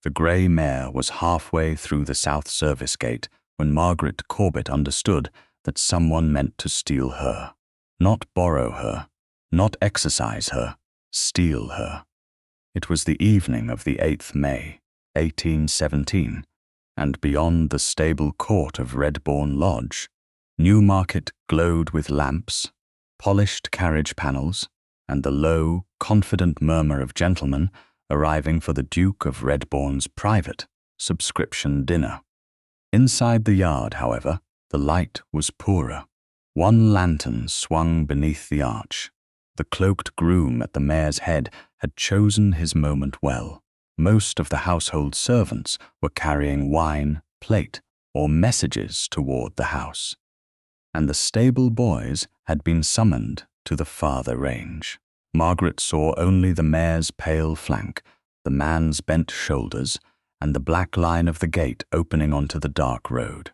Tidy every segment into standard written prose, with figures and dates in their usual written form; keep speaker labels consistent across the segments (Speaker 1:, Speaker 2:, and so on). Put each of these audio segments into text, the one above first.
Speaker 1: The grey mare was halfway through the South Service Gate when Margaret Corbett understood that someone meant to steal her. Not borrow her, not exercise her, steal her. It was the evening of the 8th May, 1817, and beyond the stable court of Redbourne Lodge, Newmarket glowed with lamps, polished carriage panels, and the low, confident murmur of gentlemen arriving for the Duke of Redbourne's private subscription dinner. Inside the yard, however, the light was poorer. One lantern swung beneath the arch. The cloaked groom at the mare's head had chosen his moment well. Most of the household servants were carrying wine, plate, or messages toward the house, and the stable boys had been summoned to the farther range. Margaret saw only the mare's pale flank, the man's bent shoulders, and the black line of the gate opening onto the dark road.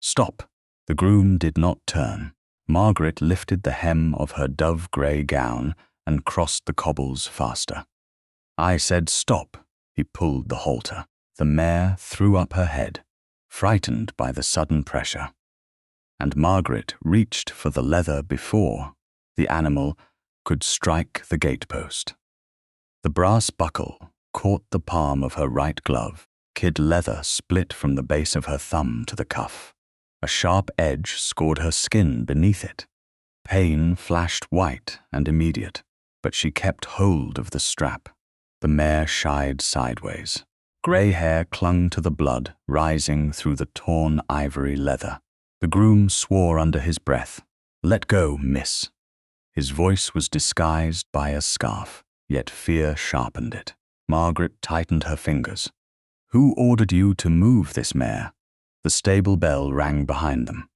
Speaker 1: Stop! The groom did not turn. Margaret lifted the hem of her dove-grey gown and crossed the cobbles faster. I said stop. He pulled the halter. The mare threw up her head, frightened by the sudden pressure, and Margaret reached for the leather before the animal could strike the gatepost. The brass buckle caught the palm of her right glove. Kid leather split from the base of her thumb to the cuff. A sharp edge scored her skin beneath it. Pain flashed white and immediate, but she kept hold of the strap. The mare shied sideways. Grey hair clung to the blood rising through the torn ivory leather. The groom swore under his breath, "Let go, miss." His voice was disguised by a scarf, yet fear sharpened it. Margaret tightened her fingers. "Who ordered you to move this mare?" The stable bell rang behind them.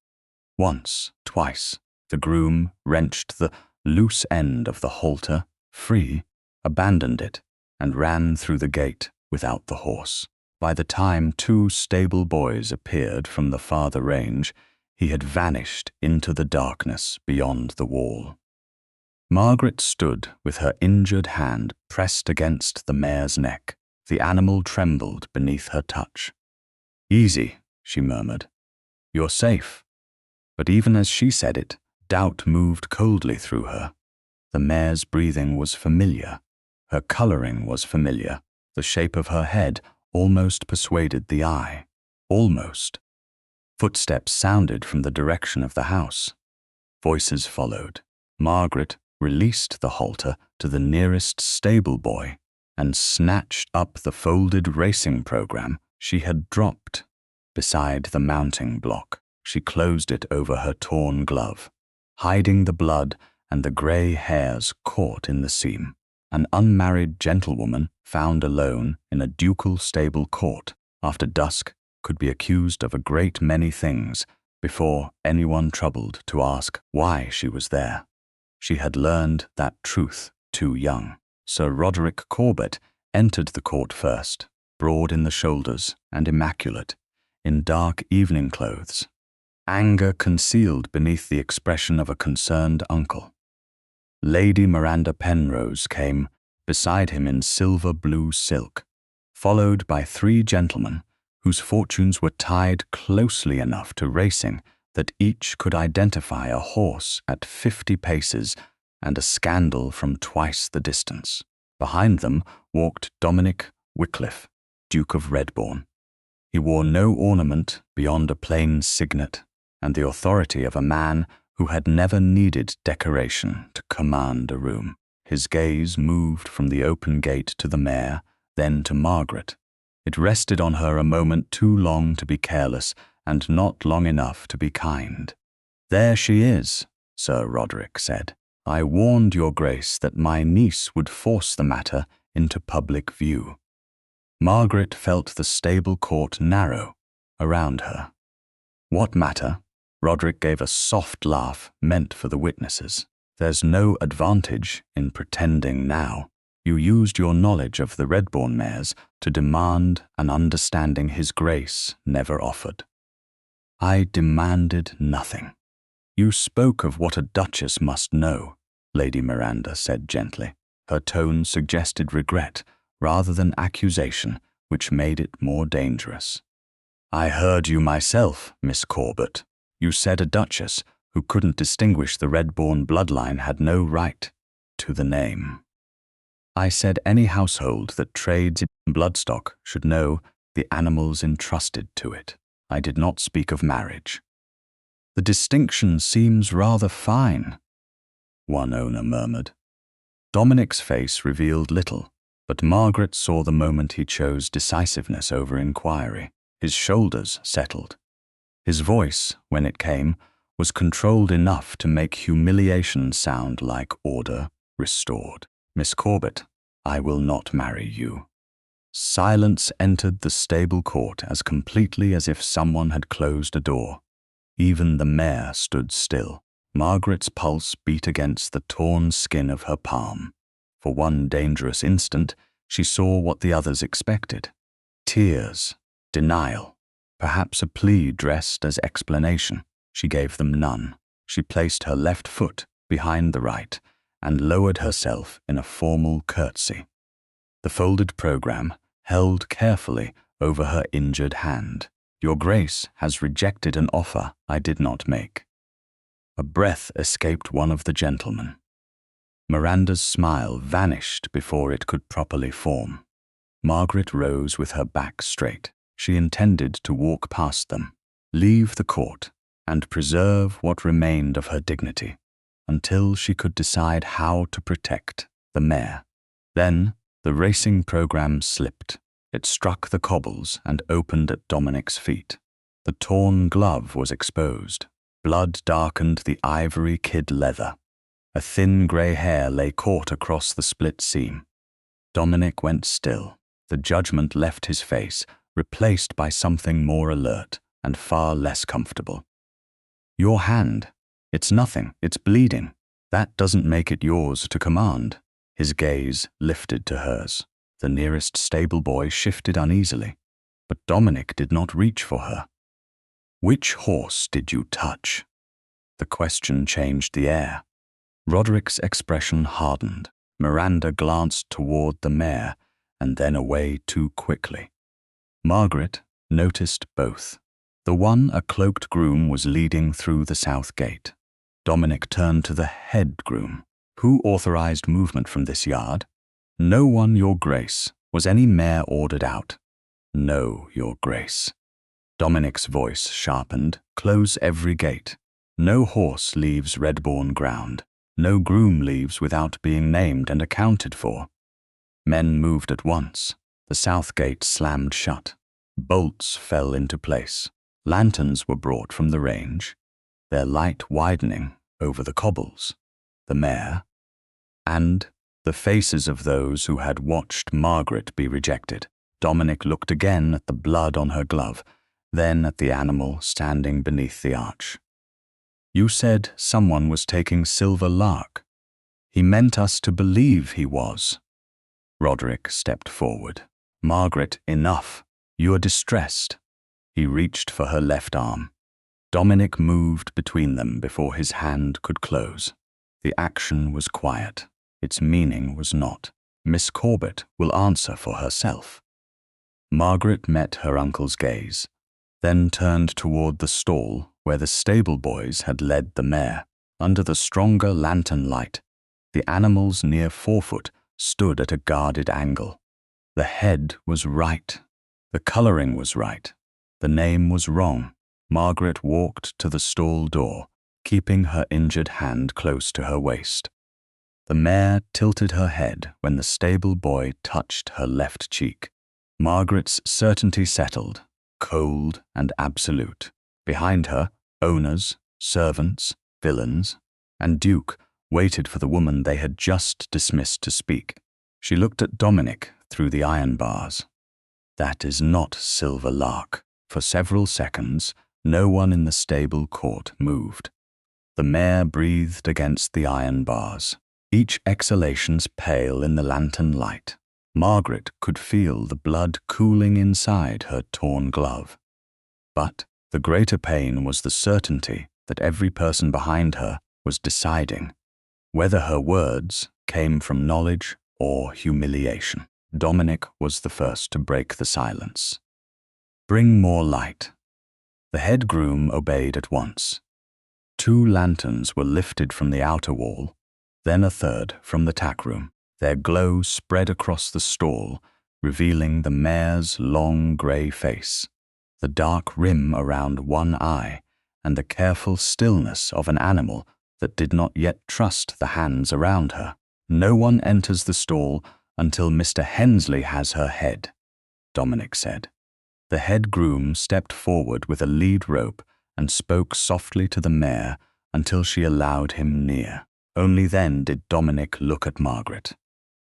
Speaker 1: Once, twice, the groom wrenched the loose end of the halter free, abandoned it, and ran through the gate without the horse. By the time 2 stable boys appeared from the farther range, he had vanished into the darkness beyond the wall. Margaret stood with her injured hand pressed against the mare's neck. The animal trembled beneath her touch. "Easy," she murmured. "You're safe." But even as she said it, doubt moved coldly through her. The mare's breathing was familiar. Her coloring was familiar. The shape of her head almost persuaded the eye. Almost. Footsteps sounded from the direction of the house. Voices followed. Margaret released the halter to the nearest stable boy and snatched up the folded racing program she had dropped beside the mounting block. She closed it over her torn glove, hiding the blood and the grey hairs caught in the seam. An unmarried gentlewoman found alone in a ducal stable court after dusk could be accused of a great many things before anyone troubled to ask why she was there. She had learned that truth too young. Sir Roderick Corbett entered the court first, broad in the shoulders and immaculate, in dark evening clothes, anger concealed beneath the expression of a concerned uncle. Lady Miranda Penrose came beside him in silver-blue silk, followed by 3 gentlemen whose fortunes were tied closely enough to racing that each could identify a horse at 50 paces and a scandal from twice the distance. Behind them walked Dominic Wycliffe, Duke of Redbourne. He wore no ornament beyond a plain signet and the authority of a man who had never needed decoration to command a room. His gaze moved from the open gate to the mare, then to Margaret. It rested on her a moment too long to be careless and not long enough to be kind. "There she is," Sir Roderick said. "I warned your grace that my niece would force the matter into public view." Margaret felt the stable court narrow around her. "What matter?" Roderick gave a soft laugh meant for the witnesses. "There's no advantage in pretending now. You used your knowledge of the Redbourne mares to demand an understanding his grace never offered." "I demanded nothing. You spoke of what a duchess must know," Lady Miranda said gently. Her tone suggested regret rather than accusation, which made it more dangerous. "I heard you myself, Miss Corbett. You said a duchess who couldn't distinguish the Redbourne bloodline had no right to the name." "I said any household that trades in bloodstock should know the animals entrusted to it. I did not speak of marriage." "The distinction seems rather fine," one owner murmured. Dominic's face revealed little, but Margaret saw the moment he chose decisiveness over inquiry. His shoulders settled. His voice, when it came, was controlled enough to make humiliation sound like order restored. "Miss Corbett, I will not marry you." Silence entered the stable court as completely as if someone had closed a door. Even the mare stood still. Margaret's pulse beat against the torn skin of her palm. For one dangerous instant, she saw what the others expected. Tears, denial, perhaps a plea dressed as explanation. She gave them none. She placed her left foot behind the right and lowered herself in a formal curtsy. The folded program held carefully over her injured hand. "Your Grace has rejected an offer I did not make." A breath escaped one of the gentlemen. Miranda's smile vanished before it could properly form. Margaret rose with her back straight. She intended to walk past them, leave the court, and preserve what remained of her dignity until she could decide how to protect the mare. Then the racing program slipped. It struck the cobbles and opened at Dominic's feet. The torn glove was exposed. Blood darkened the ivory kid leather. A thin grey hair lay caught across the split seam. Dominic went still. The judgment left his face, replaced by something more alert and far less comfortable. "Your hand. It's nothing. It's bleeding. That doesn't make it yours to command." His gaze lifted to hers. The nearest stable boy shifted uneasily, but Dominic did not reach for her. "Which horse did you touch?" The question changed the air. Roderick's expression hardened. Miranda glanced toward the mare and then away too quickly. Margaret noticed both. The one a cloaked groom was leading through the south gate. Dominic turned to the head groom. "Who authorized movement from this yard?" "No one, Your Grace. Was any mare ordered out?" "No, Your Grace." Dominic's voice sharpened. "Close every gate. No horse leaves Redbourne ground. No groom leaves without being named and accounted for." Men moved at once. The south gate slammed shut. Bolts fell into place. Lanterns were brought from the range, their light widening over the cobbles, the mare, and the faces of those who had watched Margaret be rejected. Dominic looked again at the blood on her glove, then at the animal standing beneath the arch. "You said someone was taking Silver Lark. He meant us to believe he was." Roderick stepped forward. "Margaret, enough. You are distressed." He reached for her left arm. Dominic moved between them before his hand could close. The action was quiet. Its meaning was not. "Miss Corbett will answer for herself." Margaret met her uncle's gaze, then turned toward the stall where the stable boys had led the mare. Under the stronger lantern light, the animal's near forefoot stood at a guarded angle. The head was right. The coloring was right. The name was wrong. Margaret walked to the stall door, keeping her injured hand close to her waist. The mare tilted her head when the stable boy touched her left cheek. Margaret's certainty settled, cold and absolute. Behind her, owners, servants, villains, and Duke waited for the woman they had just dismissed to speak. She looked at Dominic through the iron bars. "That is not Silver Lark." For several seconds, no one in the stable court moved. The mare breathed against the iron bars, each exhalation's pale in the lantern light. Margaret could feel the blood cooling inside her torn glove. But the greater pain was the certainty that every person behind her was deciding whether her words came from knowledge or humiliation. Dominic was the first to break the silence. "Bring more light." The head groom obeyed at once. 2 lanterns were lifted from the outer wall, then a third from the tack room. Their glow spread across the stall, revealing the mare's long grey face, the dark rim around one eye, and the careful stillness of an animal that did not yet trust the hands around her. "No one enters the stall until Mr. Hensley has her head," Dominic said. The head groom stepped forward with a lead rope and spoke softly to the mare until she allowed him near. Only then did Dominic look at Margaret.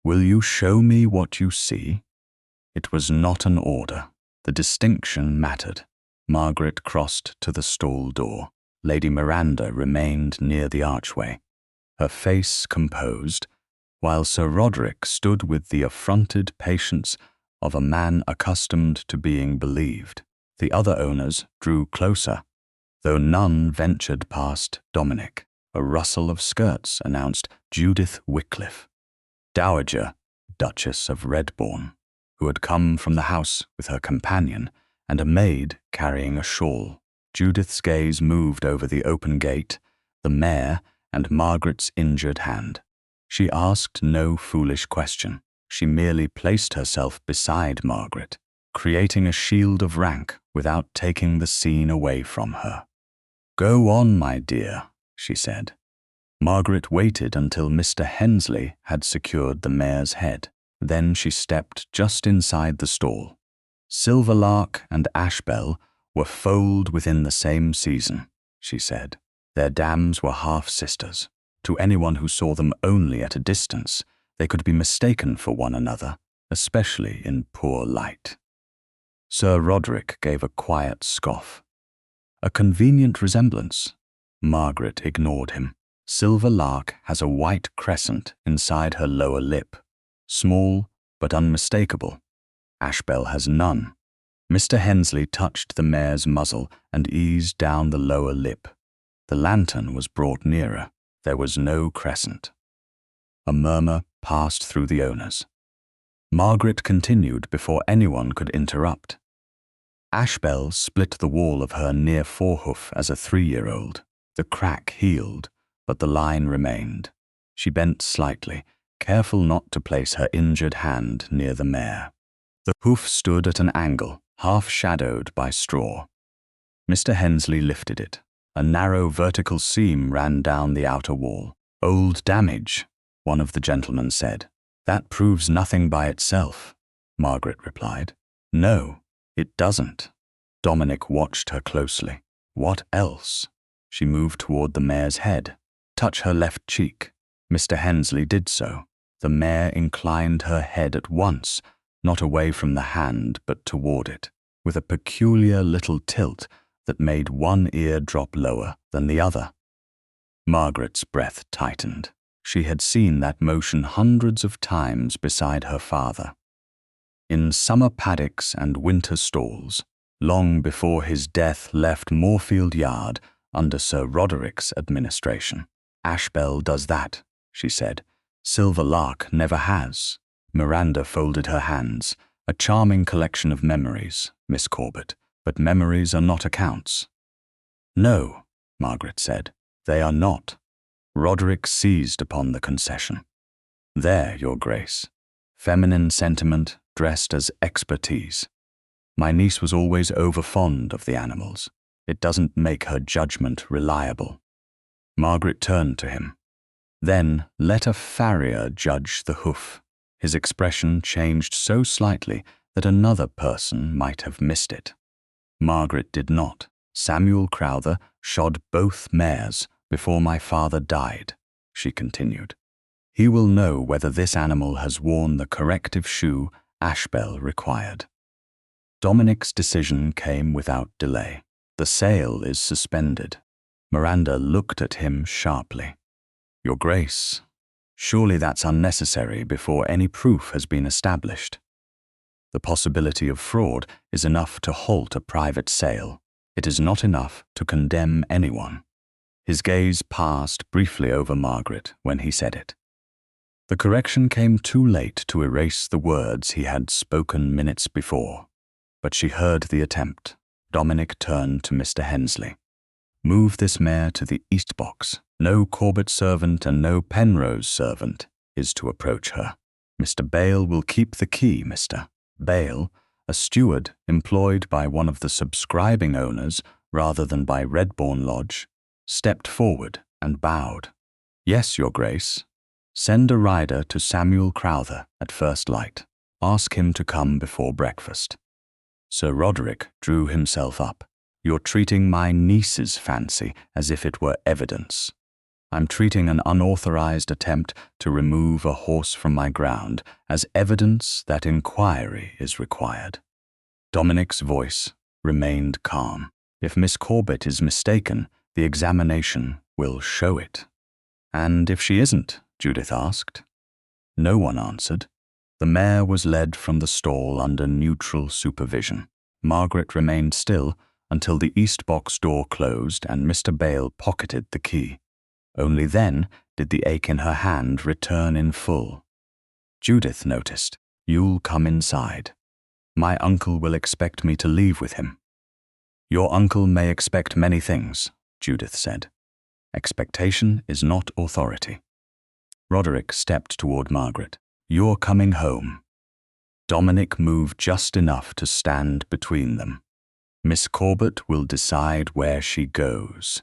Speaker 1: "Will you show me what you see?" It was not an order. The distinction mattered. Margaret crossed to the stall door. Lady Miranda remained near the archway, her face composed, while Sir Roderick stood with the affronted patience of a man accustomed to being believed. The other owners drew closer, though none ventured past Dominic. A rustle of skirts announced Judith Wycliffe, Dowager Duchess of Redbourne, who had come from the house with her companion and a maid carrying a shawl. Judith's gaze moved over the open gate, the mare, and Margaret's injured hand. She asked no foolish question. She merely placed herself beside Margaret, creating a shield of rank without taking the scene away from her. "Go on, my dear," she said. Margaret waited until Mr. Hensley had secured the mare's head. Then she stepped just inside the stall. "Silverlark and Ashbell were foaled within the same season," she said. "Their dams were half-sisters. To anyone who saw them only at a distance, they could be mistaken for one another, especially in poor light." Sir Roderick gave a quiet scoff. "A convenient resemblance." Margaret ignored him. "Silverlark has a white crescent inside her lower lip, small but unmistakable. Ashbell has none." Mr. Hensley touched the mare's muzzle and eased down the lower lip. The lantern was brought nearer. There was no crescent. A murmur passed through the owners. Margaret continued before anyone could interrupt. "Ashbell split the wall of her near forehoof as a 3-year-old. The crack healed, but the line remained." She bent slightly, careful not to place her injured hand near the mare. The hoof stood at an angle, half shadowed by straw. Mr. Hensley lifted it. A narrow vertical seam ran down the outer wall. "Old damage," one of the gentlemen said. "That proves nothing by itself," Margaret replied. "No, it doesn't." Dominic watched her closely. "What else?" She moved toward the mare's head. "Touch her left cheek." Mr. Hensley did so. The mare inclined her head at once, not away from the hand but toward it, with a peculiar little tilt that made one ear drop lower than the other. Margaret's breath tightened. She had seen that motion hundreds of times beside her father. In summer paddocks and winter stalls, long before his death left Moorfield Yard under Sir Roderick's administration. "Ashbell does that," she said. "Silverlark never has." Miranda folded her hands. "A charming collection of memories, Miss Corbett, but memories are not accounts." "No," Margaret said, "they are not." Roderick seized upon the concession. "There, Your Grace. Feminine sentiment dressed as expertise. My niece was always overfond of the animals. It doesn't make her judgment reliable." Margaret turned to him. "Then let a farrier judge the hoof." His expression changed so slightly that another person might have missed it. Margaret did not. "Samuel Crowther shod both mares before my father died," she continued. "He will know whether this animal has worn the corrective shoe Ashbell required." Dominic's decision came without delay. "The sale is suspended." Miranda looked at him sharply. "Your Grace, surely that's unnecessary before any proof has been established. The possibility of fraud is enough to halt a private sale. It is not enough to condemn anyone." His gaze passed briefly over Margaret when he said it. The correction came too late to erase the words he had spoken minutes before, but she heard the attempt. Dominic turned to Mr. Hensley. "Move this mare to the east box. No Corbett servant and no Penrose servant is to approach her. Mr. Bale will keep the key, Mr. Bale, a steward employed by one of the subscribing owners rather than by Redbourne Lodge, stepped forward and bowed. "Yes, Your Grace. Send a rider to Samuel Crowther at first light. Ask him to come before breakfast." Sir Roderick drew himself up. "You're treating my niece's fancy as if it were evidence. I'm treating an unauthorized attempt to remove a horse from my ground as evidence that inquiry is required." Dominic's voice remained calm. "If Miss Corbett is mistaken, the examination will show it." "And if she isn't?" Judith asked. No one answered. The mare was led from the stall under neutral supervision. Margaret remained still until the east box door closed and Mr. Bale pocketed the key. Only then did the ache in her hand return in full. Judith noticed. "You'll come inside. My uncle will expect me to leave with him." "Your uncle may expect many things," Judith said. "Expectation is not authority." Roderick stepped toward Margaret. "You're coming home." Dominic moved just enough to stand between them. "Miss Corbett will decide where she goes."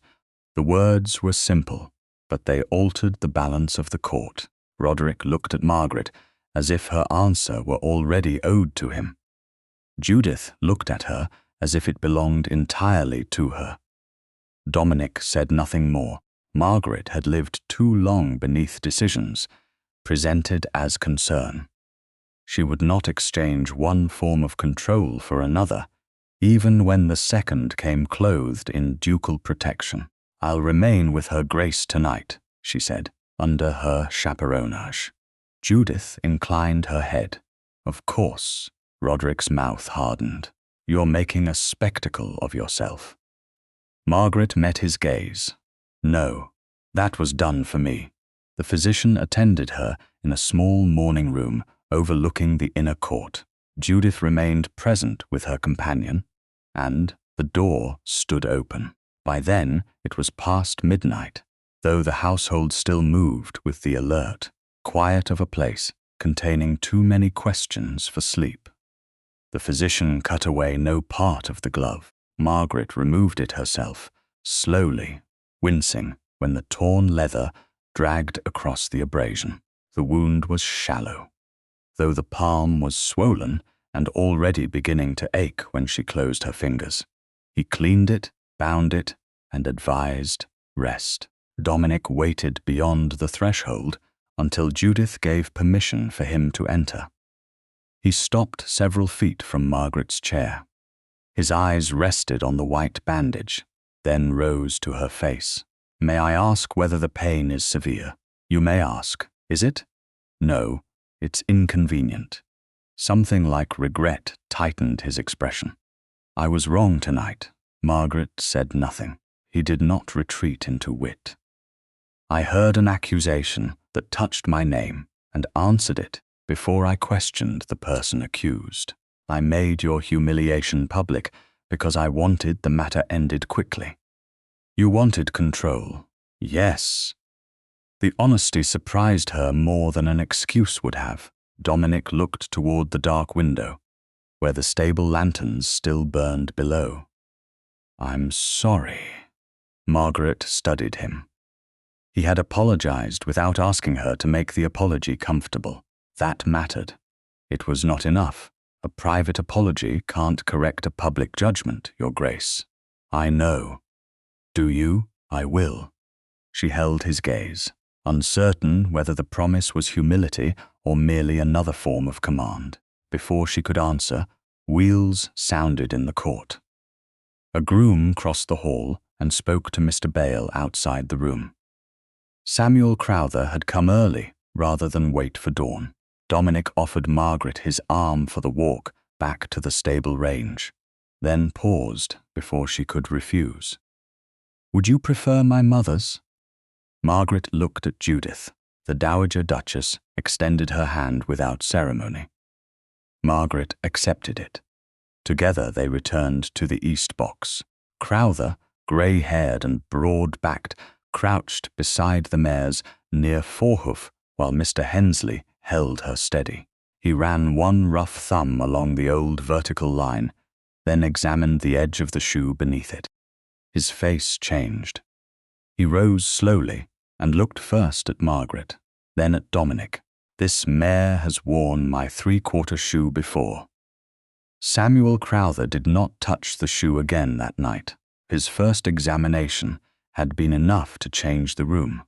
Speaker 1: The words were simple, but they altered the balance of the court. Roderick looked at Margaret as if her answer were already owed to him. Judith looked at her as if it belonged entirely to her. Dominic said nothing more. Margaret had lived too long beneath decisions, presented as concern. She would not exchange one form of control for another, even when the second came clothed in ducal protection. "I'll remain with her Grace tonight," she said, under her chaperonage. Judith inclined her head. "Of course." Roderick's mouth hardened. "You're making a spectacle of yourself." Margaret met his gaze. "No, that was done for me." The physician attended her in a small morning room overlooking the inner court. Judith remained present with her companion, and the door stood open. By then, it was past midnight, though the household still moved with the alert, quiet of a place containing too many questions for sleep. The physician cut away no part of the glove. Margaret removed it herself, slowly, wincing when the torn leather dragged across the abrasion. The wound was shallow, though the palm was swollen and already beginning to ache when she closed her fingers. He cleaned it, bound it, and advised rest. Dominic waited beyond the threshold until Judith gave permission for him to enter. He stopped several feet from Margaret's chair. His eyes rested on the white bandage, then rose to her face. "May I ask whether the pain is severe?" "You may ask. Is it?" "No, it's inconvenient." Something like regret tightened his expression. "I was wrong tonight." Margaret said nothing. He did not retreat into wit. "I heard an accusation that touched my name and answered it before I questioned the person accused. I made your humiliation public because I wanted the matter ended quickly." "You wanted control." "Yes." The honesty surprised her more than an excuse would have. Dominic looked toward the dark window, where the stable lanterns still burned below. "I'm sorry." Margaret studied him. He had apologized without asking her to make the apology comfortable. That mattered. It was not enough. A private apology can't correct a public judgment, Your Grace. "I know." "Do you?" "I will." She held his gaze, uncertain whether the promise was humility or merely another form of command. Before she could answer, wheels sounded in the court. A groom crossed the hall and spoke to Mr. Bale outside the room. Samuel Crowther had come early rather than wait for dawn. Dominic offered Margaret his arm for the walk back to the stable range, then paused before she could refuse. "Would you prefer my mother's?" Margaret looked at Judith. The Dowager Duchess extended her hand without ceremony. Margaret accepted it. Together they returned to the east box. Crowther, grey-haired and broad-backed, crouched beside the mare's near forehoof while Mr. Hensley held her steady. He ran one rough thumb along the old vertical line, then examined the edge of the shoe beneath it. His face changed. He rose slowly and looked first at Margaret, then at Dominic. "This mare has worn my three-quarter shoe before." Samuel Crowther did not touch the shoe again that night. His first examination had been enough to change the room,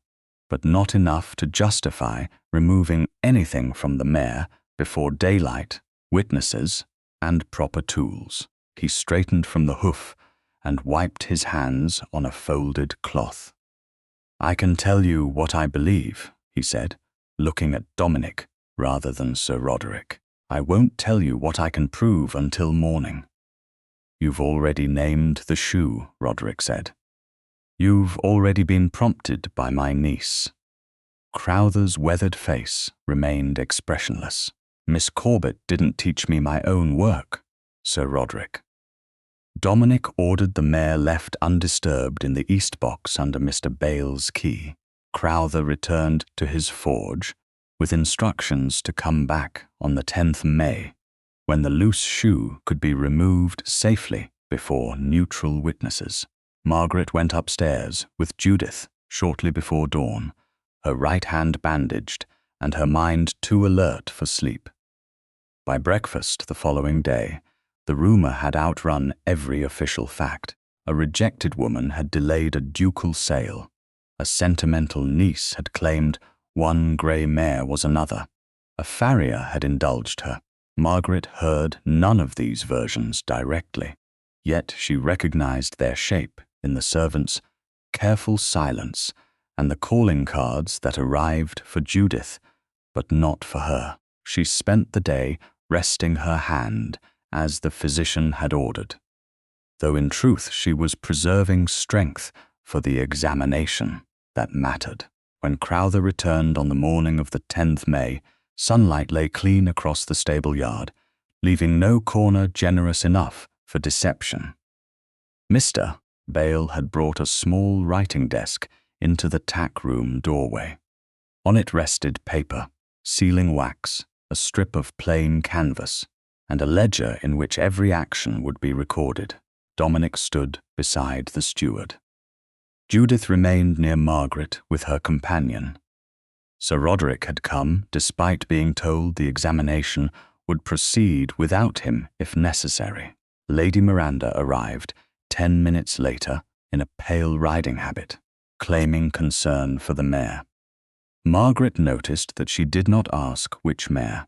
Speaker 1: but not enough to justify removing anything from the mare before daylight, witnesses, and proper tools. He straightened from the hoof and wiped his hands on a folded cloth. "I can tell you what I believe," he said, looking at Dominic rather than Sir Roderick. "I won't tell you what I can prove until morning." "You've already named the shoe," Roderick said. "You've already been prompted by my niece." Crowther's weathered face remained expressionless. "Miss Corbett didn't teach me my own work, Sir Roderick." Dominic ordered the mare left undisturbed in the east box under Mr. Bale's key. Crowther returned to his forge with instructions to come back on the 10th May, when the loose shoe could be removed safely before neutral witnesses. Margaret went upstairs with Judith shortly before dawn, her right hand bandaged and her mind too alert for sleep. By breakfast the following day, the rumour had outrun every official fact. A rejected woman had delayed a ducal sale. A sentimental niece had claimed one grey mare was another. A farrier had indulged her. Margaret heard none of these versions directly, yet she recognized their shape in the servants' careful silence and the calling cards that arrived for Judith, but not for her. She spent the day resting her hand as the physician had ordered, though in truth she was preserving strength for the examination that mattered. When Crowther returned on the morning of the 10th May, sunlight lay clean across the stable yard, leaving no corner generous enough for deception. Mr. Bale had brought a small writing desk into the tack room doorway. On it rested paper, sealing wax, a strip of plain canvas, and a ledger in which every action would be recorded. Dominic stood beside the steward. Judith remained near Margaret with her companion. Sir Roderick had come, despite being told the examination would proceed without him if necessary. Lady Miranda arrived 10 minutes later in a pale riding habit, claiming concern for the mare. Margaret noticed that she did not ask which mare.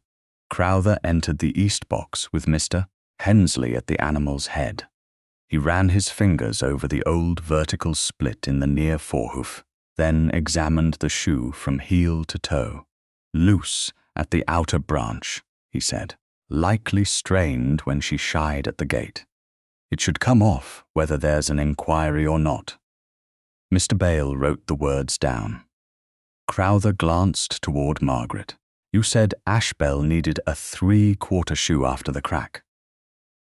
Speaker 1: Crowther entered the east box with Mr. Hensley at the animal's head. He ran his fingers over the old vertical split in the near forehoof, then examined the shoe from heel to toe. "Loose at the outer branch," he said, "likely strained when she shied at the gate. It should come off whether there's an inquiry or not." Mr. Bale wrote the words down. Crowther glanced toward Margaret. "You said Ashbel needed a three-quarter shoe after the crack."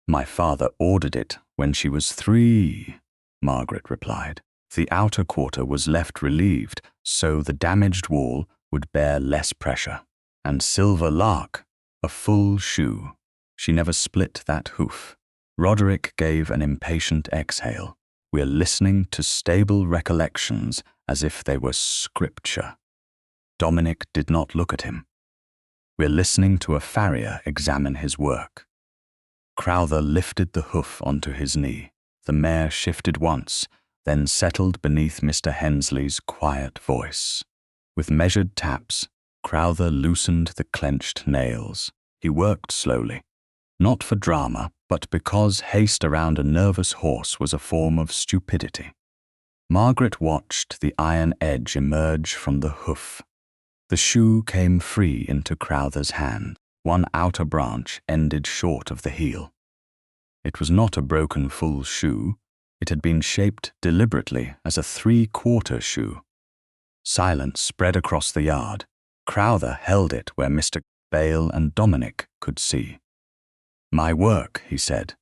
Speaker 1: "My father ordered it when she was 3, Margaret replied. "The outer quarter was left relieved so the damaged wall would bear less pressure. And Silver Lark, a full shoe. She never split that hoof." Roderick gave an impatient exhale. "We're listening to stable recollections as if they were scripture." Dominic did not look at him. "We're listening to a farrier examine his work." Crowther lifted the hoof onto his knee. The mare shifted once, then settled beneath Mr. Hensley's quiet voice. With measured taps, Crowther loosened the clenched nails. He worked slowly, not for drama, but because haste around a nervous horse was a form of stupidity. Margaret watched the iron edge emerge from the hoof. The shoe came free into Crowther's hand. One outer branch ended short of the heel. It was not a broken full shoe. It had been shaped deliberately as a three-quarter shoe. Silence spread across the yard. Crowther held it where Mr. Bale and Dominic could see. "My work," he said.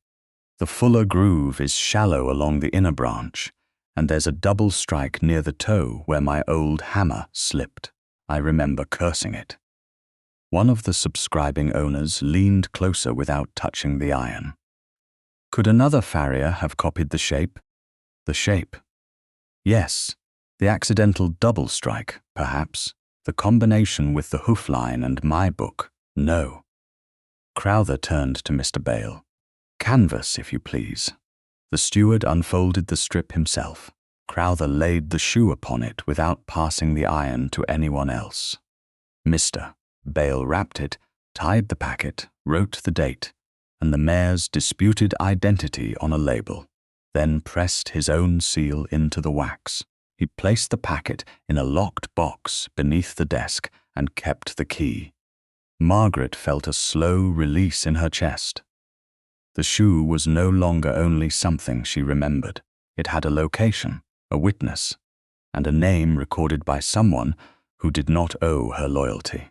Speaker 1: "The fuller groove is shallow along the inner branch, and there's a double strike near the toe where my old hammer slipped. I remember cursing it." One of the subscribing owners leaned closer without touching the iron. "Could another farrier have copied the shape?" "The shape?" "Yes. The accidental double strike, perhaps. The combination with the hoof line and my book, no." Crowther turned to Mr. Bale. "Canvas, if you please." The steward unfolded the strip himself. Crowther laid the shoe upon it without passing the iron to anyone else. "Mr." Bale wrapped it, tied the packet, wrote the date, and the mare's disputed identity on a label, then pressed his own seal into the wax. He placed the packet in a locked box beneath the desk and kept the key. Margaret felt a slow release in her chest. The shoe was no longer only something she remembered. It had a location, a witness, and a name recorded by someone who did not owe her loyalty.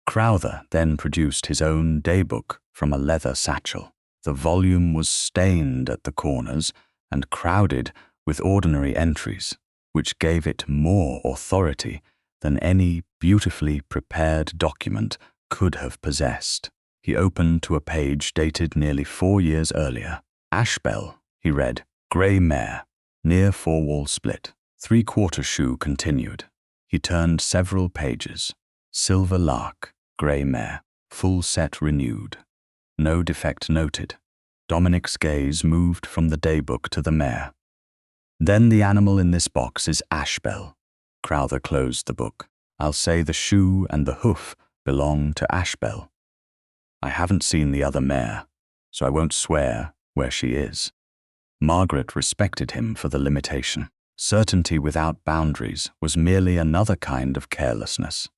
Speaker 1: Crowther then produced his own daybook from a leather satchel. The volume was stained at the corners and crowded with ordinary entries, which gave it more authority than any beautifully prepared document could have possessed. He opened to a page dated nearly 4 years earlier. "Ashbell," he read, "grey mare, near four-wall split." Three-quarter shoe continued. He turned several pages. "Silver lark, grey mare, full set renewed. No defect noted." Dominic's gaze moved from the daybook to the mare. "Then the animal in this box is Ashbell." Crowther closed the book. "I'll say the shoe and the hoof belong to Ashbell. I haven't seen the other mare, so I won't swear where she is." Margaret respected him for the limitation. Certainty without boundaries was merely another kind of carelessness.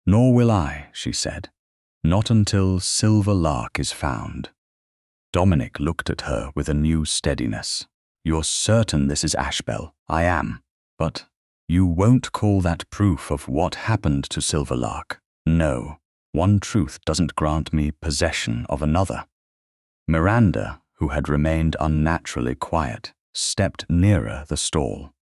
Speaker 1: "Nor will I," she said, "not until Silver Lark is found." Dominic looked at her with a new steadiness. "You're certain this is Ashbell?" "I am. But you won't call that proof of what happened to Silver Lark?" "No. One truth doesn't grant me possession of another." Miranda, who had remained unnaturally quiet, stepped nearer the stall.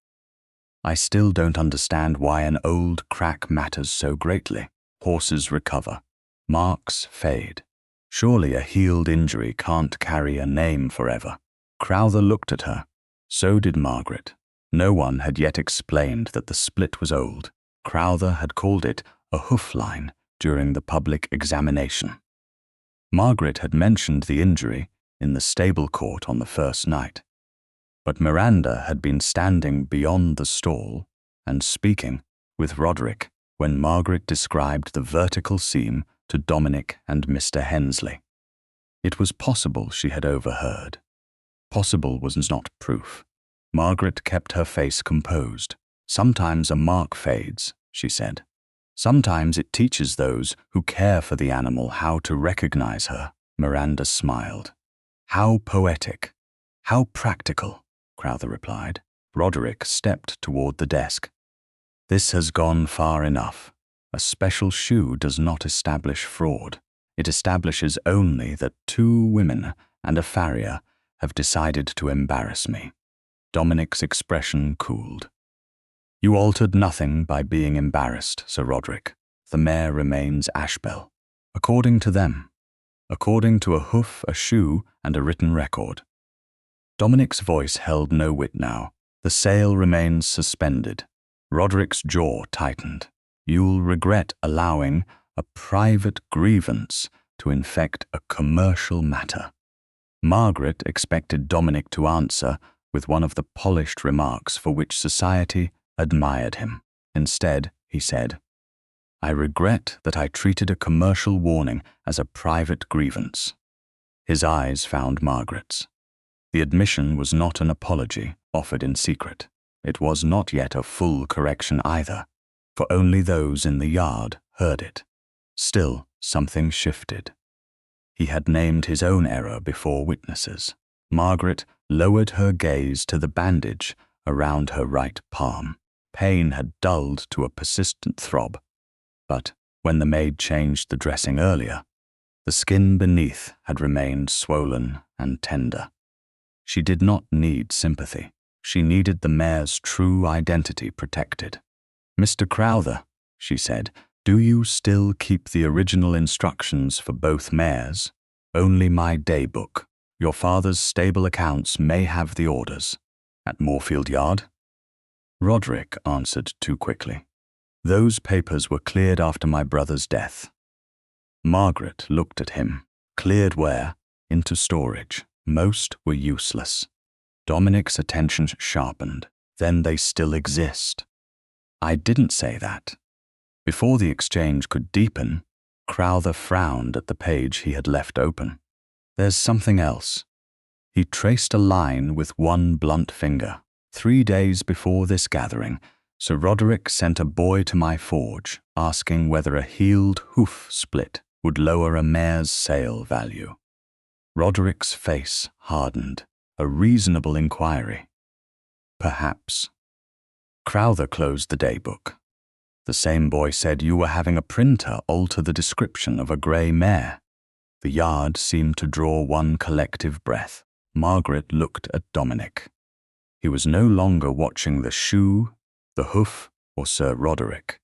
Speaker 1: "I still don't understand why an old crack matters so greatly. Horses recover. Marks fade. Surely a healed injury can't carry a name forever." Crowther looked at her. So did Margaret. No one had yet explained that the split was old. Crowther had called it a hoof line during the public examination. Margaret had mentioned the injury in the stable court on the first night. But Miranda had been standing beyond the stall and speaking with Roderick when Margaret described the vertical seam to Dominic and Mr. Hensley. It was possible she had overheard. Possible was not proof. Margaret kept her face composed. "Sometimes a mark fades," she said. "Sometimes it teaches those who care for the animal how to recognize her." Miranda smiled. "How poetic. How practical," Crowther replied. Roderick stepped toward the desk. "This has gone far enough. A special shoe does not establish fraud. It establishes only that 2 women and a farrier have decided to embarrass me." Dominic's expression cooled. "You altered nothing by being embarrassed, Sir Roderick. The mare remains Ashbell. According to them. According to a hoof, a shoe, and a written record." Dominic's voice held no wit now. The sale remains suspended. Roderick's jaw tightened. "You'll regret allowing a private grievance to infect a commercial matter." Margaret expected Dominic to answer with one of the polished remarks for which society admired him. Instead, he said, "I regret that I treated a commercial warning as a private grievance." His eyes found Margaret's. The admission was not an apology offered in secret. It was not yet a full correction either, for only those in the yard heard it. Still, something shifted. He had named his own error before witnesses. Margaret lowered her gaze to the bandage around her right palm. Pain had dulled to a persistent throb, but when the maid changed the dressing earlier, the skin beneath had remained swollen and tender. She did not need sympathy. She needed the mare's true identity protected. "Mr. Crowther," she said, "do you still keep the original instructions for both mares? Only my day book. Your father's stable accounts may have the orders. At Moorfield Yard?" Roderick answered too quickly. "Those papers were cleared after my brother's death." Margaret looked at him. "Cleared where?" "Into storage. Most were useless." Dominic's attention sharpened. "Then they still exist." "I didn't say that." Before the exchange could deepen, Crowther frowned at the page he had left open. "There's something else." He traced a line with one blunt finger. "3 days before this gathering, Sir Roderick sent a boy to my forge, asking whether a heeled hoof split would lower a mare's sale value." Roderick's face hardened. A reasonable inquiry. "Perhaps." Crowther closed the daybook. "The same boy said you were having a printer alter the description of a grey mare." The yard seemed to draw one collective breath. Margaret looked at Dominic. He was no longer watching the shoe, the hoof, or Sir Roderick.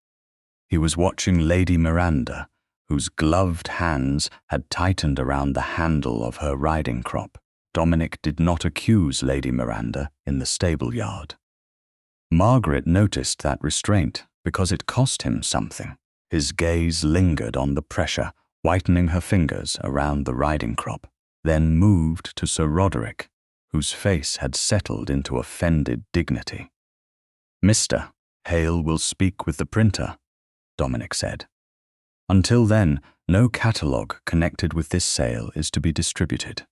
Speaker 1: He was watching Lady Miranda, whose gloved hands had tightened around the handle of her riding crop. Dominic did not accuse Lady Miranda in the stable yard. Margaret noticed that restraint because it cost him something. His gaze lingered on the pressure, whitening her fingers around the riding crop, then moved to Sir Roderick, whose face had settled into offended dignity. "Mr. Hale will speak with the printer," Dominic said. "Until then, no catalogue connected with this sale is to be distributed."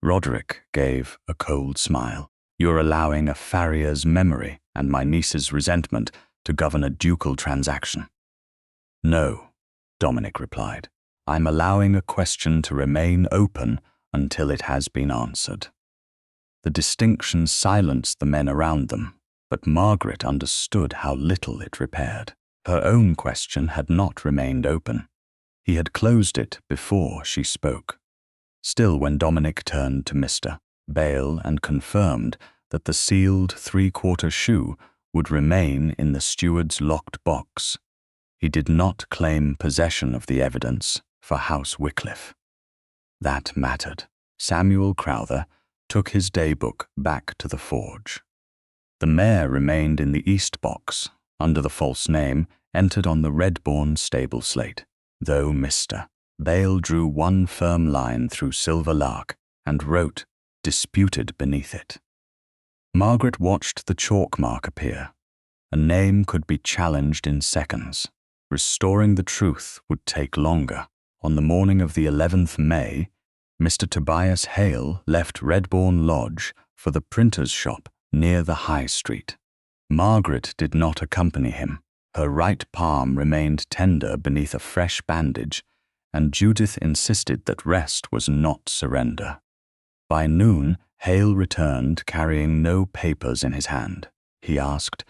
Speaker 1: Roderick gave a cold smile. "You're allowing a farrier's memory and my niece's resentment to govern a ducal transaction." "No," Dominic replied. "I'm allowing a question to remain open until it has been answered." The distinction silenced the men around them, but Margaret understood how little it repaired. Her own question had not remained open. He had closed it before she spoke. Still, when Dominic turned to Mr. Bale and confirmed that the sealed 3/4 shoe would remain in the steward's locked box, he did not claim possession of the evidence for House Wycliffe. That mattered. Samuel Crowther took his daybook back to the forge. The mare remained in the east box, under the false name entered on the Redbourne stable slate, though Mr. Bale drew one firm line through silver lark and wrote "disputed" beneath it. Margaret watched the chalk mark appear. A name could be challenged in seconds. Restoring the truth would take longer. On the morning of the 11th May, Mr. Tobias Hale left Redbourne Lodge for the printer's shop near the High Street. Margaret did not accompany him. Her right palm remained tender beneath a fresh bandage, and Judith insisted that rest was not surrender. By noon, Hale returned carrying no papers in his hand. He asked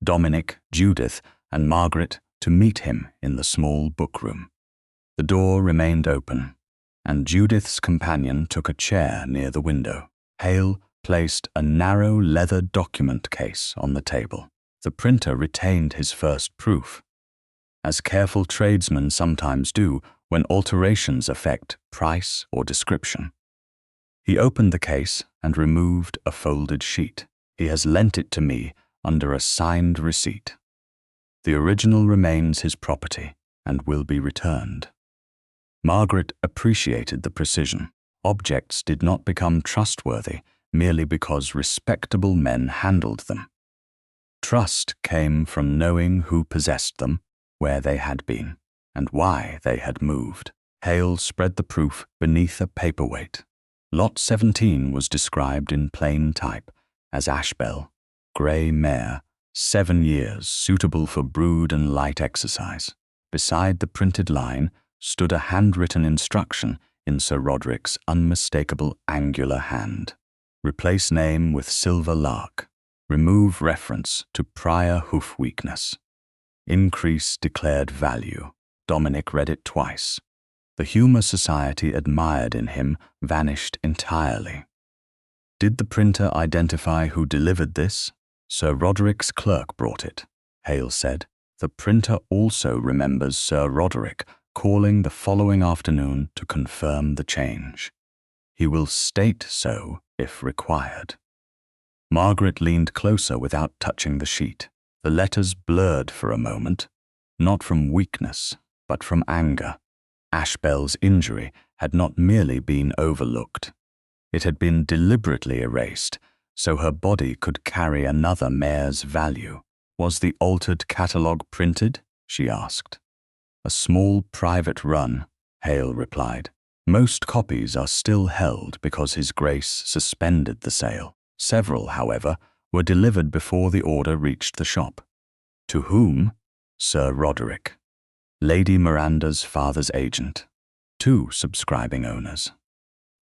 Speaker 1: Dominic, Judith, and Margaret to meet him in the small bookroom. The door remained open, and Judith's companion took a chair near the window. Hale placed a narrow leather document case on the table. The printer retained his first proof, as careful tradesmen sometimes do when alterations affect price or description. He opened the case and removed a folded sheet. "He has lent it to me under a signed receipt. The original remains his property and will be returned." Margaret appreciated the precision. Objects did not become trustworthy merely because respectable men handled them. Trust came from knowing who possessed them, where they had been, and why they had moved. Hale spread the proof beneath a paperweight. Lot 17 was described in plain type as Ashbel, grey mare, 7 years, suitable for brood and light exercise. Beside the printed line stood a handwritten instruction in Sir Roderick's unmistakable angular hand. Replace name with silver lark. Remove reference to prior hoof weakness. Increase declared value. Dominic read it twice. The humour society admired in him vanished entirely. Did the printer identify who delivered this? Sir Roderick's clerk brought it, Hale said. The printer also remembers Sir Roderick calling the following afternoon to confirm the change. He will state so if required. Margaret leaned closer without touching the sheet. The letters blurred for a moment, not from weakness, but from anger. Ashbel's injury had not merely been overlooked. It had been deliberately erased, so her body could carry another mare's value. Was the altered catalogue printed? She asked. A small private run, Hale replied. Most copies are still held because His Grace suspended the sale. Several, however, were delivered before the order reached the shop. To whom? Sir Roderick, Lady Miranda's father's agent. 2 subscribing owners.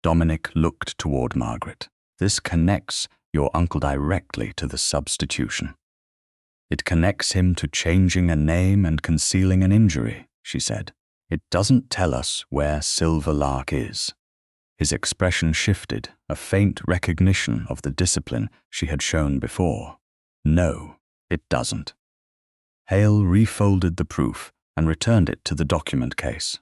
Speaker 1: Dominic looked toward Margaret. This connects your uncle directly to the substitution. It connects him to changing a name and concealing an injury, she said. It doesn't tell us where Silver Lark is. His expression shifted, a faint recognition of the discipline she had shown before. No, it doesn't. Hale refolded the proof and returned it to the document case.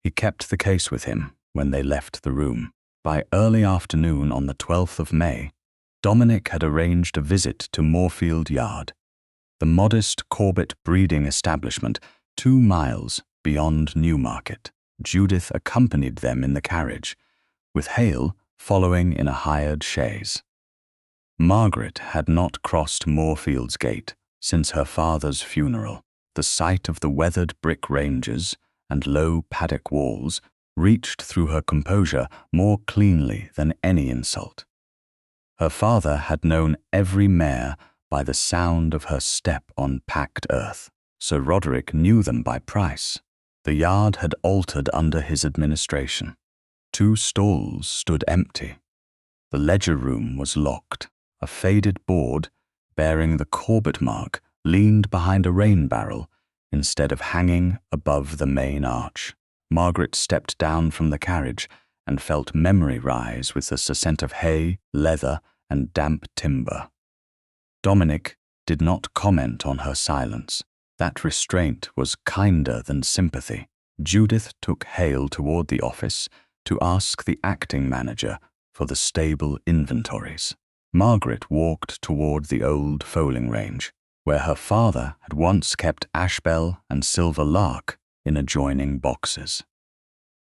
Speaker 1: He kept the case with him when they left the room. By early afternoon on the 12th of May, Dominic had arranged a visit to Moorfield Yard, the modest Corbett breeding establishment 2 miles beyond Newmarket. Judith accompanied them in the carriage, with Hale following in a hired chaise. Margaret had not crossed Moorfield's gate since her father's funeral. The sight of the weathered brick ranges and low paddock walls reached through her composure more cleanly than any insult. Her father had known every mare by the sound of her step on packed earth. Sir Roderick knew them by price. The yard had altered under his administration. 2 stalls stood empty. The ledger room was locked. A faded board bearing the Corbett mark leaned behind a rain barrel instead of hanging above the main arch. Margaret stepped down from the carriage and felt memory rise with the scent of hay, leather, and damp timber. Dominic did not comment on her silence. That restraint was kinder than sympathy. Judith took Hale toward the office to ask the acting manager for the stable inventories. Margaret walked toward the old foaling range, where her father had once kept Ashbel and Silver Lark in adjoining boxes.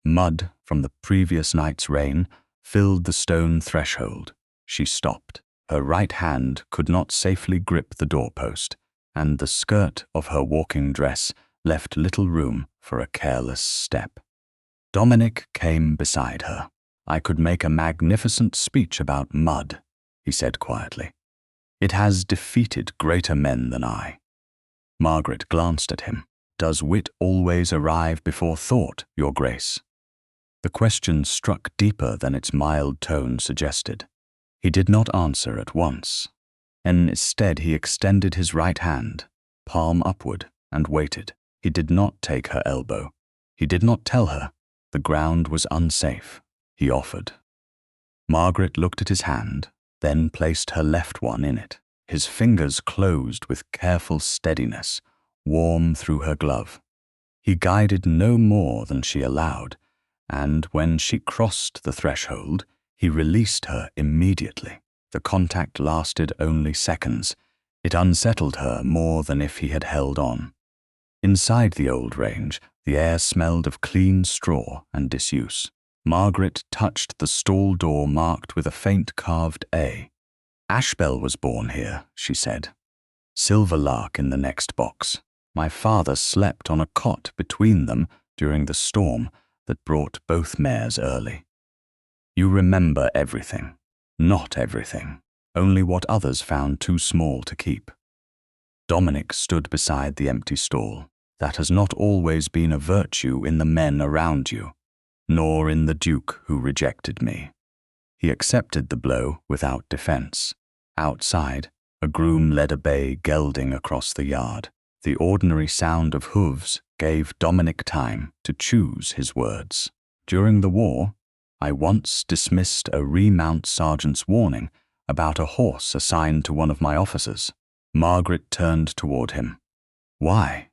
Speaker 1: Mud from the previous night's rain filled the stone threshold. She stopped. Her right hand could not safely grip the doorpost, and the skirt of her walking dress left little room for a careless step. Dominic came beside her. I could make a magnificent speech about mud, he said quietly. It has defeated greater men than I. Margaret glanced at him. Does wit always arrive before thought, Your Grace? The question struck deeper than its mild tone suggested. He did not answer at once, and instead he extended his right hand, palm upward, and waited. He did not take her elbow. He did not tell her the ground was unsafe. He offered. Margaret looked at his hand, then placed her left one in it. His fingers closed with careful steadiness, warm through her glove. He guided no more than she allowed, and when she crossed the threshold, he released her immediately. The contact lasted only seconds. It unsettled her more than if he had held on. Inside the old range, the air smelled of clean straw and disuse. Margaret touched the stall door marked with a faint carved A. Ashbel was born here, she said. Silver Lark in the next box. My father slept on a cot between them during the storm that brought both mares early. You remember everything. Not everything. Only what others found too small to keep. Dominic stood beside the empty stall. That has not always been a virtue in the men around you, nor in the Duke who rejected me. He accepted the blow without defense. Outside, a groom led a bay gelding across the yard. The ordinary sound of hooves gave Dominic time to choose his words. During the war, I once dismissed a remount sergeant's warning about a horse assigned to one of my officers. Margaret turned toward him. Why?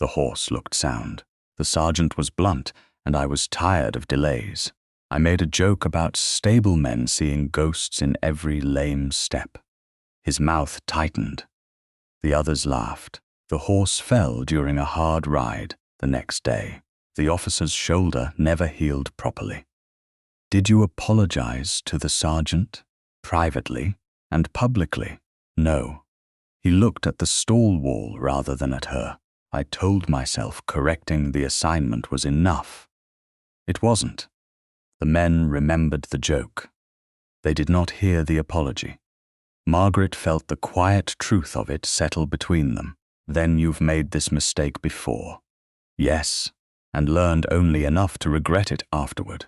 Speaker 1: The horse looked sound. The sergeant was blunt, and I was tired of delays. I made a joke about stablemen seeing ghosts in every lame step. His mouth tightened. The others laughed. The horse fell during a hard ride the next day. The officer's shoulder never healed properly. Did you apologize to the sergeant? Privately and publicly? No. He looked at the stall wall rather than at her. I told myself correcting the assignment was enough. It wasn't. The men remembered the joke. They did not hear the apology. Margaret felt the quiet truth of it settle between them. Then you've made this mistake before. Yes, and learned only enough to regret it afterward.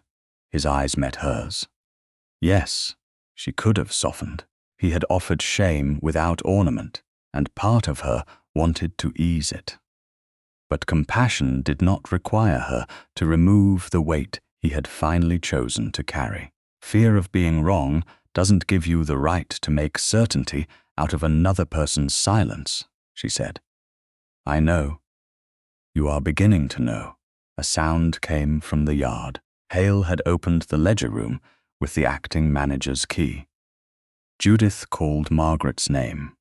Speaker 1: His eyes met hers. Yes, she could have softened. He had offered shame without ornament, and part of her wanted to ease it. But compassion did not require her to remove the weight he had finally chosen to carry. Fear of being wrong doesn't give you the right to make certainty out of another person's silence, she said. I know. You are beginning to know. A sound came from the yard. Hale had opened the ledger room with the acting manager's key. Judith called Margaret's name.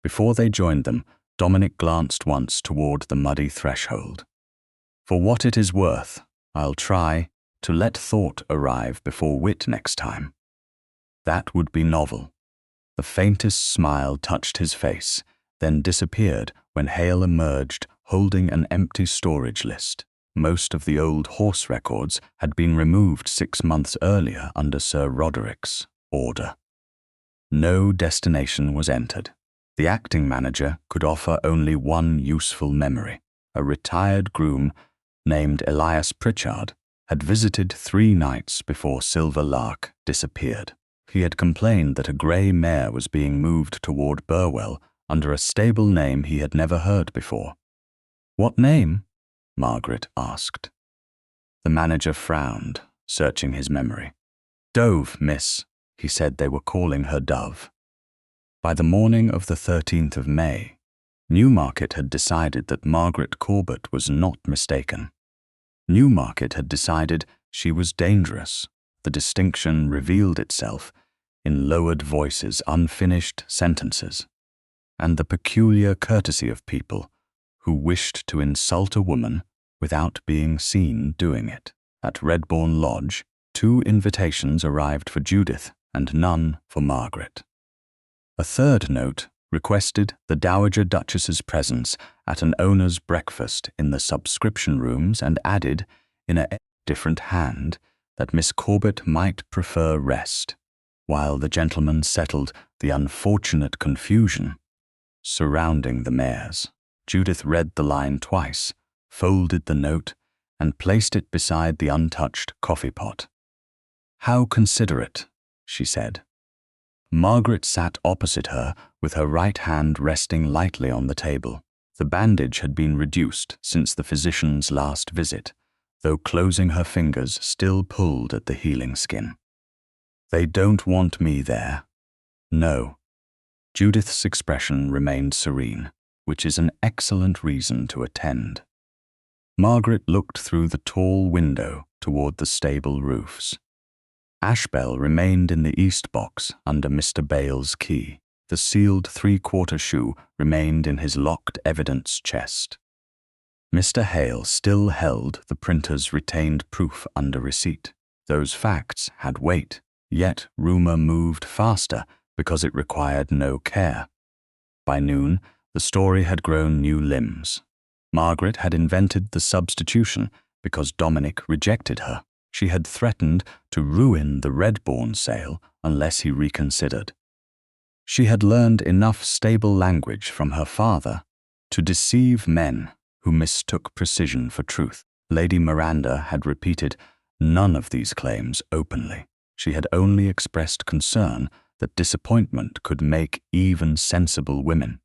Speaker 1: Before they joined them, Dominic glanced once toward the muddy threshold. For what it is worth, I'll try to let thought arrive before wit next time. That would be novel. The faintest smile touched his face, then disappeared when Hale emerged holding an empty storage list. Most of the old horse records had been removed 6 months earlier under Sir Roderick's order. No destination was entered. The acting manager could offer only one useful memory. A retired groom named Elias Pritchard had visited 3 nights before Silver Lark disappeared. He had complained that a grey mare was being moved toward Burwell under a stable name he had never heard before. What name? Margaret asked. The manager frowned, searching his memory. Dove, miss. He said they were calling her Dove. By the morning of the 13th of May, Newmarket had decided that Margaret Corbett was not mistaken. Newmarket had decided she was dangerous. The distinction revealed itself in lowered voices, unfinished sentences, and the peculiar courtesy of people who wished to insult a woman without being seen doing it. At Redbourne Lodge, 2 invitations arrived for Judith and none for Margaret. A 3rd note requested the Dowager Duchess's presence at an owner's breakfast in the subscription rooms and added, in a different hand, that Miss Corbett might prefer rest, while the gentleman settled the unfortunate confusion surrounding the mares. Judith read the line twice, folded the note, and placed it beside the untouched coffee pot. How considerate, she said. Margaret sat opposite her with her right hand resting lightly on the table. The bandage had been reduced since the physician's last visit, though closing her fingers still pulled at the healing skin. They don't want me there. No. Judith's expression remained serene, which is an excellent reason to attend. Margaret looked through the tall window toward the stable roofs. Ashbel remained in the east box under Mr. Bale's key. The sealed 3/4 shoe remained in his locked evidence chest. Mr. Hale still held the printer's retained proof under receipt. Those facts had weight, yet rumour moved faster because it required no care. By noon, the story had grown new limbs. Margaret had invented the substitution because Dominic rejected her. She had threatened to ruin the Redbourne sale unless he reconsidered. She had learned enough stable language from her father to deceive men who mistook precision for truth. Lady Miranda had repeated none of these claims openly. She had only expressed concern that disappointment could make even sensible women.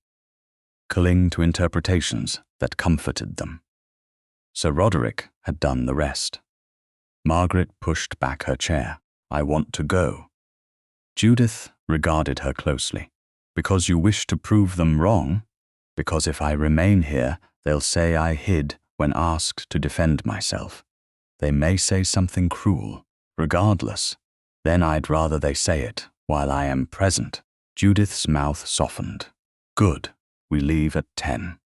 Speaker 1: cling to interpretations that comforted them. Sir Roderick had done the rest. Margaret pushed back her chair. "I want to go." Judith regarded her closely. "Because you wish to prove them wrong? Because if I remain here, they'll say I hid when asked to defend myself. They may say something cruel. Regardless, then I'd rather they say it while I am present." Judith's mouth softened. "Good. We leave at 10.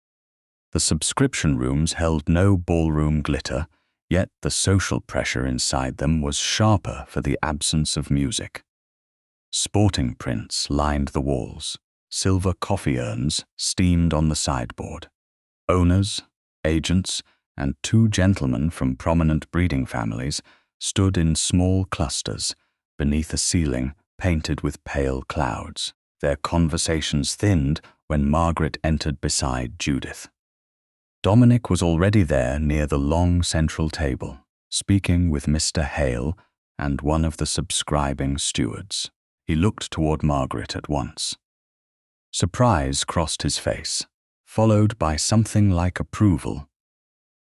Speaker 1: The subscription rooms held no ballroom glitter, yet the social pressure inside them was sharper for the absence of music. Sporting prints lined the walls. Silver coffee urns steamed on the sideboard. Owners, agents, and 2 gentlemen from prominent breeding families stood in small clusters beneath a ceiling painted with pale clouds. Their conversations thinned when Margaret entered beside Judith. Dominic was already there near the long central table, speaking with Mr. Hale and one of the subscribing stewards. He looked toward Margaret at once. Surprise crossed his face, followed by something like approval.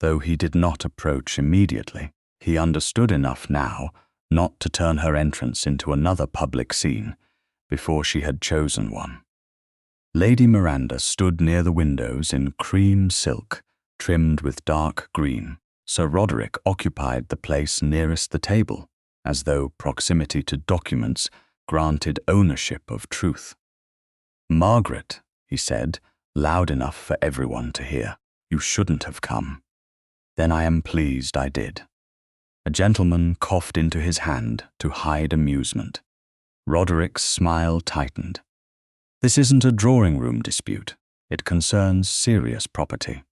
Speaker 1: Though he did not approach immediately, he understood enough now not to turn her entrance into another public scene before she had chosen one. Lady Miranda stood near the windows in cream silk, trimmed with dark green. Sir Roderick occupied the place nearest the table, as though proximity to documents granted ownership of truth. "Margaret," he said, loud enough for everyone to hear, "you shouldn't have come." "Then I am pleased I did." A gentleman coughed into his hand to hide amusement. Roderick's smile tightened. "This isn't a drawing-room dispute. It concerns serious property."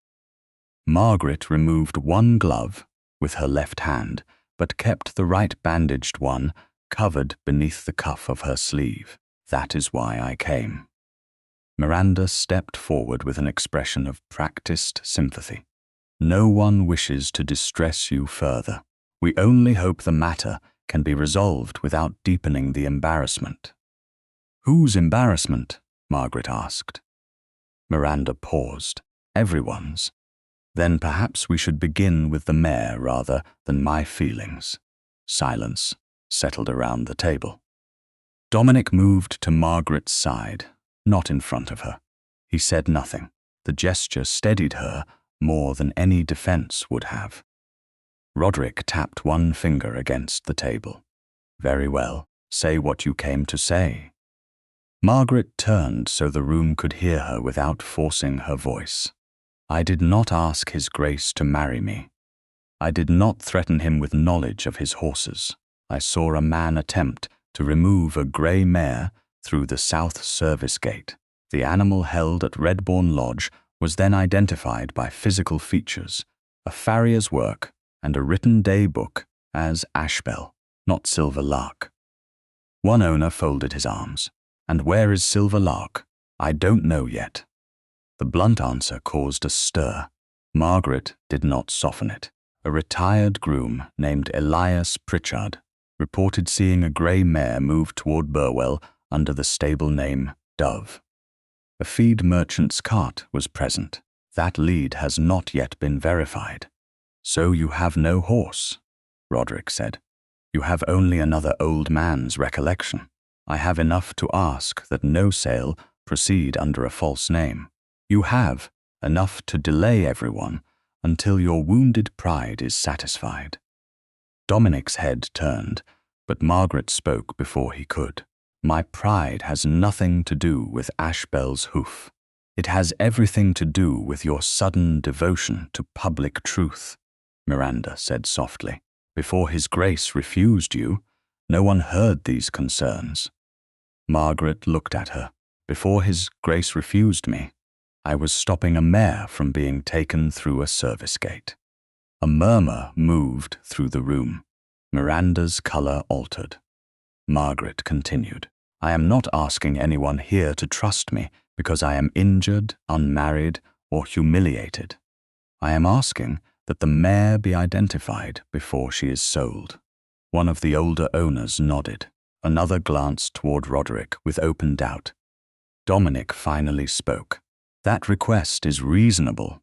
Speaker 1: Margaret removed one glove with her left hand, but kept the right bandaged one covered beneath the cuff of her sleeve. "That is why I came." Miranda stepped forward with an expression of practiced sympathy. "No one wishes to distress you further. We only hope the matter can be resolved without deepening the embarrassment." "Whose embarrassment?" Margaret asked. Miranda paused. "Everyone's. Then perhaps we should begin with the mare rather than my feelings." Silence settled around the table. Dominic moved to Margaret's side, not in front of her. He said nothing. The gesture steadied her more than any defense would have. Roderick tapped one finger against the table. "Very well. Say what you came to say." Margaret turned so the room could hear her without forcing her voice. "I did not ask His Grace to marry me. I did not threaten him with knowledge of his horses. I saw a man attempt to remove a grey mare through the south service gate. The animal held at Redbourne Lodge was then identified by physical features, a farrier's work, and a written day book as Ashbel, not Silver Lark." One owner folded his arms. "And where is Silver Lark? I don't know yet." The blunt answer caused a stir. Margaret did not soften it. A retired groom named Elias Pritchard reported seeing a grey mare move toward Burwell under the stable name Dove. A feed merchant's cart was present. That lead has not yet been verified. "So you have no horse," Roderick said. "You have only another old man's recollection. I have enough to ask that no sale proceed under a false name. You have enough to delay everyone until your wounded pride is satisfied." Dominic's head turned, but Margaret spoke before he could. "My pride has nothing to do with Ashbel's hoof. It has everything to do with your sudden devotion to public truth," Miranda said softly. "Before His Grace refused you, no one heard these concerns." Margaret looked at her. "Before His Grace refused me, I was stopping a mare from being taken through a service gate." A murmur moved through the room. Miranda's color altered. Margaret continued, "I am not asking anyone here to trust me because I am injured, unmarried, or humiliated. I am asking that the mare be identified before she is sold." One of the older owners nodded. Another glanced toward Roderick with open doubt. Dominic finally spoke. That request is reasonable.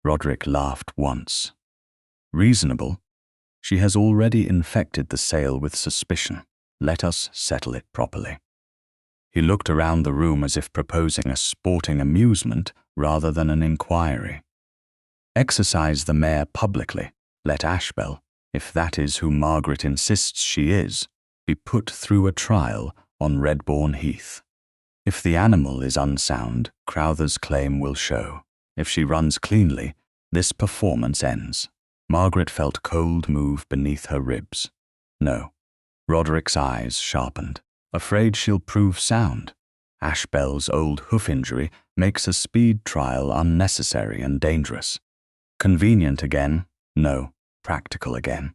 Speaker 1: Roderick laughed once. Reasonable? She has already infected the sale with suspicion. Let us settle it properly. He looked around the room as if proposing a sporting amusement rather than an inquiry. Exercise the mare publicly. Let Ashbel, if that is who Margaret insists she is, be put through a trial on Redbourne Heath. If the animal is unsound, Crowther's claim will show. If she runs cleanly, this performance ends. Margaret felt cold move beneath her ribs. No. Roderick's eyes sharpened. Afraid she'll prove sound. Ashbel's old hoof injury makes a speed trial unnecessary and dangerous. Convenient again? No. Practical again.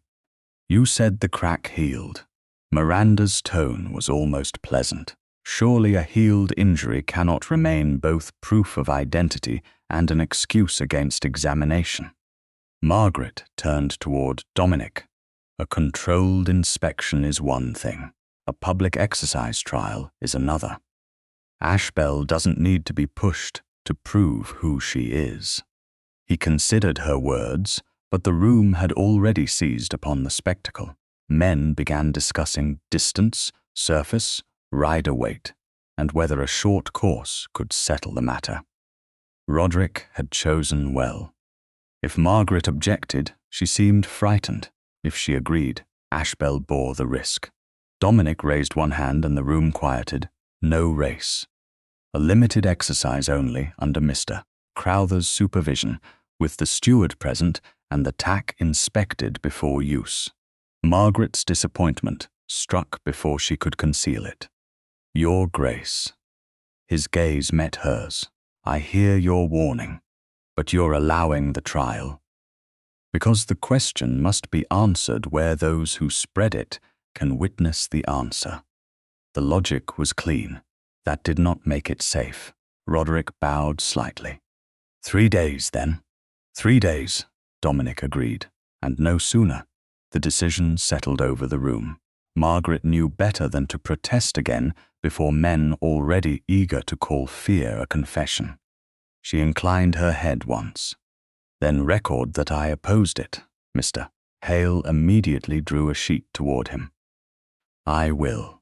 Speaker 1: You said the crack healed. Miranda's tone was almost pleasant. Surely a healed injury cannot remain both proof of identity and an excuse against examination. Margaret turned toward Dominic. A controlled inspection is one thing. A public exercise trial is another. Ashbel doesn't need to be pushed to prove who she is. He considered her words, but the room had already seized upon the spectacle. Men began discussing distance, surface, rider weight, and whether a short course could settle the matter. Roderick had chosen well. If Margaret objected, she seemed frightened. If she agreed, Ashbel bore the risk. Dominic raised one hand and the room quieted. No race. A limited exercise only under Mr. Crowther's supervision, with the steward present and the tack inspected before use. Margaret's disappointment struck before she could conceal it. Your Grace. His gaze met hers. I hear your warning, but you're allowing the trial. Because the question must be answered where those who spread it can witness the answer. The logic was clean. That did not make it safe. Roderick bowed slightly. 3 days, then. 3 days, Dominic agreed, and no sooner. The decision settled over the room. Margaret knew better than to protest again before men already eager to call fear a confession. She inclined her head once. Then record that I opposed it, Mr. Hale immediately drew a sheet toward him. I will.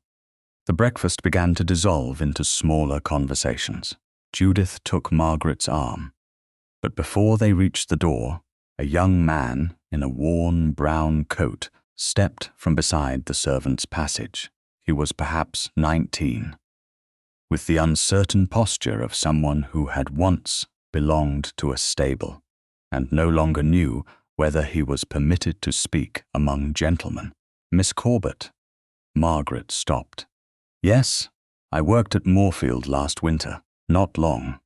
Speaker 1: The breakfast began to dissolve into smaller conversations. Judith took Margaret's arm. But before they reached the door, a young man in a worn brown coat stepped from beside the servants' passage. He was perhaps 19. With the uncertain posture of someone who had once belonged to a stable, and no longer knew whether he was permitted to speak among gentlemen. Miss Corbett. Margaret stopped. Yes, I worked at Moorfield last winter. Not long.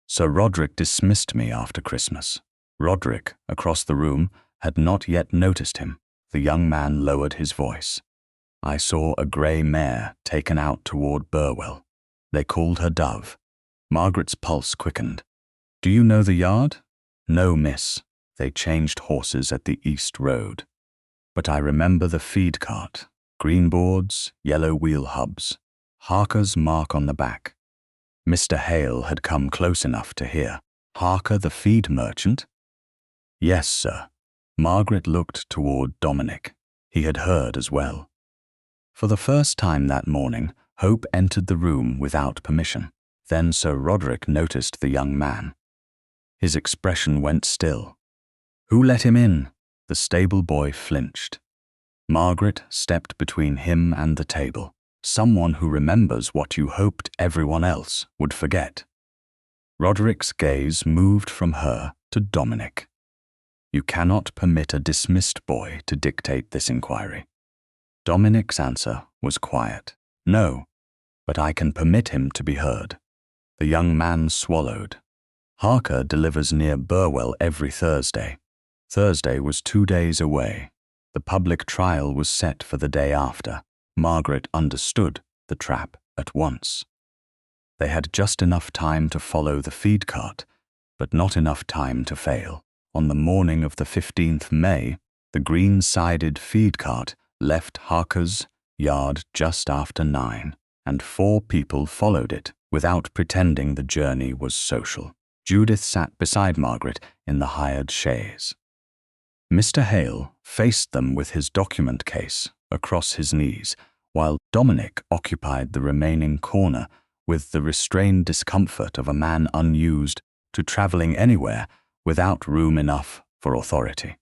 Speaker 1: Sir Roderick dismissed me after Christmas. Roderick, across the room, had not yet noticed him. The young man lowered his voice. I saw a grey mare taken out toward Burwell. They called her Dove. Margaret's pulse quickened. Do you know the yard? No, miss. They changed horses at the East Road. But I remember the feed cart. Green boards, yellow wheel hubs. Harker's mark on the back. Mr. Hale had come close enough to hear. Harker the feed merchant? Yes, sir. Margaret looked toward Dominic. He had heard as well. For the first time that morning, Hope entered the room without permission. Then Sir Roderick noticed the young man. His expression went still. Who let him in? The stable boy flinched. Margaret stepped between him and the table. Someone who remembers what you hoped everyone else would forget. Roderick's gaze moved from her to Dominic. You cannot permit a dismissed boy to dictate this inquiry. Dominic's answer was quiet. No, but I can permit him to be heard. The young man swallowed. Harker delivers near Burwell every Thursday. Thursday was 2 days away. The public trial was set for the day after. Margaret understood the trap at once. They had just enough time to follow the feed cart, but not enough time to fail. On the morning of the 15th May, the green-sided feed cart left Harker's yard just after 9, and 4 people followed it. without pretending the journey was social. Judith sat beside Margaret in the hired chaise. Mr. Hale faced them with his document case across his knees, while Dominic occupied the remaining corner with the restrained discomfort of a man unused to travelling anywhere without room enough for authority.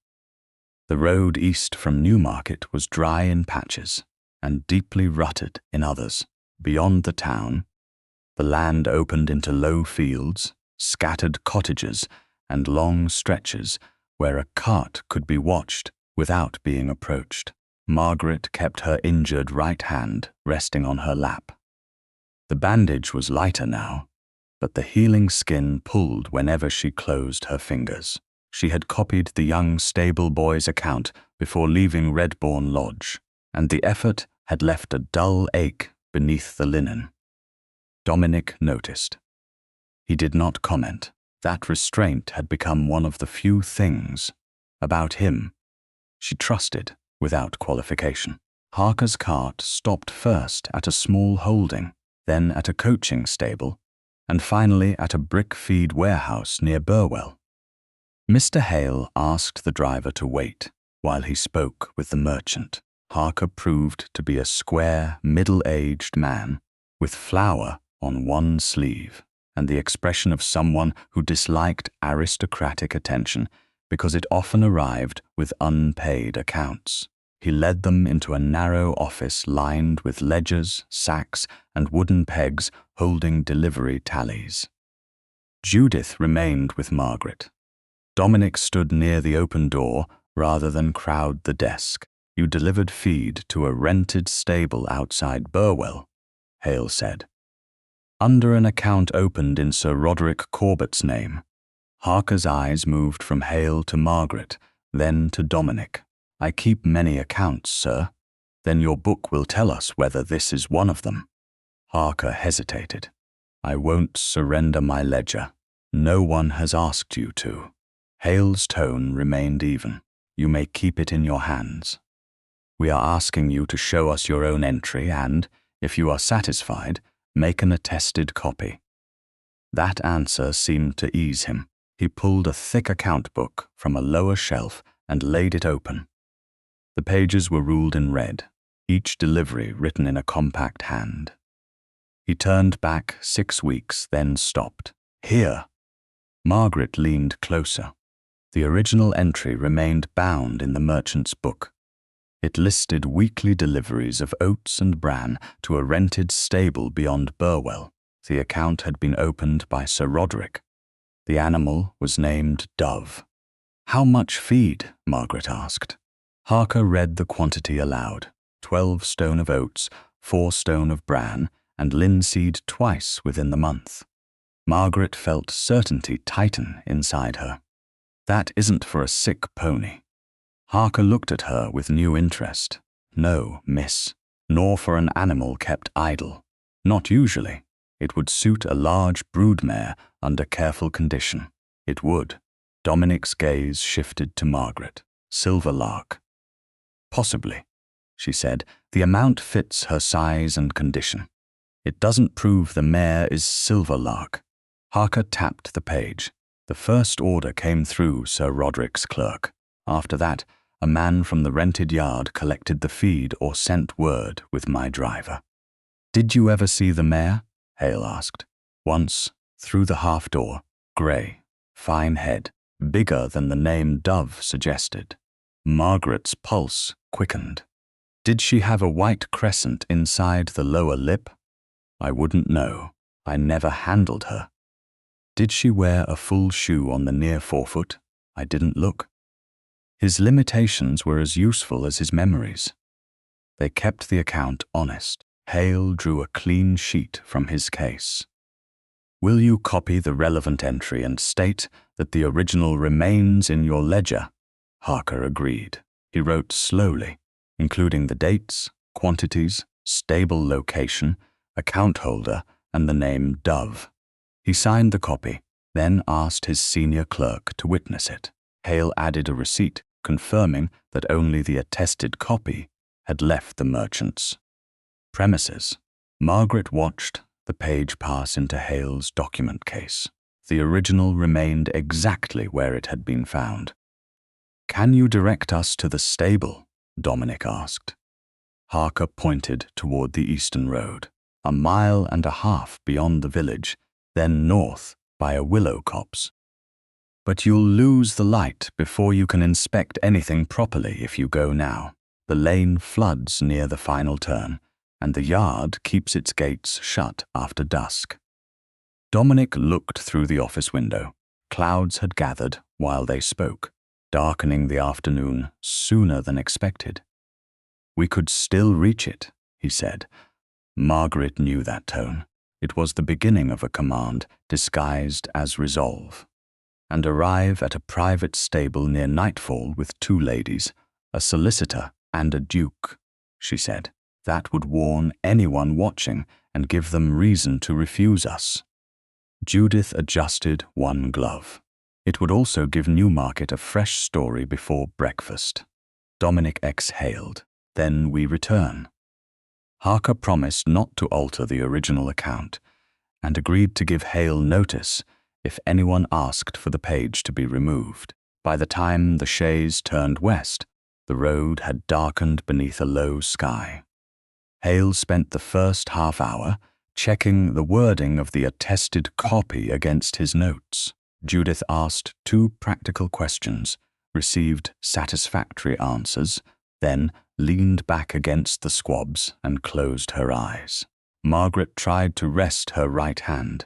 Speaker 1: The road east from Newmarket was dry in patches and deeply rutted in others. Beyond the town, the land opened into low fields, scattered cottages, and long stretches where a cart could be watched without being approached. Margaret kept her injured right hand resting on her lap. The bandage was lighter now, but the healing skin pulled whenever she closed her fingers. She had copied the young stable boy's account before leaving Redbourne Lodge, and the effort had left a dull ache beneath the linen. Dominic noticed. He did not comment. That restraint had become one of the few things about him she trusted without qualification. Harker's cart stopped first at a small holding, then at a coaching stable, and finally at a brick feed warehouse near Burwell. Mr. Hale asked the driver to wait while he spoke with the merchant. Harker proved to be a square, middle-aged man with flour on one sleeve and the expression of someone who disliked aristocratic attention because it often arrived with unpaid accounts. He led them into a narrow office lined with ledgers, sacks, and wooden pegs holding delivery tallies. Judith remained with Margaret. Dominic stood near the open door rather than crowd the desk. "You delivered feed to a rented stable outside Burwell," Hale said. "Under an account opened in Sir Roderick Corbett's name." Harker's eyes moved from Hale to Margaret, then to Dominic. "I keep many accounts, sir. Then your book will tell us whether this is one of them." Harker hesitated. "I won't surrender my ledger. No one has asked you to." Hale's tone remained even. "You may keep it in your hands. We are asking you to show us your own entry and, if you are satisfied, make an attested copy." That answer seemed to ease him. He pulled a thick account book from a lower shelf and laid it open. The pages were ruled in red, each delivery written in a compact hand. He turned back 6 weeks, then stopped. "Here." Margaret leaned closer. The original entry remained bound in the merchant's book. It listed weekly deliveries of oats and bran to a rented stable beyond Burwell. The account had been opened by Sir Roderick. The animal was named Dove. "How much feed?" Margaret asked. Harker read the quantity aloud: 12 stone of oats, 4 stone of bran, and linseed twice within the month. Margaret felt certainty tighten inside her. "That isn't for a sick pony." Harker looked at her with new interest. "No, miss, nor for an animal kept idle. Not usually. It would suit a large brood mare under careful condition. It would." Dominic's gaze shifted to Margaret. "Silver lark." "Possibly," she said. "The amount fits her size and condition. It doesn't prove the mare is silver lark." Harker tapped the page. The first order came through Sir Roderick's clerk. After that, a man from the rented yard collected the feed or sent word with my driver. "Did you ever see the mare?" Hale asked. "Once, through the half door. Grey, fine head, bigger than the name Dove suggested." Margaret's pulse quickened. "Did she have a white crescent inside the lower lip?" "I wouldn't know. I never handled her." "Did she wear a full shoe on the near forefoot?" "I didn't look." His limitations were as useful as his memories. They kept the account honest. Hale drew a clean sheet from his case. "Will you copy the relevant entry and state that the original remains in your ledger?" Harker agreed. He wrote slowly, including the dates, quantities, stable location, account holder, and the name Dove. He signed the copy, then asked his senior clerk to witness it. Hale added a receipt confirming that only the attested copy had left the merchant's premises. Margaret watched the page pass into Hale's document case. The original remained exactly where it had been found. "Can you direct us to the stable?" Dominic asked. Harker pointed toward the eastern road, 1.5 miles beyond the village, then north by a willow copse. "But you'll lose the light before you can inspect anything properly if you go now. The lane floods near the final turn, and the yard keeps its gates shut after dusk." Dominic looked through the office window. Clouds had gathered while they spoke, darkening the afternoon sooner than expected. "We could still reach it," he said. Margaret knew that tone. It was the beginning of a command disguised as resolve. "And arrive at a private stable near nightfall with 2 ladies, a solicitor and a duke," she said. "That would warn anyone watching and give them reason to refuse us." Judith adjusted one glove. It would also give Newmarket a fresh story before breakfast. Dominic exhaled. "Then we return." Harker promised not to alter the original account, and agreed to give Hale notice if anyone asked for the page to be removed. By the time the chaise turned west, the road had darkened beneath a low sky. Hale spent the first half hour checking the wording of the attested copy against his notes. Judith asked 2 practical questions, received satisfactory answers, then leaned back against the squabs and closed her eyes. Margaret tried to rest her right hand,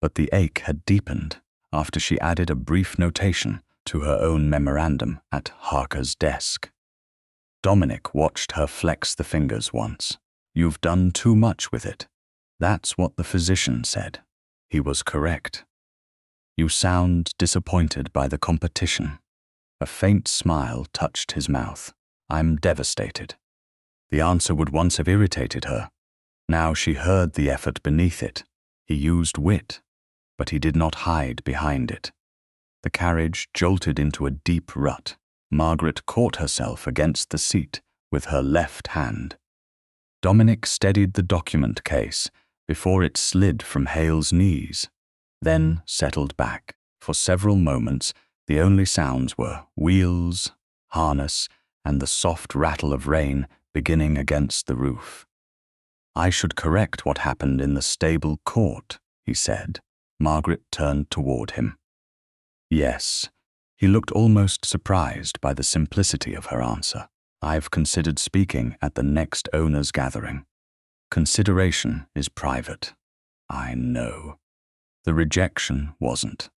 Speaker 1: but the ache had deepened after she added a brief notation to her own memorandum at Harker's desk. Dominic watched her flex the fingers once. "You've done too much with it." That's what the physician said. He was correct. "You sound disappointed by the competition." A faint smile touched his mouth. "I'm devastated." The answer would once have irritated her. Now she heard the effort beneath it. He used wit, but he did not hide behind it. The carriage jolted into a deep rut. Margaret caught herself against the seat with her left hand. Dominic steadied the document case before it slid from Hale's knees, then settled back. For several moments, the only sounds were wheels, harness, and the soft rattle of rain beginning against the roof. "I should correct what happened in the stable court," he said. Margaret turned toward him. "Yes." He looked almost surprised by the simplicity of her answer. "I've considered speaking at the next owners' gathering. Consideration is private." "I know." The rejection wasn't.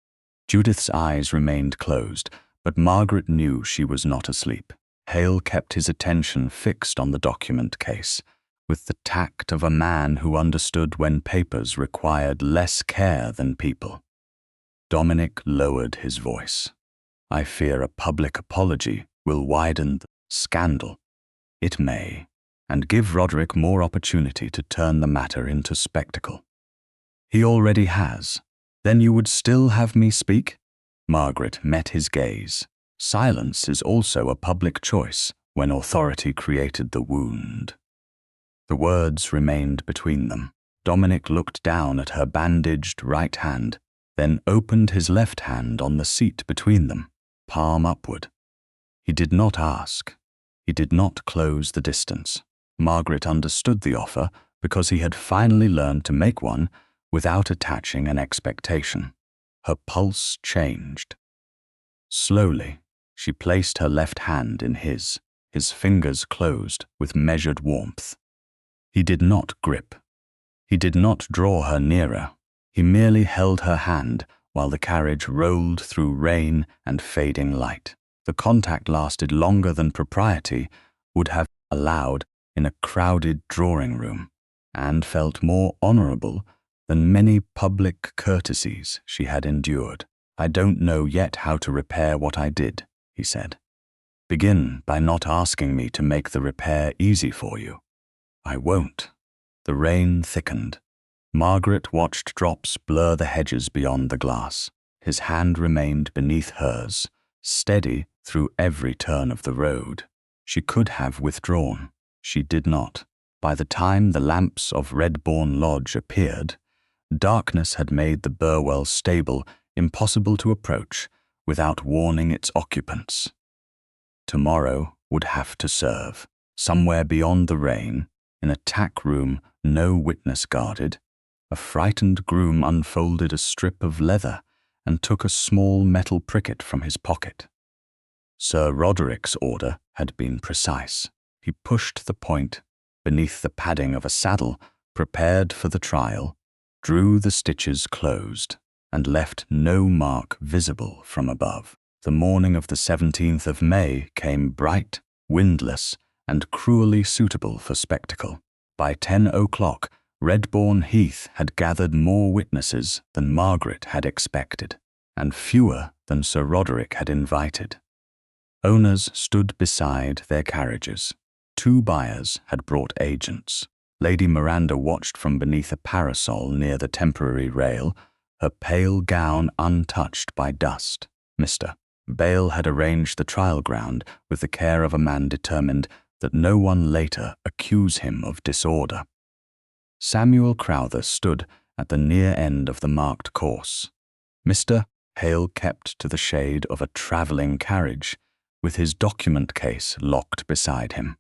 Speaker 1: Judith's eyes remained closed, but Margaret knew she was not asleep. Hale kept his attention fixed on the document case, with the tact of a man who understood when papers required less care than people. Dominic lowered his voice. "I fear a public apology will widen the scandal." "It may, and give Roderick more opportunity to turn the matter into spectacle." "He already has. Then you would still have me speak?" Margaret met his gaze. Silence is also a public choice when authority created the wound. The words remained between them. Dominic looked down at her bandaged right hand, then opened his left hand on the seat between them, palm upward. He did not ask. He did not close the distance. Margaret understood the offer because he had finally learned to make one without attaching an expectation. Her pulse changed. Slowly, she placed her left hand in his fingers closed with measured warmth. He did not grip. He did not draw her nearer. He merely held her hand while the carriage rolled through rain and fading light. The contact lasted longer than propriety would have allowed in a crowded drawing room, and felt more honorable than many public courtesies she had endured. "I don't know yet how to repair what I did," he said. "Begin by not asking me to make the repair easy for you." "I won't." The rain thickened. Margaret watched drops blur the hedges beyond the glass. His hand remained beneath hers, steady through every turn of the road. She could have withdrawn. She did not. By the time the lamps of Redbourne Lodge appeared, darkness had made the Burwell stable impossible to approach without warning its occupants. Tomorrow would have to serve. Somewhere beyond the rain, in a tack room no witness guarded, a frightened groom unfolded a strip of leather and took a small metal pricket from his pocket. Sir Roderick's order had been precise. He pushed the point beneath the padding of a saddle, prepared for the trial, drew the stitches closed, and left no mark visible from above. The morning of the 17th of May came bright, windless, and cruelly suitable for spectacle. By 10 o'clock, Redbourne Heath had gathered more witnesses than Margaret had expected, and fewer than Sir Roderick had invited. Owners stood beside their carriages. 2 buyers had brought agents. Lady Miranda watched from beneath a parasol near the temporary rail, her pale gown untouched by dust. Mr. Bale had arranged the trial ground with the care of a man determined that no one later accuse him of disorder. Samuel Crowther stood at the near end of the marked course. Mr. Hale kept to the shade of a travelling carriage, with his document case locked beside him.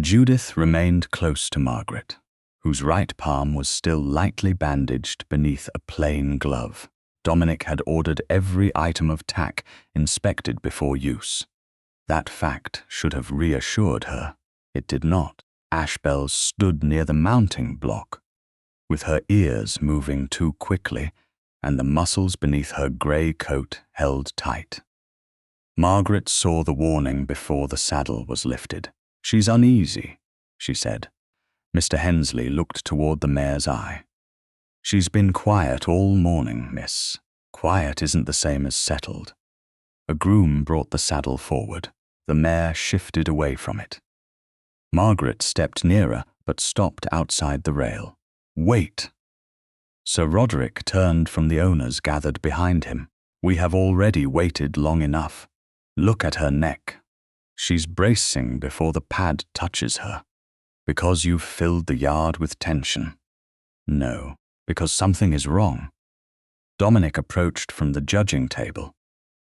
Speaker 1: Judith remained close to Margaret, whose right palm was still lightly bandaged beneath a plain glove. Dominic had ordered every item of tack inspected before use. That fact should have reassured her. It did not. Ashbel stood near the mounting block, with her ears moving too quickly and the muscles beneath her grey coat held tight. Margaret saw the warning before the saddle was lifted. "She's uneasy," she said. Mr. Hensley looked toward the mare's eye. "She's been quiet all morning, miss. Quiet isn't the same as settled." A groom brought the saddle forward. The mare shifted away from it. Margaret stepped nearer, but stopped outside the rail. "Wait!" Sir Roderick turned from the owners gathered behind him. "We have already waited long enough. Look at her neck. She's bracing before the pad touches her. Because you've filled the yard with tension. No, because something is wrong." Dominic approached from the judging table.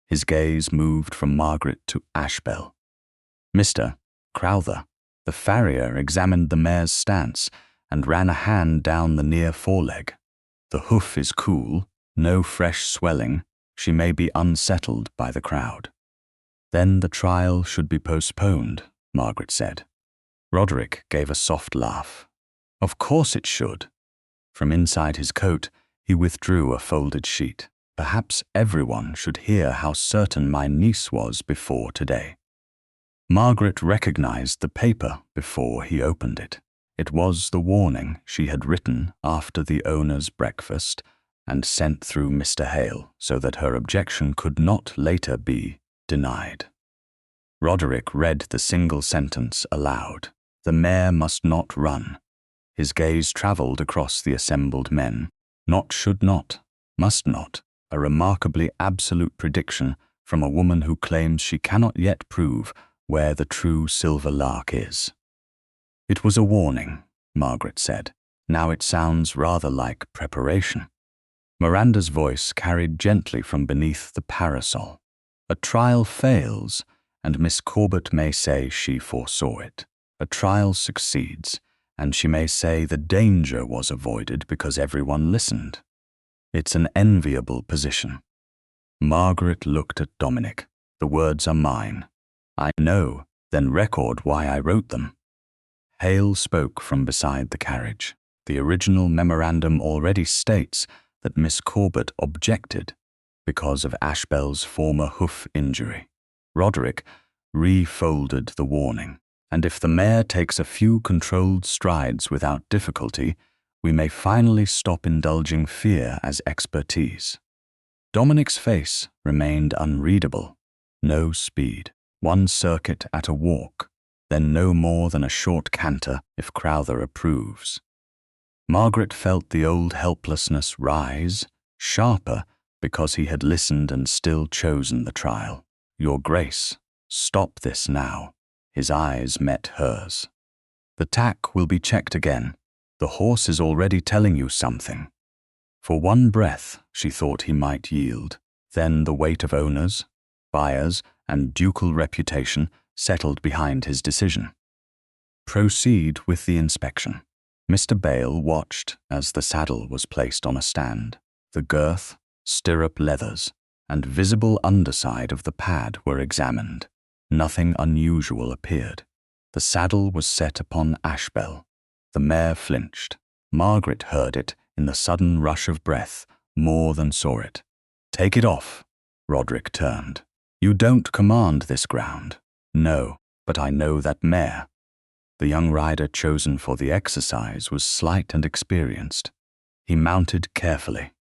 Speaker 1: His gaze moved from Margaret to Ashbel. "Mr. Crowther." The farrier examined the mare's stance and ran a hand down the near foreleg. "The hoof is cool, no fresh swelling. She may be unsettled by the crowd." "Then the trial should be postponed," Margaret said. Roderick gave a soft laugh. "Of course it should." From inside his coat, he withdrew a folded sheet. "Perhaps everyone should hear how certain my niece was before today." Margaret recognized the paper before he opened it. It was the warning she had written after the owner's breakfast and sent through Mr. Hale so that her objection could not later be denied. Roderick read the single sentence aloud. "The mare must not run." His gaze traveled across the assembled men. Not, should not, must not, a remarkably absolute prediction from a woman who claims she cannot yet prove where the true silver lark is. "It was a warning," Margaret said. "Now it sounds rather like preparation." Miranda's voice carried gently from beneath the parasol. "A trial fails, and Miss Corbett may say she foresaw it. A trial succeeds, and she may say the danger was avoided because everyone listened. It's an enviable position." Margaret looked at Dominic. "The words are mine." "I know, then record why I wrote them." Hale spoke from beside the carriage. "The original memorandum already states that Miss Corbett objected because of Ashbel's former hoof injury." Roderick refolded the warning. "And if the mare takes a few controlled strides without difficulty, we may finally stop indulging fear as expertise." Dominic's face remained unreadable. No speed. 1 circuit at a walk, then no more than a short canter if Crowther approves. Margaret felt the old helplessness rise, sharper because he had listened and still chosen the trial. "Your Grace, stop this now." His eyes met hers. The tack will be checked again. The horse is already telling you something. For one breath, she thought he might yield. Then the weight of owners, buyers, and ducal reputation settled behind his decision. Proceed with the inspection. Mr. Bale watched as the saddle was placed on a stand. The girth, stirrup leathers, and visible underside of the pad were examined. Nothing unusual appeared. The saddle was set upon Ashbel. The mare flinched. Margaret heard it in the sudden rush of breath, more than saw it. "Take it off." Roderick turned. "You don't command this ground." "No, but I know that mare." The young rider chosen for the exercise was slight and experienced. He mounted carefully.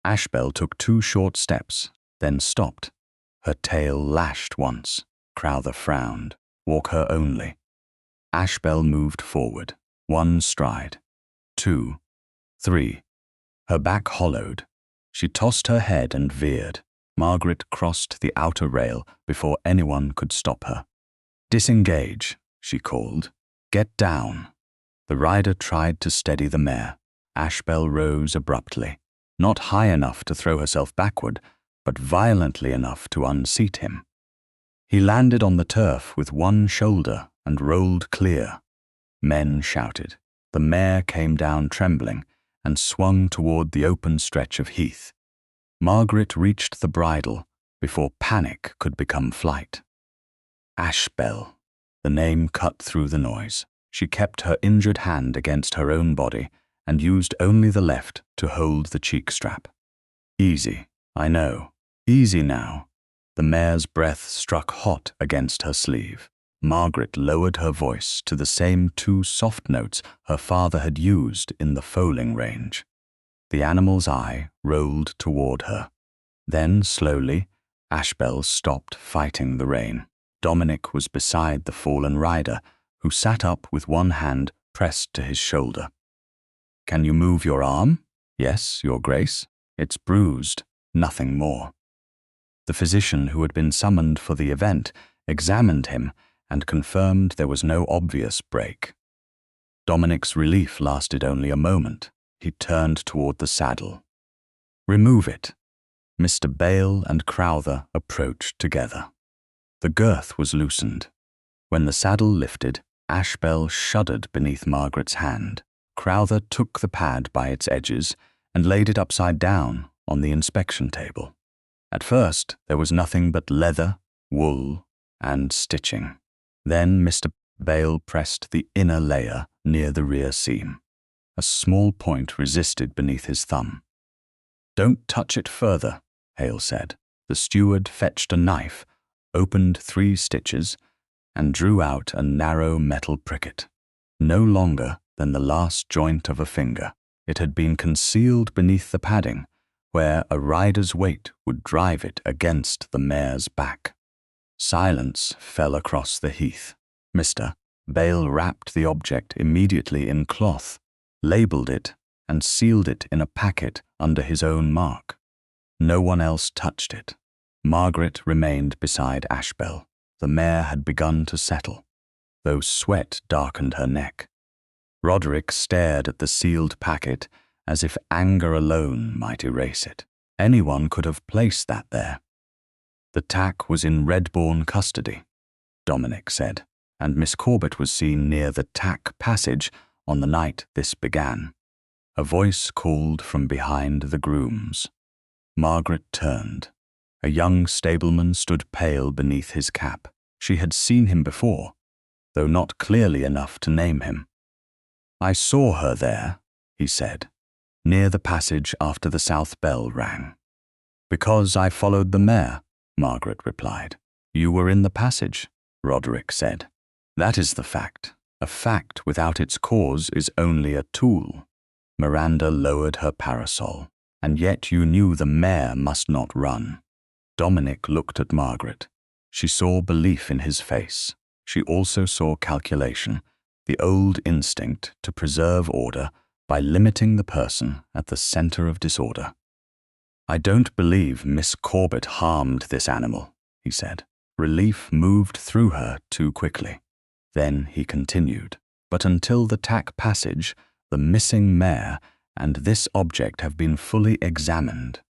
Speaker 1: Ashbel took 2 short steps, then stopped. Her tail lashed once. Crowther frowned. "Walk her only." Ashbel moved forward. 1 stride. 2. 3. Her back hollowed. She tossed her head and veered. Margaret crossed the outer rail before anyone could stop her. "Disengage," she called. "Get down." The rider tried to steady the mare. Ashbel rose abruptly, not high enough to throw herself backward, but violently enough to unseat him. He landed on the turf with one shoulder and rolled clear. Men shouted. The mare came down trembling and swung toward the open stretch of heath. Margaret reached the bridle before panic could become flight. Ashbel. The name cut through the noise. She kept her injured hand against her own body and used only the left to hold the cheek strap. "Easy, I know. Easy now." The mare's breath struck hot against her sleeve. Margaret lowered her voice to the same 2 soft notes her father had used in the foaling range. The animal's eye rolled toward her. Then, slowly, Ashbel stopped fighting the rein. Dominic was beside the fallen rider, who sat up with one hand pressed to his shoulder. "Can you move your arm?" "Yes, Your Grace. It's bruised, nothing more." The physician who had been summoned for the event examined him and confirmed there was no obvious break. Dominic's relief lasted only a moment. He turned toward the saddle. "Remove it." Mr. Bale and Crowther approached together. The girth was loosened. When the saddle lifted, Ashbel shuddered beneath Margaret's hand. Crowther took the pad by its edges and laid it upside down on the inspection table. At first, there was nothing but leather, wool, and stitching. Then Mr. Bale pressed the inner layer near the rear seam. A small point resisted beneath his thumb. "Don't touch it further," Hale said. The steward fetched a knife, opened 3 stitches, and drew out a narrow metal pricket. No longer than the last joint of a finger, it had been concealed beneath the padding, where a rider's weight would drive it against the mare's back. Silence fell across the heath. Mr. Bale wrapped the object immediately in cloth, labelled it, and sealed it in a packet under his own mark. No one else touched it. Margaret remained beside Ashbel. The mare had begun to settle, though sweat darkened her neck. Roderick stared at the sealed packet as if anger alone might erase it. Anyone could have placed that there. "The tack was in Redbourne custody," Dominic said, "and Miss Corbett was seen near the tack passage on the night this began." A voice called from behind the grooms. Margaret turned. A young stableman stood pale beneath his cap. She had seen him before, though not clearly enough to name him. "I saw her there," he said, "near the passage after the south bell rang." "Because I followed the mare," Margaret replied. "You were in the passage," Roderick said. "That is the fact. A fact without its cause is only a tool." Miranda lowered her parasol. "And yet you knew the mare must not run." Dominic looked at Margaret. She saw belief in his face. She also saw calculation, the old instinct to preserve order by limiting the person at the center of disorder. "I don't believe Miss Corbett harmed this animal," he said. Relief moved through her too quickly. Then he continued, but until the tack passage, the missing mare and this object have been fully examined.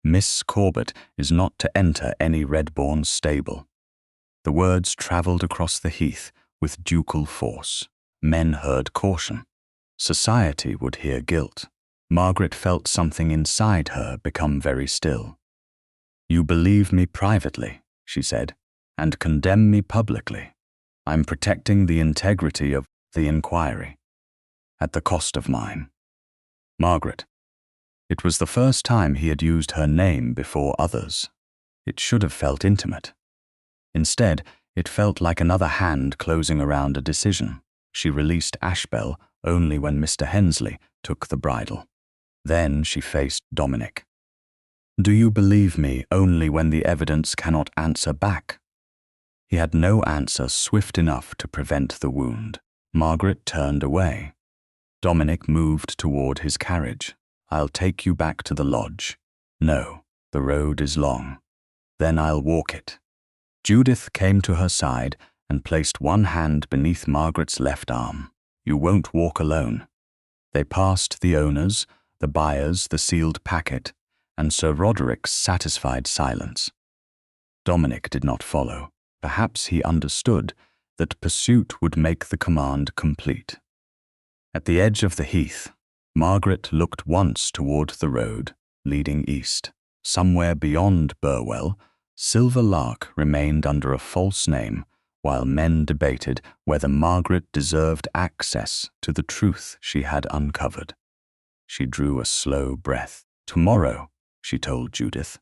Speaker 1: Miss Corbett is not to enter any Redbourne stable." The words travelled across the heath with ducal force. Men heard caution. Society would hear guilt. Margaret felt something inside her become very still. "You believe me privately," she said, "and condemn me publicly. I'm protecting the integrity of the inquiry, at the cost of mine. Margaret." It was the first time he had used her name before others. It should have felt intimate. Instead, it felt like another hand closing around a decision. She released Ashbel only when Mr. Hensley took the bridle. Then she faced Dominic. "Do you believe me only when the evidence cannot answer back?" He had no answer swift enough to prevent the wound. Margaret turned away. Dominic moved toward his carriage. "I'll take you back to the lodge." "No, the road is long." "Then I'll walk it." Judith came to her side and placed one hand beneath Margaret's left arm. "You won't walk alone." They passed the owners, the buyers, the sealed packet, and Sir Roderick's satisfied silence. Dominic did not follow. Perhaps he understood that pursuit would make the command complete. At the edge of the heath, Margaret looked once toward the road leading east. Somewhere beyond Burwell, Silver Lark remained under a false name while men debated whether Margaret deserved access to the truth she had uncovered. She drew a slow breath. "Tomorrow," she told Judith,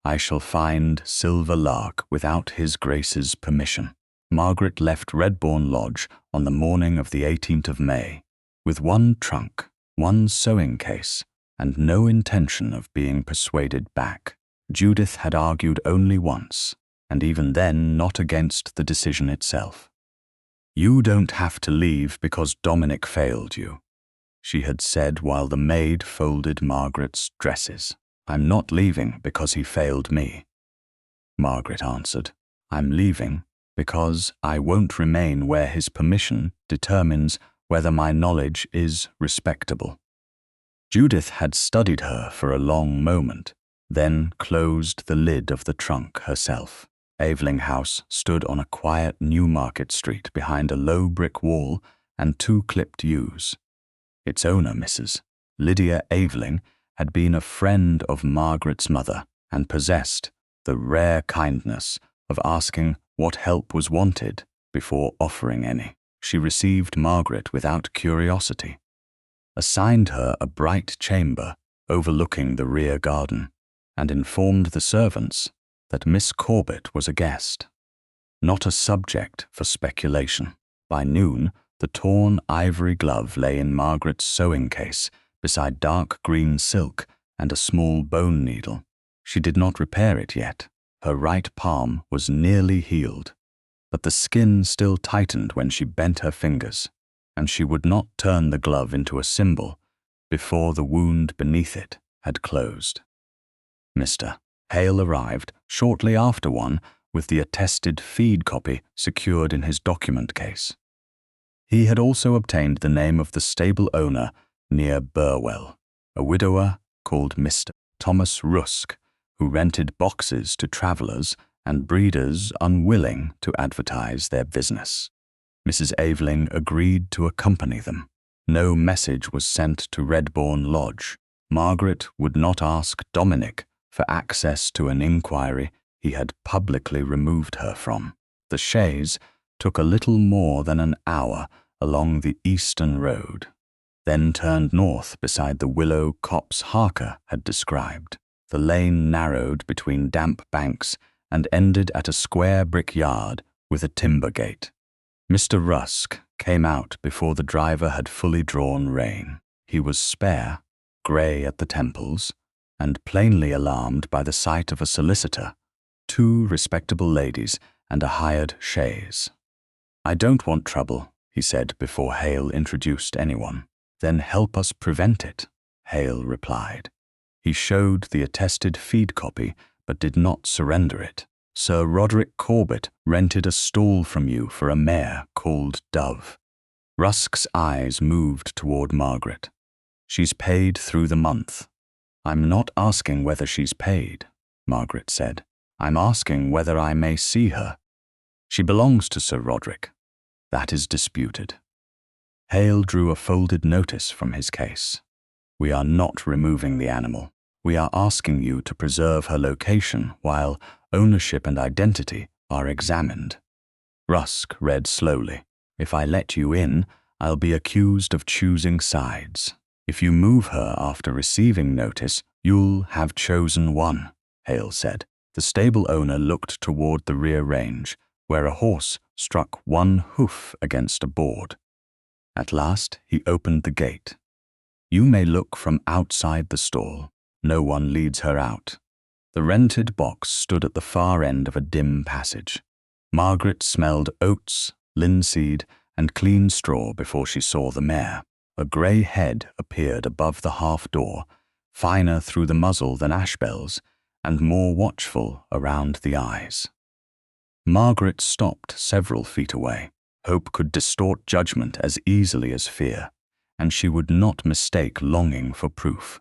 Speaker 1: "I shall find Silver Lark without his Grace's permission." Margaret left Redbourne Lodge on the morning of the 18th of May, with one trunk, one sewing case, and no intention of being persuaded back. Judith had argued only once, and even then not against the decision itself. "You don't have to leave because Dominic failed you," she had said while the maid folded Margaret's dresses. "I'm not leaving because he failed me." Margaret answered, "I'm leaving because I won't remain where his permission determines whether my knowledge is respectable." Judith had studied her for a long moment, then closed the lid of the trunk herself. Aveling House stood on a quiet Newmarket street behind a low brick wall and two clipped yews. Its owner, Mrs. Lydia Aveling, had been a friend of Margaret's mother and possessed the rare kindness of asking what help was wanted before offering any. She received Margaret without curiosity, assigned her a bright chamber overlooking the rear garden, and informed the servants that Miss Corbett was a guest, not a subject for speculation. By noon, the torn ivory glove lay in Margaret's sewing case beside dark green silk and a small bone needle. She did not repair it yet. Her right palm was nearly healed, but the skin still tightened when she bent her fingers, and she would not turn the glove into a symbol before the wound beneath it had closed. Mr. Hale arrived shortly after one with the attested feed copy secured in his document case. He had also obtained the name of the stable owner near Burwell, a widower called Mr. Thomas Rusk, who rented boxes to travellers and breeders unwilling to advertise their business. Mrs. Aveling agreed to accompany them. No message was sent to Redbourne Lodge. Margaret would not ask Dominic for access to an inquiry he had publicly removed her from. The chaise took a little more than an hour along the eastern road, then turned north beside the willow copse Harker had described. The lane narrowed between damp banks and ended at a square brick yard with a timber gate. Mr. Rusk came out before the driver had fully drawn rein. He was spare, grey at the temples, and plainly alarmed by the sight of a solicitor, two respectable ladies, and a hired chaise. "I don't want trouble," he said before Hale introduced anyone. "Then help us prevent it," Hale replied. He showed the attested feed copy, but did not surrender it. "Sir Roderick Corbett rented a stall from you for a mare called Dove. Rusk's eyes moved toward Margaret. She's paid through the month. I'm not asking whether she's paid, Margaret said. I'm asking whether I may see her. She belongs to Sir Roderick. That is disputed. Hale drew a folded notice from his case. We are not removing the animal. We are asking you to preserve her location while ownership and identity are examined. Rusk read slowly. If I let you in, I'll be accused of choosing sides. If you move her after receiving notice, you'll have chosen one, Hale said. The stable owner looked toward the rear range, where a horse struck one hoof against a board. At last, he opened the gate. You may look from outside the stall. No one leads her out. The rented box stood at the far end of a dim passage. Margaret smelled oats, linseed, and clean straw before she saw the mare. A grey head appeared above the half-door, finer through the muzzle than Ashbel's, and more watchful around the eyes. Margaret stopped several feet away. Hope could distort judgment as easily as fear, and she would not mistake longing for proof.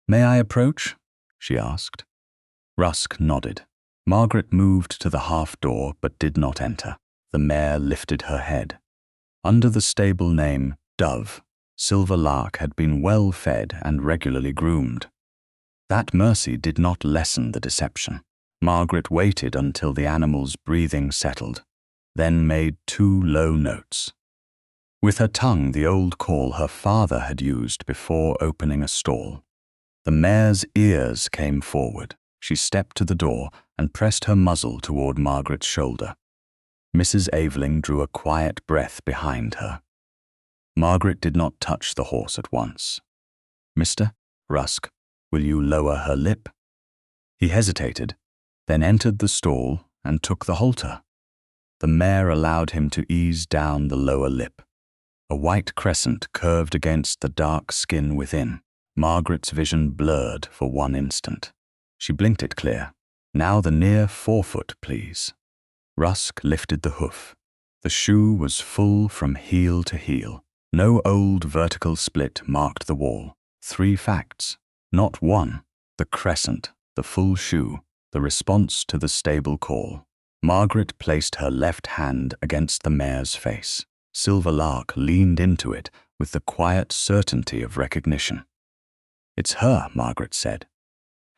Speaker 1: May I approach? She asked. Rusk nodded. Margaret moved to the half-door but did not enter. The mare lifted her head. Under the stable name Dove, Silver Lark had been well fed and regularly groomed. That mercy did not lessen the deception. Margaret waited until the animal's breathing settled, then made 2 low notes. With her tongue the old call her father had used before opening a stall. The mare's ears came forward. She stepped to the door and pressed her muzzle toward Margaret's shoulder. Mrs. Aveling drew a quiet breath behind her. Margaret did not touch the horse at once. Mr. Rusk, will you lower her lip? He hesitated, then entered the stall and took the halter. The mare allowed him to ease down the lower lip. A white crescent curved against the dark skin within. Margaret's vision blurred for one instant. She blinked it clear. Now the near forefoot, please. Rusk lifted the hoof. The shoe was full from heel to heel. No old vertical split marked the wall. 3 facts, not one. The crescent, the full shoe, the response to the stable call. Margaret placed her left hand against the mare's face. Silver Lark leaned into it with the quiet certainty of recognition. It's her, Margaret said.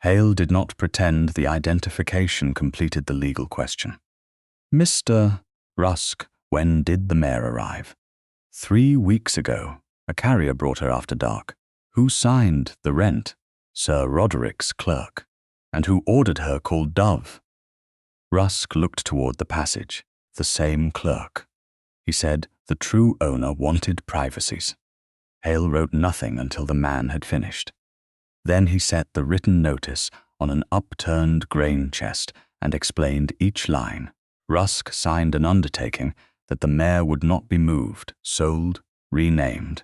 Speaker 1: Hale did not pretend the identification completed the legal question. Mr. Rusk, when did the mare arrive? 3 weeks ago. A carrier brought her after dark. Who signed the rent? Sir Roderick's clerk. And who ordered her called Dove? Rusk looked toward the passage. The same clerk. He said the true owner wanted privacies. Hale wrote nothing until the man had finished. Then he set the written notice on an upturned grain chest and explained each line. Rusk signed an undertaking that the mare would not be moved, sold, renamed,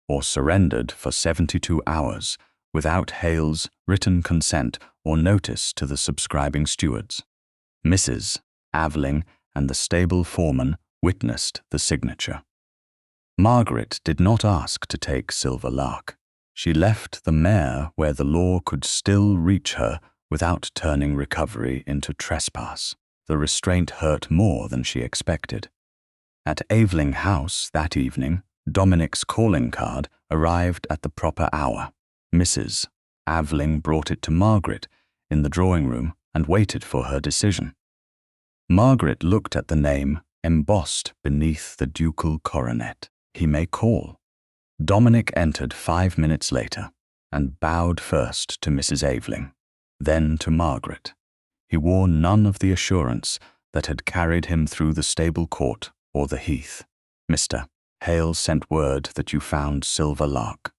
Speaker 1: or surrendered for 72 hours without Hale's written consent or notice to the subscribing stewards. Mrs. Aveling and the stable foreman witnessed the signature. Margaret did not ask to take Silver Lark. She left the mare where the law could still reach her without turning recovery into trespass. The restraint hurt more than she expected. At Aveling House that evening, Dominic's calling card arrived at the proper hour. Mrs. Aveling brought it to Margaret in the drawing room and waited for her decision. Margaret looked at the name embossed beneath the ducal coronet. He may call. Dominic entered 5 minutes later and bowed first to Mrs. Aveling, then to Margaret. He wore none of the assurance that had carried him through the stable court or the heath. Mr. Hale sent word that you found Silver Lark.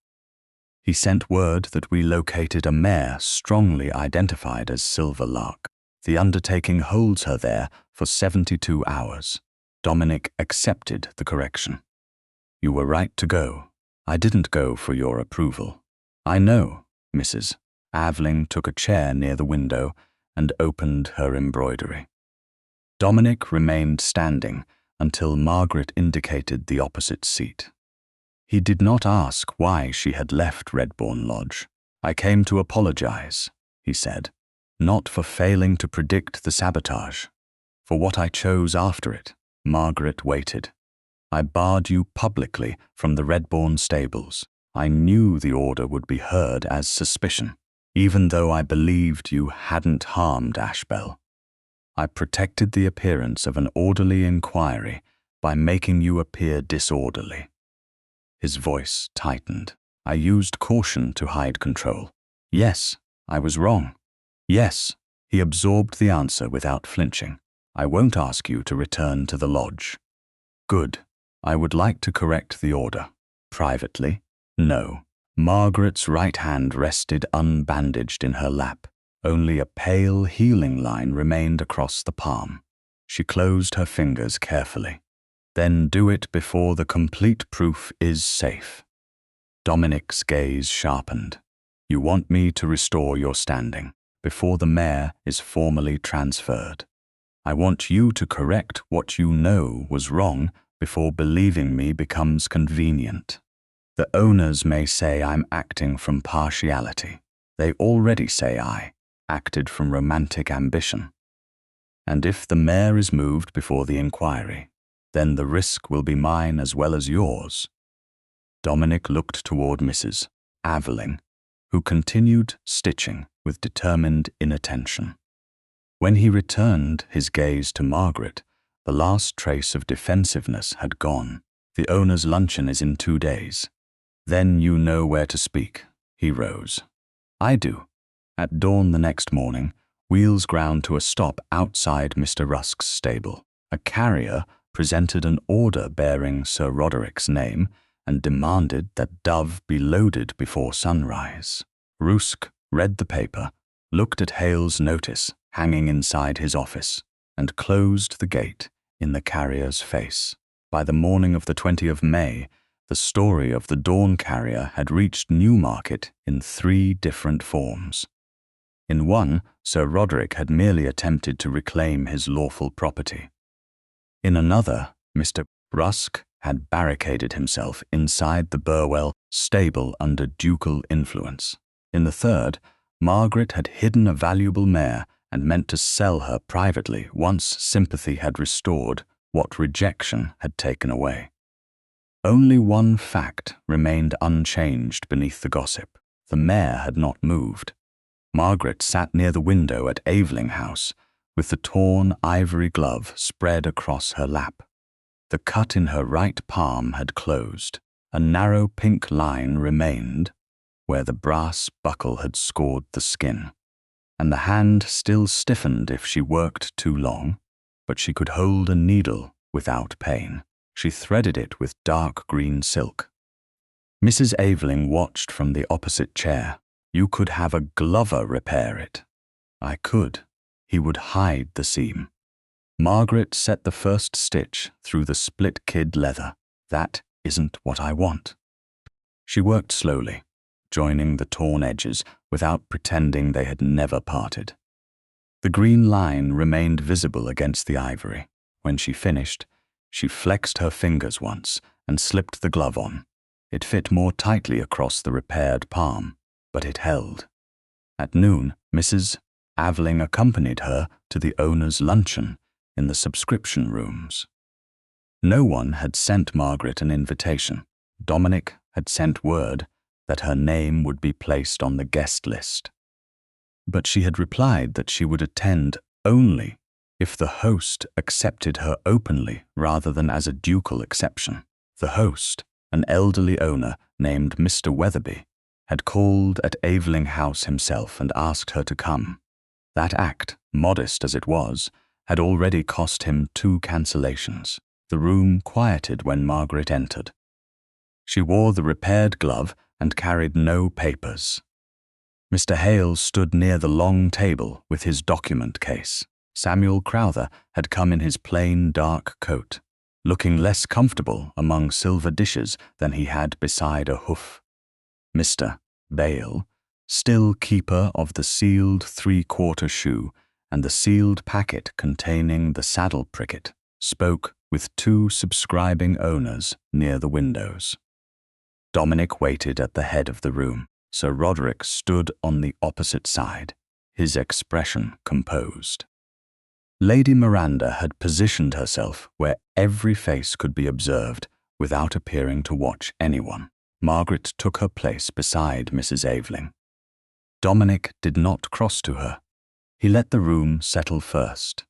Speaker 1: He sent word that we located a mare strongly identified as Silver Lark. The undertaking holds her there for 72 hours. Dominic accepted the correction. You were right to go. I didn't go for your approval. I know. Mrs. Aveling took a chair near the window and opened her embroidery. Dominic remained standing until Margaret indicated the opposite seat. He did not ask why she had left Redbourne Lodge. "I came to apologize," he said, "not for failing to predict the sabotage. For what I chose after it." Margaret waited. "I barred you publicly from the Redbourne stables. I knew the order would be heard as suspicion, even though I believed you hadn't harmed Ashbel. I protected the appearance of an orderly inquiry by making you appear disorderly." His voice tightened. "I used caution to hide control. Yes, I was wrong. Yes." He absorbed the answer without flinching. "I won't ask you to return to the lodge." "Good. I would like to correct the order." "Privately?" "No." Margaret's right hand rested unbandaged in her lap. Only a pale healing line remained across the palm. She closed her fingers carefully. "Then do it before the complete proof is safe." Dominic's gaze sharpened. "You want me to restore your standing before the mare is formally transferred. I want you to correct what you know was wrong before believing me becomes convenient. The owners may say I'm acting from partiality. They already say I acted from romantic ambition. And if the mare is moved before the inquiry, then the risk will be mine as well as yours." Dominic looked toward Mrs. Aveling, who continued stitching with determined inattention. When he returned his gaze to Margaret, the last trace of defensiveness had gone. "The owner's luncheon is in 2 days. Then you know where to speak." He rose. "I do." At dawn the next morning, wheels ground to a stop outside Mr. Rusk's stable. A carrier presented an order bearing Sir Roderick's name and demanded that Dove be loaded before sunrise. Rusk read the paper, looked at Hale's notice hanging inside his office, and closed the gate in the carrier's face. By the morning of the 20th of May, the story of the dawn carrier had reached Newmarket in 3 different forms. In one, Sir Roderick had merely attempted to reclaim his lawful property. In another, Mr. Rusk had barricaded himself inside the Burwell stable under ducal influence. In the third, Margaret had hidden a valuable mare and meant to sell her privately once sympathy had restored what rejection had taken away. Only one fact remained unchanged beneath the gossip. The mare had not moved. Margaret sat near the window at Aveling House, with the torn ivory glove spread across her lap. The cut in her right palm had closed. A narrow pink line remained where the brass buckle had scored the skin, and the hand still stiffened if she worked too long, but she could hold a needle without pain. She threaded it with dark green silk. Mrs. Aveling watched from the opposite chair. "You could have a glover repair it." "I could. He would hide the seam." Margaret set the first stitch through the split kid leather. "That isn't what I want." She worked slowly, joining the torn edges without pretending they had never parted. The green line remained visible against the ivory. When she finished, she flexed her fingers once and slipped the glove on. It fit more tightly across the repaired palm, but it held. At noon, Mrs. Aveling accompanied her to the owner's luncheon in the subscription rooms. No one had sent Margaret an invitation. Dominic had sent word that her name would be placed on the guest list. But she had replied that she would attend only if the host accepted her openly rather than as a ducal exception. The host, an elderly owner named Mr. Weatherby, had called at Aveling House himself and asked her to come. That act, modest as it was, had already cost him 2 cancellations. The room quieted when Margaret entered. She wore the repaired glove and carried no papers. Mr. Hale stood near the long table with his document case. Samuel Crowther had come in his plain dark coat, looking less comfortable among silver dishes than he had beside a hoof. Mr. Bale, still keeper of the sealed 3/4 shoe and the sealed packet containing the saddle pricket, spoke with 2 subscribing owners near the windows. Dominic waited at the head of the room. Sir Roderick stood on the opposite side, his expression composed. Lady Miranda had positioned herself where every face could be observed without appearing to watch anyone. Margaret took her place beside Mrs. Aveling. Dominic did not cross to her. He let the room settle first.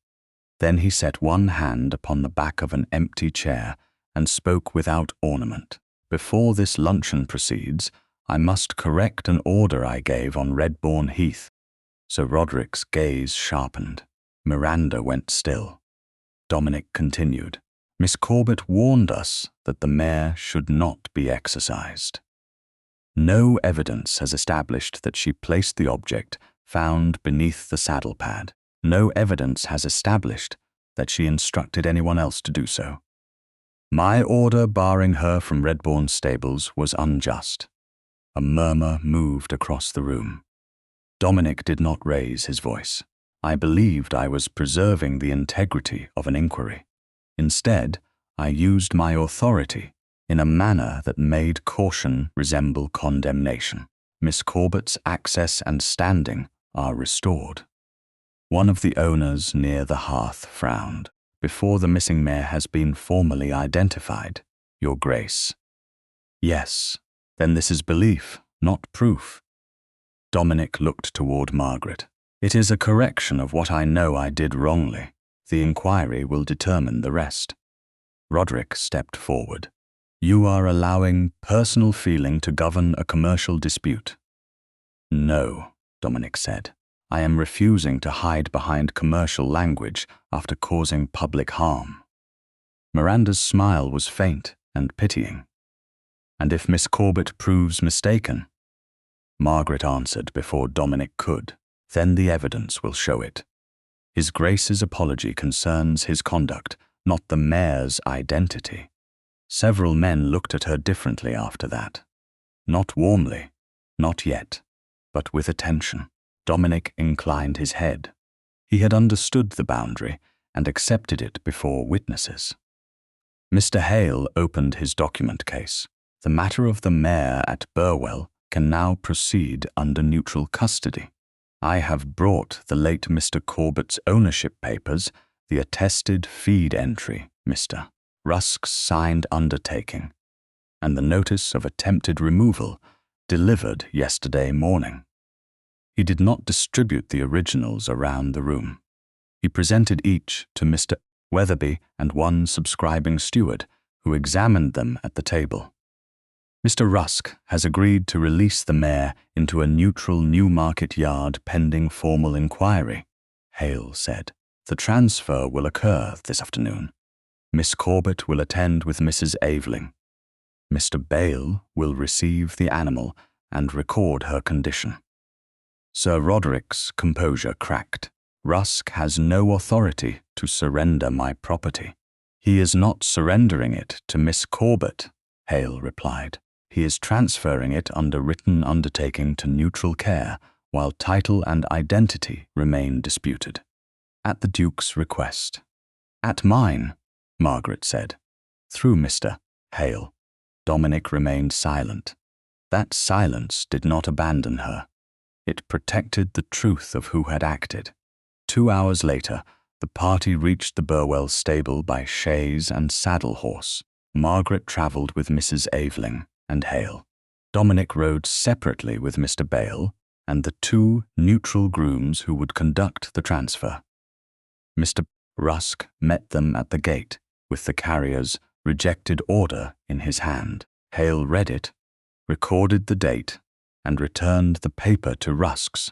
Speaker 1: Then he set one hand upon the back of an empty chair and spoke without ornament. "Before this luncheon proceeds, I must correct an order I gave on Redbourne Heath." Sir Roderick's gaze sharpened. Miranda went still. Dominic continued. "Miss Corbett warned us that the mare should not be exercised. No evidence has established that she placed the object found beneath the saddle pad. No evidence has established that she instructed anyone else to do so. My order barring her from Redbourne stables was unjust." A murmur moved across the room. Dominic did not raise his voice. "I believed I was preserving the integrity of an inquiry. Instead, I used my authority in a manner that made caution resemble condemnation. Miss Corbett's access and standing are restored." One of the owners near the hearth frowned. "Before the missing mare has been formally identified, Your Grace." "Yes, then this is belief, not proof." Dominic looked toward Margaret. "It is a correction of what I know I did wrongly. The inquiry will determine the rest." Roderick stepped forward. "You are allowing personal feeling to govern a commercial dispute." "No," Dominic said. "I am refusing to hide behind commercial language after causing public harm." Miranda's smile was faint and pitying. "And if Miss Corbett proves mistaken?" Margaret answered before Dominic could. "Then the evidence will show it. His Grace's apology concerns his conduct, not the mare's identity." Several men looked at her differently after that. Not warmly, not yet, but with attention. Dominic inclined his head. He had understood the boundary and accepted it before witnesses. Mr. Hale opened his document case. "The matter of the mare at Burwell can now proceed under neutral custody. I have brought the late Mr. Corbett's ownership papers, the attested feed entry, Mr. Rusk's signed undertaking, and the notice of attempted removal delivered yesterday morning." He did not distribute the originals around the room. He presented each to Mr. Weatherby and one subscribing steward, who examined them at the table. "Mr. Rusk has agreed to release the mare into a neutral Newmarket yard pending formal inquiry," Hale said. "The transfer will occur this afternoon. Miss Corbett will attend with Mrs. Aveling. Mr. Bale will receive the animal and record her condition." Sir Roderick's composure cracked. "Rusk has no authority to surrender my property." "He is not surrendering it to Miss Corbett," Hale replied. "He is transferring it under written undertaking to neutral care while title and identity remain disputed. At the Duke's request." "At mine," Margaret said. "Through Mr. Hale." Dominic remained silent. That silence did not abandon her. It protected the truth of who had acted. 2 hours later, the party reached the Burwell stable by chaise and saddle horse. Margaret travelled with Mrs. Aveling and Hale. Dominic rode separately with Mr. Bale and the 2 neutral grooms who would conduct the transfer. Mr. Rusk met them at the gate with the carrier's rejected order in his hand. Hale read it, recorded the date, and returned the paper to Rusk's,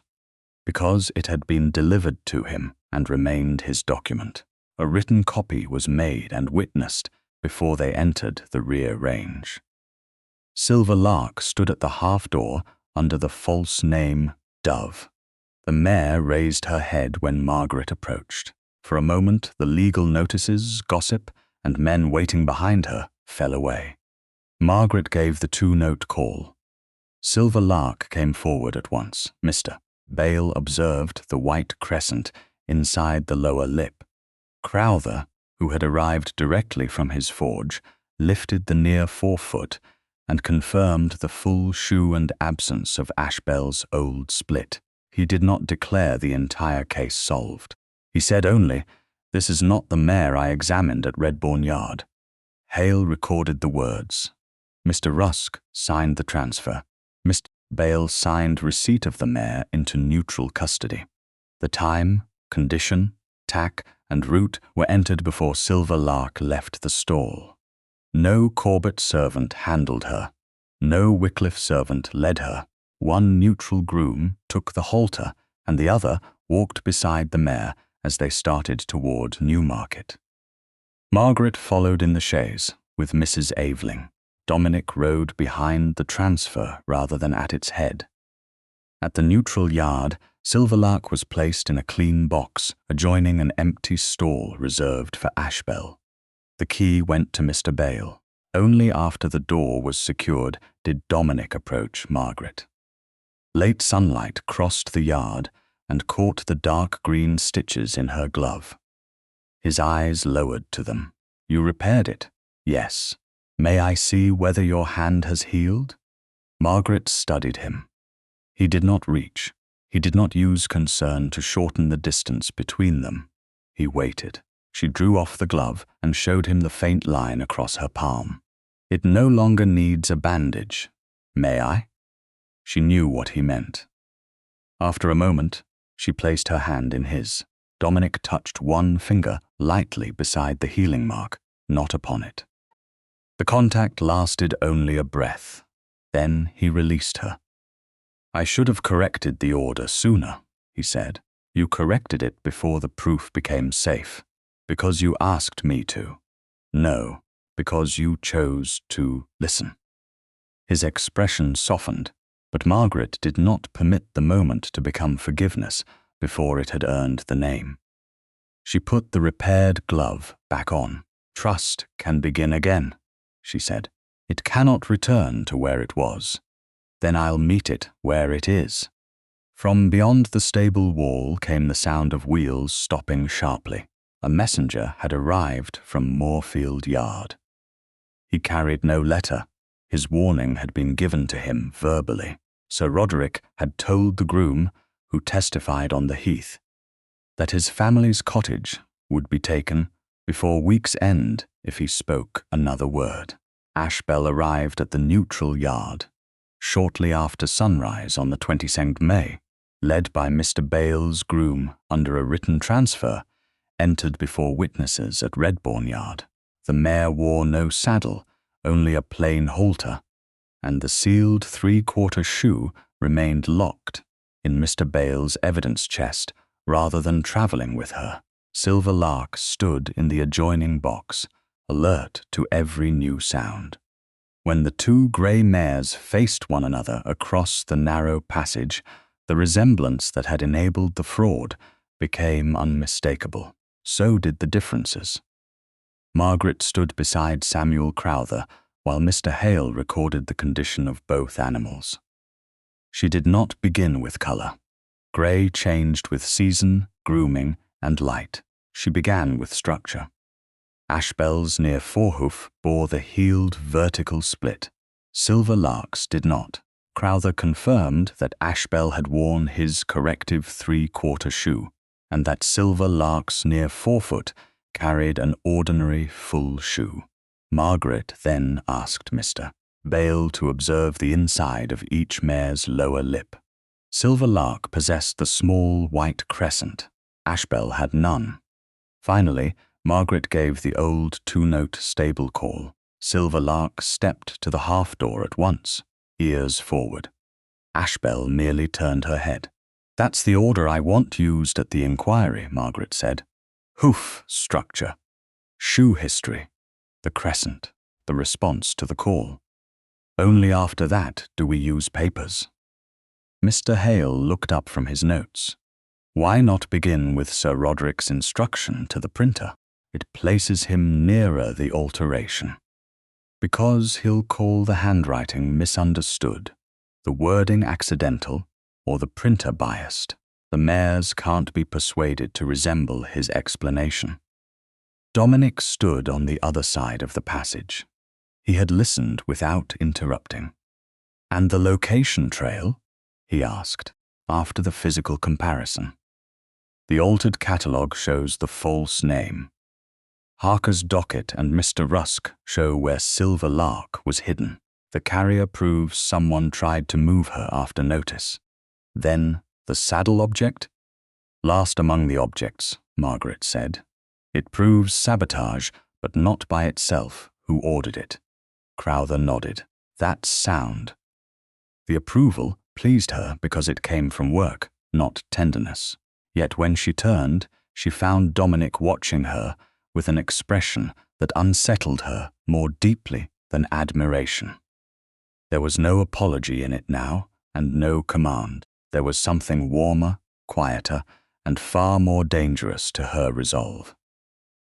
Speaker 1: because it had been delivered to him and remained his document. A written copy was made and witnessed before they entered the rear range. Silver Lark stood at the half-door under the false name Dove. The mare raised her head when Margaret approached. For a moment, the legal notices, gossip, and men waiting behind her fell away. Margaret gave the 2-note call. Silver Lark came forward at once. Mr. Bale observed the white crescent inside the lower lip. Crowther, who had arrived directly from his forge, lifted the near forefoot and confirmed the full shoe and absence of Ashbel's old split. He did not declare the entire case solved. He said only, "This is not the mare I examined at Redbourne Yard." Hale recorded the words. Mr. Rusk signed the transfer. Mr. Bale signed receipt of the mare into neutral custody. The time, condition, tack, and route were entered before Silver Lark left the stall. No Corbett servant handled her. No Wycliffe servant led her. One neutral groom took the halter, and the other walked beside the mare as they started toward Newmarket. Margaret followed in the chaise, with Mrs. Aveling. Dominic rode behind the transfer rather than at its head. At the neutral yard, Silverlark was placed in a clean box adjoining an empty stall reserved for Ashbel. The key went to Mr. Bale. Only after the door was secured did Dominic approach Margaret. Late sunlight crossed the yard and caught the dark green stitches in her glove. His eyes lowered to them. "You repaired it?" "Yes." "May I see whether your hand has healed?" Margaret studied him. He did not reach. He did not use concern to shorten the distance between them. He waited. She drew off the glove and showed him the faint line across her palm. "It no longer needs a bandage. May I?" She knew what he meant. After a moment, she placed her hand in his. Dominic touched one finger lightly beside the healing mark, not upon it. The contact lasted only a breath. Then he released her. "I should have corrected the order sooner," he said. "You corrected it before the proof became safe, because you asked me to. No, because you chose to listen." His expression softened, but Margaret did not permit the moment to become forgiveness before it had earned the name. She put the repaired glove back on. "Trust can begin again," she said. "It cannot return to where it was. Then I'll meet it where it is." From beyond the stable wall came the sound of wheels stopping sharply. A messenger had arrived from Moorfield Yard. He carried no letter. His warning had been given to him verbally. Sir Roderick had told the groom, who testified on the heath, that his family's cottage would be taken before week's end if he spoke another word. Ashbel arrived at the neutral yard shortly after sunrise on the 22nd May, led by Mr. Bale's groom under a written transfer, entered before witnesses at Redbourne Yard. The mare wore no saddle, only a plain halter, and the sealed three-quarter shoe remained locked in Mr. Bale's evidence chest rather than travelling with her. Silver Lark stood in the adjoining box, alert to every new sound. When the two grey mares faced one another across the narrow passage, the resemblance that had enabled the fraud became unmistakable. So did the differences. Margaret stood beside Samuel Crowther while Mr. Hale recorded the condition of both animals. She did not begin with colour. Grey changed with season, grooming, and light. She began with structure. Ashbel's near forehoof bore the healed vertical split. Silver Lark's did not. Crowther confirmed that Ashbel had worn his corrective three-quarter shoe, and that Silver Lark's near forefoot carried an ordinary full shoe. Margaret then asked Mr. Bale to observe the inside of each mare's lower lip. Silver Lark possessed the small white crescent. Ashbel had none. Finally, Margaret gave the old two-note stable call. Silver Lark stepped to the half-door at once, ears forward. Ashbel merely turned her head. "That's the order I want used at the inquiry," Margaret said. "Hoof structure, shoe history, the crescent, the response to the call. Only after that do we use papers." Mr. Hale looked up from his notes. "Why not begin with Sir Roderick's instruction to the printer? It places him nearer the alteration." "Because he'll call the handwriting misunderstood, the wording accidental, or the printer biased. The mares can't be persuaded to resemble his explanation." Dominic stood on the other side of the passage. He had listened without interrupting. "And the location trail?" he asked, after the physical comparison. "The altered catalogue shows the false name. Harker's docket and Mr. Rusk show where Silver Lark was hidden. The carrier proves someone tried to move her after notice. Then the saddle object?" "Last among the objects," Margaret said. "It proves sabotage, but not by itself. Who ordered it?" Crowther nodded. "That's sound." The approval pleased her because it came from work, not tenderness. Yet when she turned, she found Dominic watching her with an expression that unsettled her more deeply than admiration. There was no apology in it now, and no command. There was something warmer, quieter, and far more dangerous to her resolve.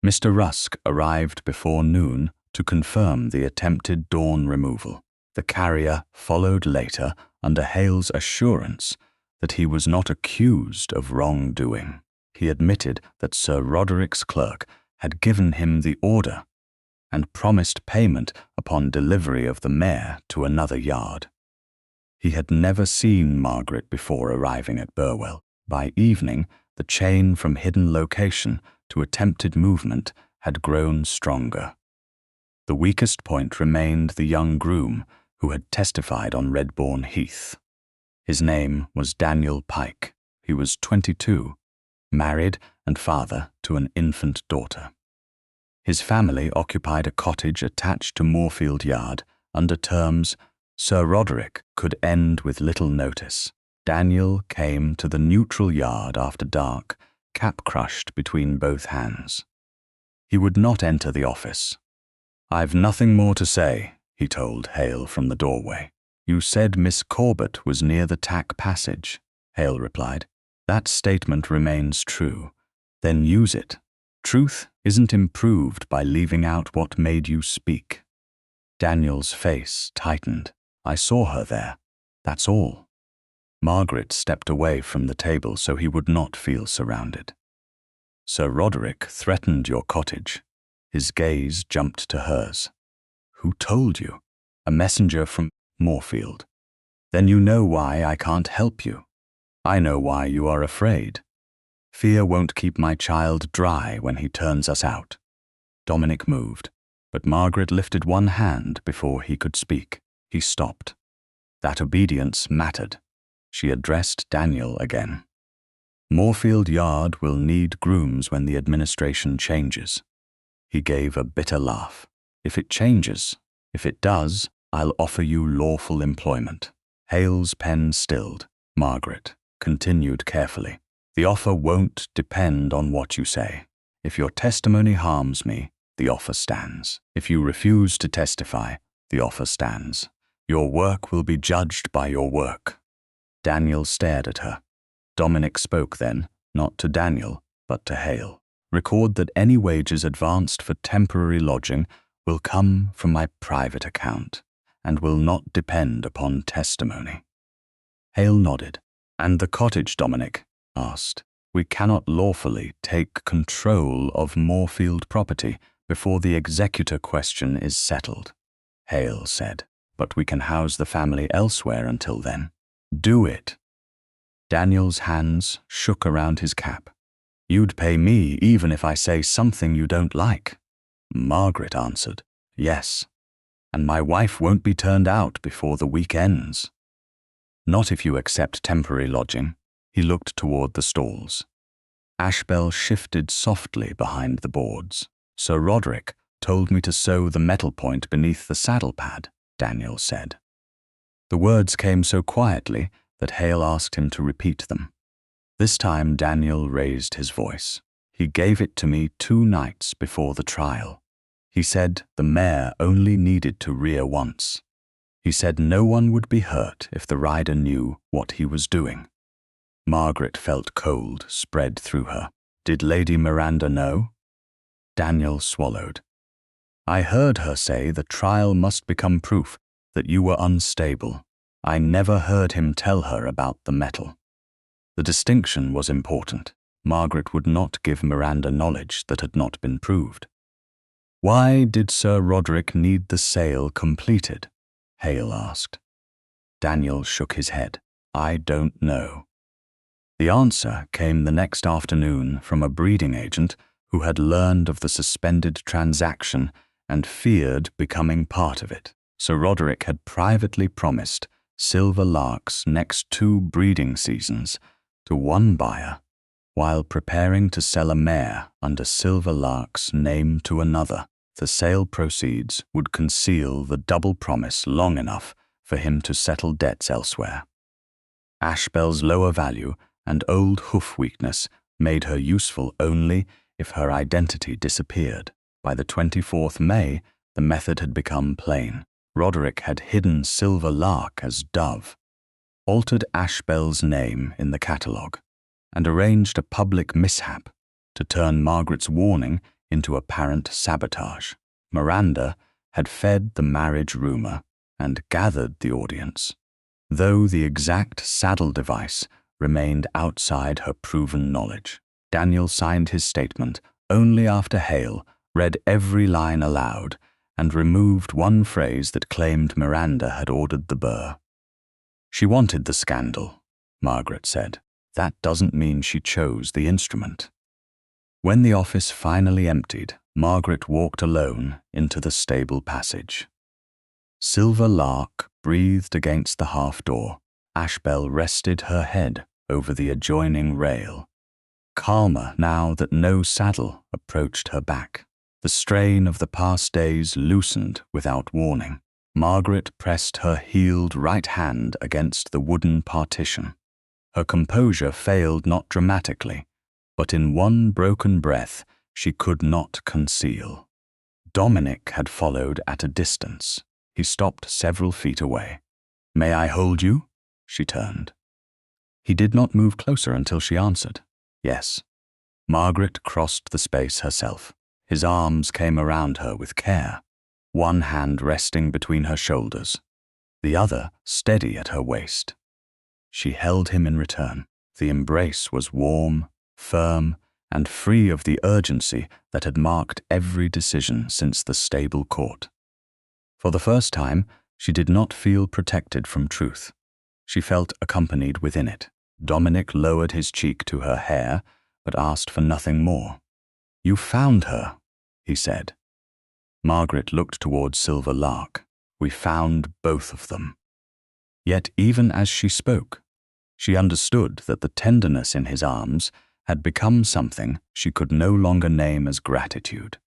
Speaker 1: Mr. Rusk arrived before noon to confirm the attempted dawn removal. The carrier followed later under Hale's assurance that he was not accused of wrongdoing. He admitted that Sir Roderick's clerk had given him the order and promised payment upon delivery of the mare to another yard. He had never seen Margaret before arriving at Burwell. By evening, the chain from hidden location to attempted movement had grown stronger. The weakest point remained the young groom who had testified on Redbourne Heath. His name was Daniel Pike. He was 22, married and father to an infant daughter. His family occupied a cottage attached to Moorfield Yard under terms Sir Roderick could end with little notice. Daniel came to the neutral yard after dark, cap crushed between both hands. He would not enter the office. "I've nothing more to say," he told Hale from the doorway. "You said Miss Corbett was near the Tack Passage," Hale replied. "That statement remains true. Then use it. Truth isn't improved by leaving out what made you speak." Daniel's face tightened. "I saw her there. That's all." Margaret stepped away from the table so he would not feel surrounded. "Sir Roderick threatened your cottage." His gaze jumped to hers. "Who told you?" "A messenger from Moorfield." "Then you know why I can't help you." "I know why you are afraid. Fear won't keep my child dry when he turns us out." Dominic moved, but Margaret lifted one hand before he could speak. He stopped. That obedience mattered. She addressed Daniel again. "Moorfield Yard will need grooms when the administration changes." He gave a bitter laugh. "If it changes, if it does, I'll offer you lawful employment." Hale's pen stilled. Margaret continued carefully. "The offer won't depend on what you say. If your testimony harms me, the offer stands. If you refuse to testify, the offer stands. Your work will be judged by your work." Daniel stared at her. Dominic spoke then, not to Daniel, but to Hale. "Record that any wages advanced for temporary lodging will come from my private account and will not depend upon testimony." Hale nodded. "And the cottage," Dominic asked. "We cannot lawfully take control of Moorfield property before the executor question is settled," Hale said. "But we can house the family elsewhere until then." "Do it." Daniel's hands shook around his cap. "You'd pay me even if I say something you don't like." Margaret answered, "Yes. And my wife won't be turned out before the week ends." "Not if you accept temporary lodging." He looked toward the stalls. Ashbel shifted softly behind the boards. "Sir Roderick told me to sew the metal point beneath the saddle pad," Daniel said. The words came so quietly that Hale asked him to repeat them. This time Daniel raised his voice. "He gave it to me 2 nights before the trial. He said the mare only needed to rear once. He said no one would be hurt if the rider knew what he was doing." Margaret felt cold spread through her. "Did Lady Miranda know?" Daniel swallowed. "I heard her say the trial must become proof that you were unstable. I never heard him tell her about the metal." The distinction was important. Margaret would not give Miranda knowledge that had not been proved. "Why did Sir Roderick need the sale completed?" Hale asked. Daniel shook his head. "I don't know." The answer came the next afternoon from a breeding agent who had learned of the suspended transaction and feared becoming part of it. Sir Roderick had privately promised Silver Lark's next 2 breeding seasons to one buyer while preparing to sell a mare under Silver Lark's name to another. The sale proceeds would conceal the double promise long enough for him to settle debts elsewhere. Ashbel's lower value and old hoof weakness made her useful only if her identity disappeared. By the 24th May, the method had become plain. Roderick had hidden Silver Lark as Dove, altered Ashbel's name in the catalogue, and arranged a public mishap to turn Margaret's warning into apparent sabotage. Miranda had fed the marriage rumour and gathered the audience, though the exact saddle device remained outside her proven knowledge. Daniel signed his statement only after Hale read every line aloud and removed one phrase that claimed Miranda had ordered the burr. "She wanted the scandal," Margaret said. "That doesn't mean she chose the instrument." When the office finally emptied, Margaret walked alone into the stable passage. Silver Lark breathed against the half-door. Ashbel rested her head over the adjoining rail, calmer now that no saddle approached her back. The strain of the past days loosened without warning. Margaret pressed her healed right hand against the wooden partition. Her composure failed not dramatically, but in one broken breath she could not conceal. Dominic had followed at a distance. He stopped several feet away. "May I hold you?" She turned. He did not move closer until she answered, "Yes." Margaret crossed the space herself. His arms came around her with care, one hand resting between her shoulders, the other steady at her waist. She held him in return. The embrace was warm, firm, and free of the urgency that had marked every decision since the stable court. For the first time, she did not feel protected from truth. She felt accompanied within it. Dominic lowered his cheek to her hair, but asked for nothing more. "You found her," he said. Margaret looked toward Silver Lark. "We found both of them." Yet even as she spoke, she understood that the tenderness in his arms had become something she could no longer name as gratitude.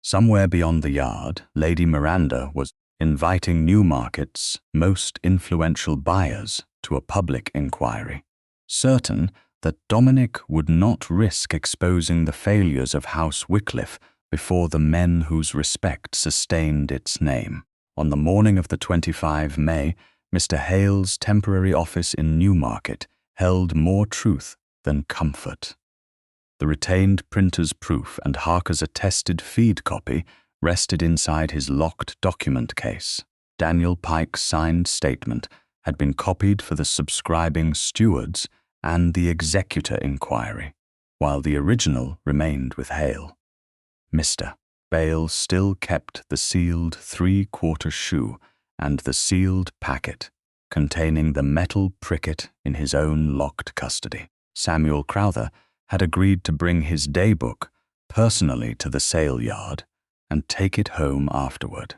Speaker 1: Somewhere beyond the yard, Lady Miranda was inviting Newmarket's most influential buyers to a public inquiry, certain that Dominic would not risk exposing the failures of House Wycliffe before the men whose respect sustained its name. On the morning of the 25 May, Mr. Hale's temporary office in Newmarket held more truth than comfort. The retained printer's proof and Harker's attested feed copy rested inside his locked document case. Daniel Pike's signed statement had been copied for the subscribing stewards and the executor inquiry, while the original remained with Hale. Mr. Bale still kept the sealed 3/4 shoe and the sealed packet containing the metal pricket in his own locked custody. Samuel Crowther had agreed to bring his daybook personally to the sale yard and take it home afterward.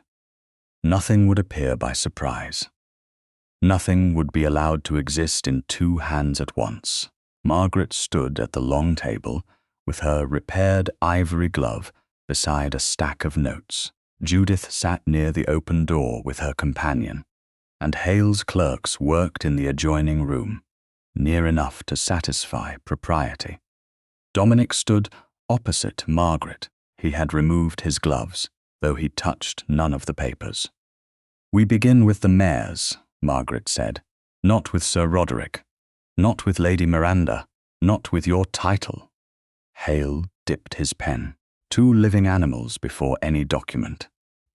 Speaker 1: Nothing would appear by surprise. Nothing would be allowed to exist in 2 hands at once. Margaret stood at the long table with her repaired ivory glove beside a stack of notes. Judith sat near the open door with her companion, and Hale's clerks worked in the adjoining room, near enough to satisfy propriety. Dominic stood opposite Margaret. He had removed his gloves, though he touched none of the papers. "We begin with the mares," Margaret said. "Not with Sir Roderick, not with Lady Miranda, not with your title." Hale dipped his pen. 2 living animals before any document.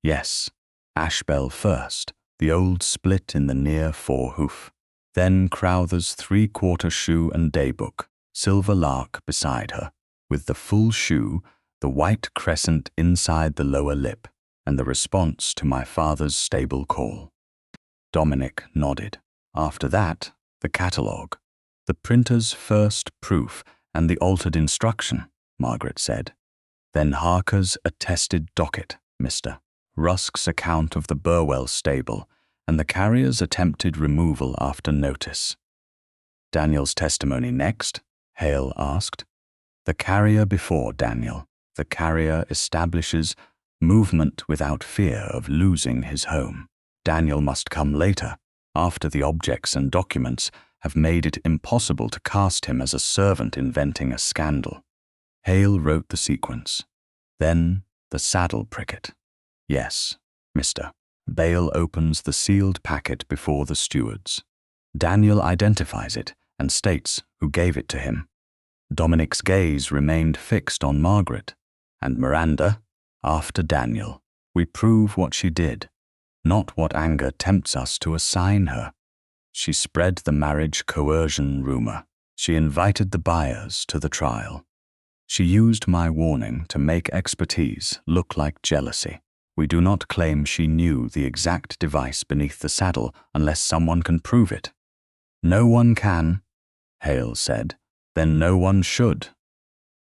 Speaker 1: Yes, Ashbel first, the old split in the near forehoof. Then Crowther's 3/4 shoe and daybook, Silver Lark beside her, with the full shoe, the white crescent inside the lower lip, and the response to my father's stable call. Dominic nodded. After that, the catalogue. The printer's first proof and the altered instruction, Margaret said. Then Harker's attested docket, Mr. Rusk's account of the Burwell stable, and the carrier's attempted removal after notice. Daniel's testimony next? Hale asked. The carrier before Daniel. The carrier establishes movement without fear of losing his home. Daniel must come later, after the objects and documents have made it impossible to cast him as a servant inventing a scandal. Hale wrote the sequence. Then the saddle pricket. Yes, Mr. Bale opens the sealed packet before the stewards. Daniel identifies it and states who gave it to him. Dominic's gaze remained fixed on Margaret, and Miranda, after Daniel. We prove what she did, not what anger tempts us to assign her. She spread the marriage coercion rumor. She invited the buyers to the trial. She used my warning to make expertise look like jealousy. We do not claim she knew the exact device beneath the saddle unless someone can prove it. No one can, Hale said. Then no one should.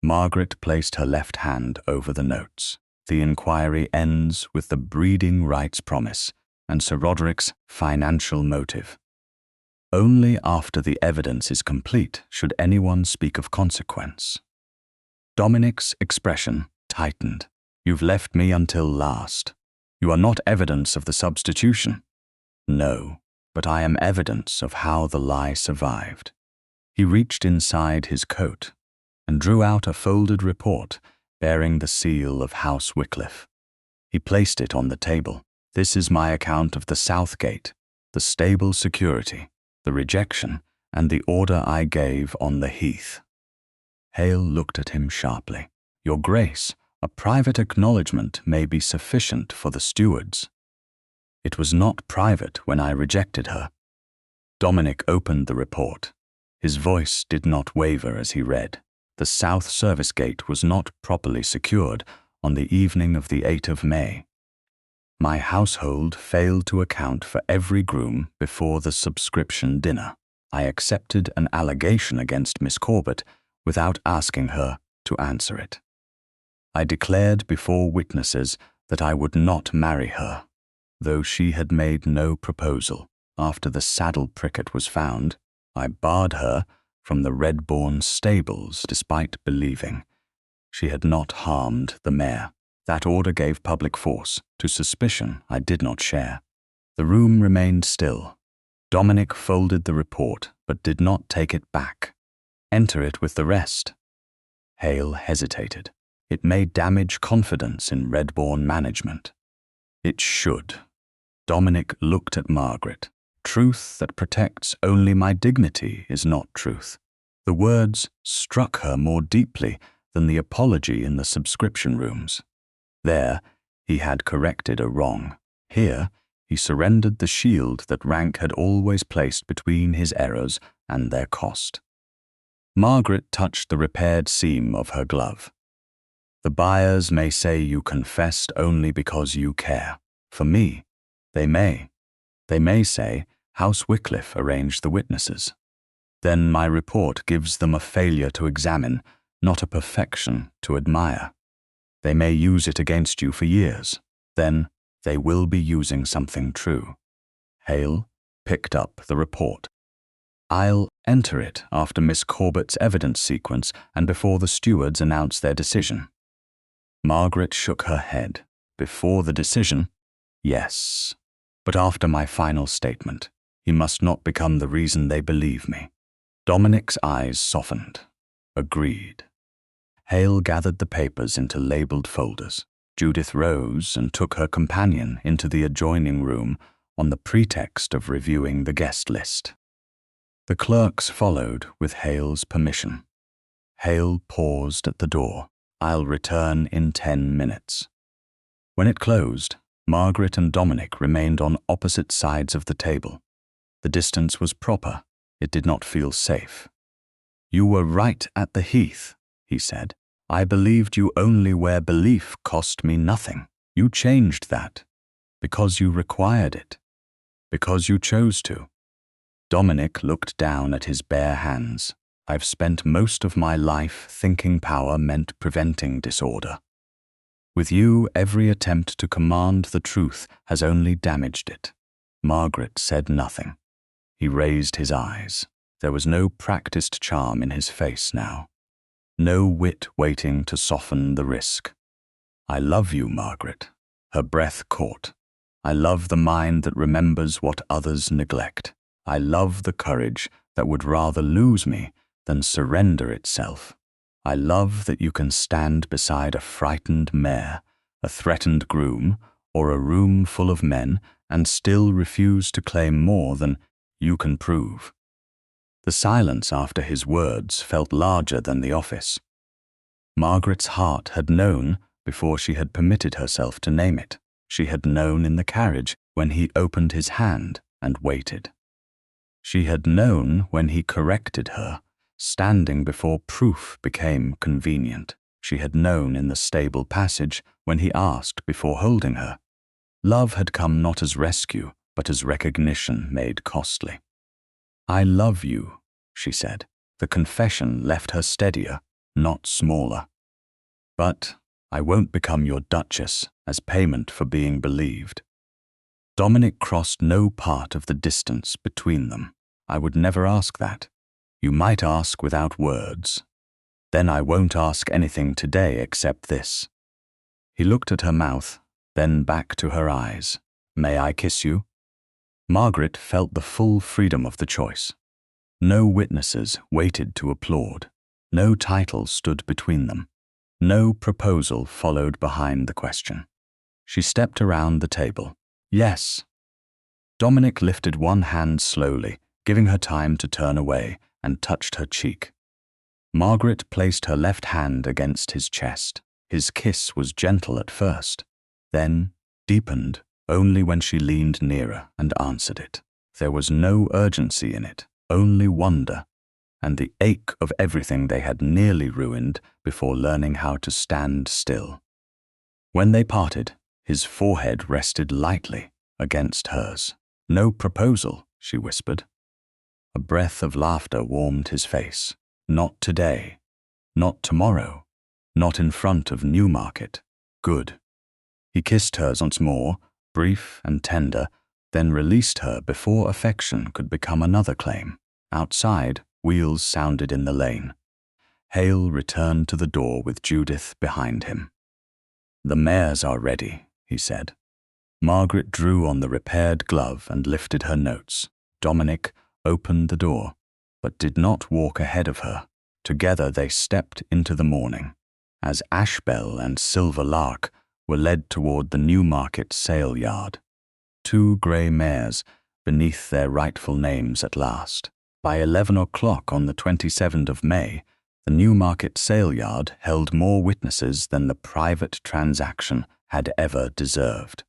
Speaker 1: Margaret placed her left hand over the notes. The inquiry ends with the breeding rights promise and Sir Roderick's financial motive. Only after the evidence is complete should anyone speak of consequence. Dominic's expression tightened. You've left me until last. You are not evidence of the substitution. No, but I am evidence of how the lie survived. He reached inside his coat and drew out a folded report bearing the seal of House Wycliffe. He placed it on the table. This is my account of the South Gate, the stable security, the rejection, and the order I gave on the heath. Hale looked at him sharply. Your Grace, a private acknowledgement may be sufficient for the stewards. It was not private when I rejected her. Dominic opened the report. His voice did not waver as he read. The South Service Gate was not properly secured on the evening of the 8th of May. My household failed to account for every groom before the subscription dinner. I accepted an allegation against Miss Corbett without asking her to answer it. I declared before witnesses that I would not marry her, though she had made no proposal. After the saddle pricket was found, I barred her from the Redbourne stables despite believing she had not harmed the mare. That order gave public force to suspicion I did not share. The room remained still. Dominic folded the report but did not take it back. Enter it with the rest. Hale hesitated. It may damage confidence in Redbourne management. It should. Dominic looked at Margaret. Truth that protects only my dignity is not truth. The words struck her more deeply than the apology in the subscription rooms. There, he had corrected a wrong. Here, he surrendered the shield that rank had always placed between his errors and their cost. Margaret touched the repaired seam of her glove. The buyers may say you confessed only because you care. For me, they may. They may say House Wycliffe arranged the witnesses. Then my report gives them a failure to examine, not a perfection to admire. They may use it against you for years. Then they will be using something true. Hale picked up the report. I'll enter it after Miss Corbett's evidence sequence and before the stewards announce their decision. Margaret shook her head. Before the decision? Yes. But after my final statement, he must not become the reason they believe me. Dominic's eyes softened. Agreed. Hale gathered the papers into labeled folders. Judith rose and took her companion into the adjoining room on the pretext of reviewing the guest list. The clerks followed with Hale's permission. Hale paused at the door. I'll return in 10 minutes. When it closed, Margaret and Dominic remained on opposite sides of the table. The distance was proper. It did not feel safe. You were right at the heath, he said. I believed you only where belief cost me nothing. You changed that, because you required it, because you chose to. Dominic looked down at his bare hands. I've spent most of my life thinking power meant preventing disorder. With you, every attempt to command the truth has only damaged it. Margaret said nothing. He raised his eyes. There was no practiced charm in his face now. No wit waiting to soften the risk. I love you, Margaret. Her breath caught. I love the mind that remembers what others neglect. I love the courage that would rather lose me than surrender itself. I love that you can stand beside a frightened mare, a threatened groom, or a room full of men and still refuse to claim more than you can prove. The silence after his words felt larger than the office. Margaret's heart had known before she had permitted herself to name it. She had known in the carriage when he opened his hand and waited. She had known when he corrected her. Standing before proof became convenient. She had known in the stable passage when he asked before holding her. Love had come not as rescue, but as recognition made costly. I love you, she said. The confession left her steadier, not smaller. But I won't become your duchess as payment for being believed. Dominic crossed no part of the distance between them. I would never ask that. You might ask without words. Then I won't ask anything today except this. He looked at her mouth, then back to her eyes. May I kiss you? Margaret felt the full freedom of the choice. No witnesses waited to applaud. No title stood between them. No proposal followed behind the question. She stepped around the table. Yes. Dominic lifted one hand slowly, giving her time to turn away, and touched her cheek. Margaret placed her left hand against his chest. His kiss was gentle at first, then deepened only when she leaned nearer and answered it. There was no urgency in it, only wonder, and the ache of everything they had nearly ruined before learning how to stand still. When they parted, his forehead rested lightly against hers. No proposal, she whispered. A breath of laughter warmed his face. Not today. Not tomorrow. Not in front of Newmarket. Good. He kissed hers once more, brief and tender, then released her before affection could become another claim. Outside, wheels sounded in the lane. Hale returned to the door with Judith behind him. The mares are ready, he said. Margaret drew on the repaired glove and lifted her notes. Dominic opened the door, but did not walk ahead of her. Together they stepped into the morning, as Ashbell and Silver Lark were led toward the Newmarket sale yard. 2 grey mares beneath their rightful names at last. By 11 o'clock on the 27th of May, the Newmarket sale yard held more witnesses than the private transaction had ever deserved.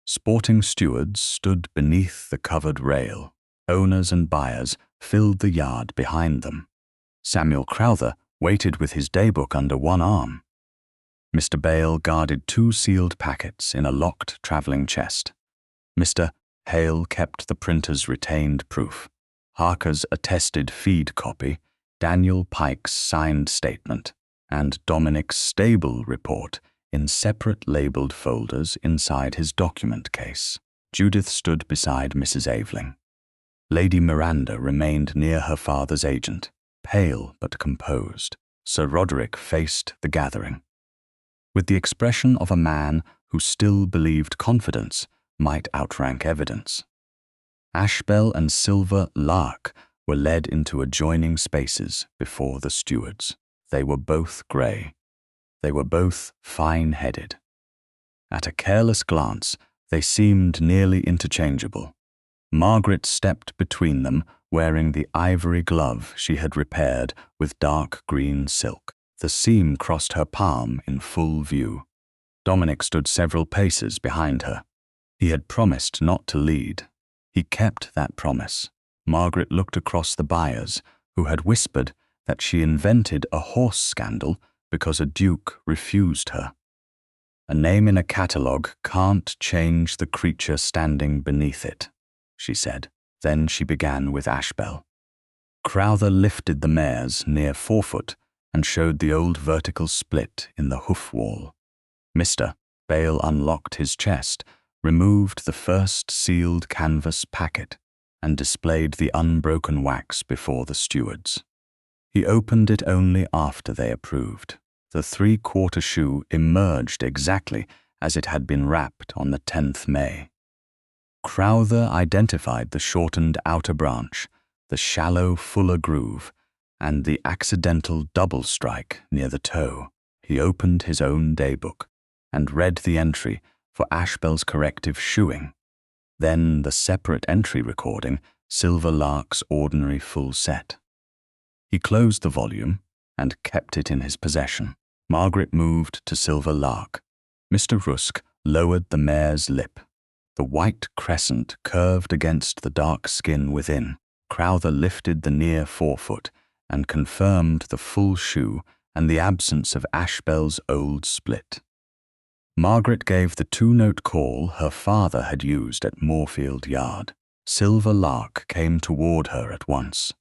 Speaker 1: Sporting stewards stood beneath the covered rail. Owners and buyers filled the yard behind them. Samuel Crowther waited with his daybook under one arm. Mr. Bale guarded 2 sealed packets in a locked travelling chest. Mr. Hale kept the printer's retained proof, Harker's attested feed copy, Daniel Pike's signed statement, and Dominic's stable report in separate labelled folders inside his document case. Judith stood beside Mrs. Aveling. Lady Miranda remained near her father's agent, pale but composed. Sir Roderick faced the gathering, with the expression of a man who still believed confidence might outrank evidence. Ashbell and Silver Lark were led into adjoining spaces before the stewards. They were both grey. They were both fine-headed. At a careless glance, they seemed nearly interchangeable. Margaret stepped between them, wearing the ivory glove she had repaired with dark green silk. The seam crossed her palm in full view. Dominic stood several paces behind her. He had promised not to lead. He kept that promise. Margaret looked across the buyers, who had whispered that she invented a horse scandal because a duke refused her. A name in a catalogue can't change the creature standing beneath it, she said. Then she began with Ashbel. Crowther lifted the mare's near forefoot and showed the old vertical split in the hoof wall. Mr. Bale unlocked his chest, removed the first sealed canvas packet, and displayed the unbroken wax before the stewards. He opened it only after they approved. The 3/4 shoe emerged exactly as it had been wrapped on the 10th May. Crowther identified the shortened outer branch, the shallow, fuller groove, and the accidental double strike near the toe. He opened his own daybook and read the entry for Ashbel's corrective shoeing, then the separate entry recording Silver Lark's ordinary full set. He closed the volume and kept it in his possession. Margaret moved to Silver Lark. Mr. Rusk lowered the mare's lip. The white crescent curved against the dark skin within. Crowther lifted the near forefoot and confirmed the full shoe and the absence of Ashbel's old split. Margaret gave the 2-note call her father had used at Moorfield Yard. Silver Lark came toward her at once.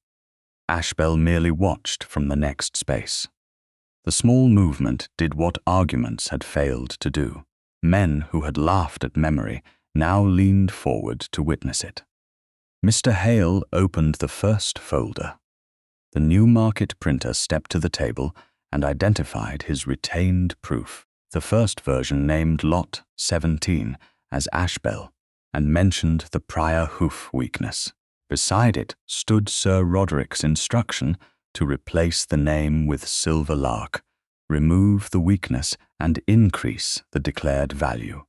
Speaker 1: Ashbel merely watched from the next space. The small movement did what arguments had failed to do. Men who had laughed at memory now leaned forward to witness it. Mr. Hale opened the first folder. The Newmarket printer stepped to the table and identified his retained proof. The first version named Lot 17 as Ashbel and mentioned the prior hoof weakness. Beside it stood Sir Roderick's instruction to replace the name with Silver Lark, remove the weakness and increase the declared value.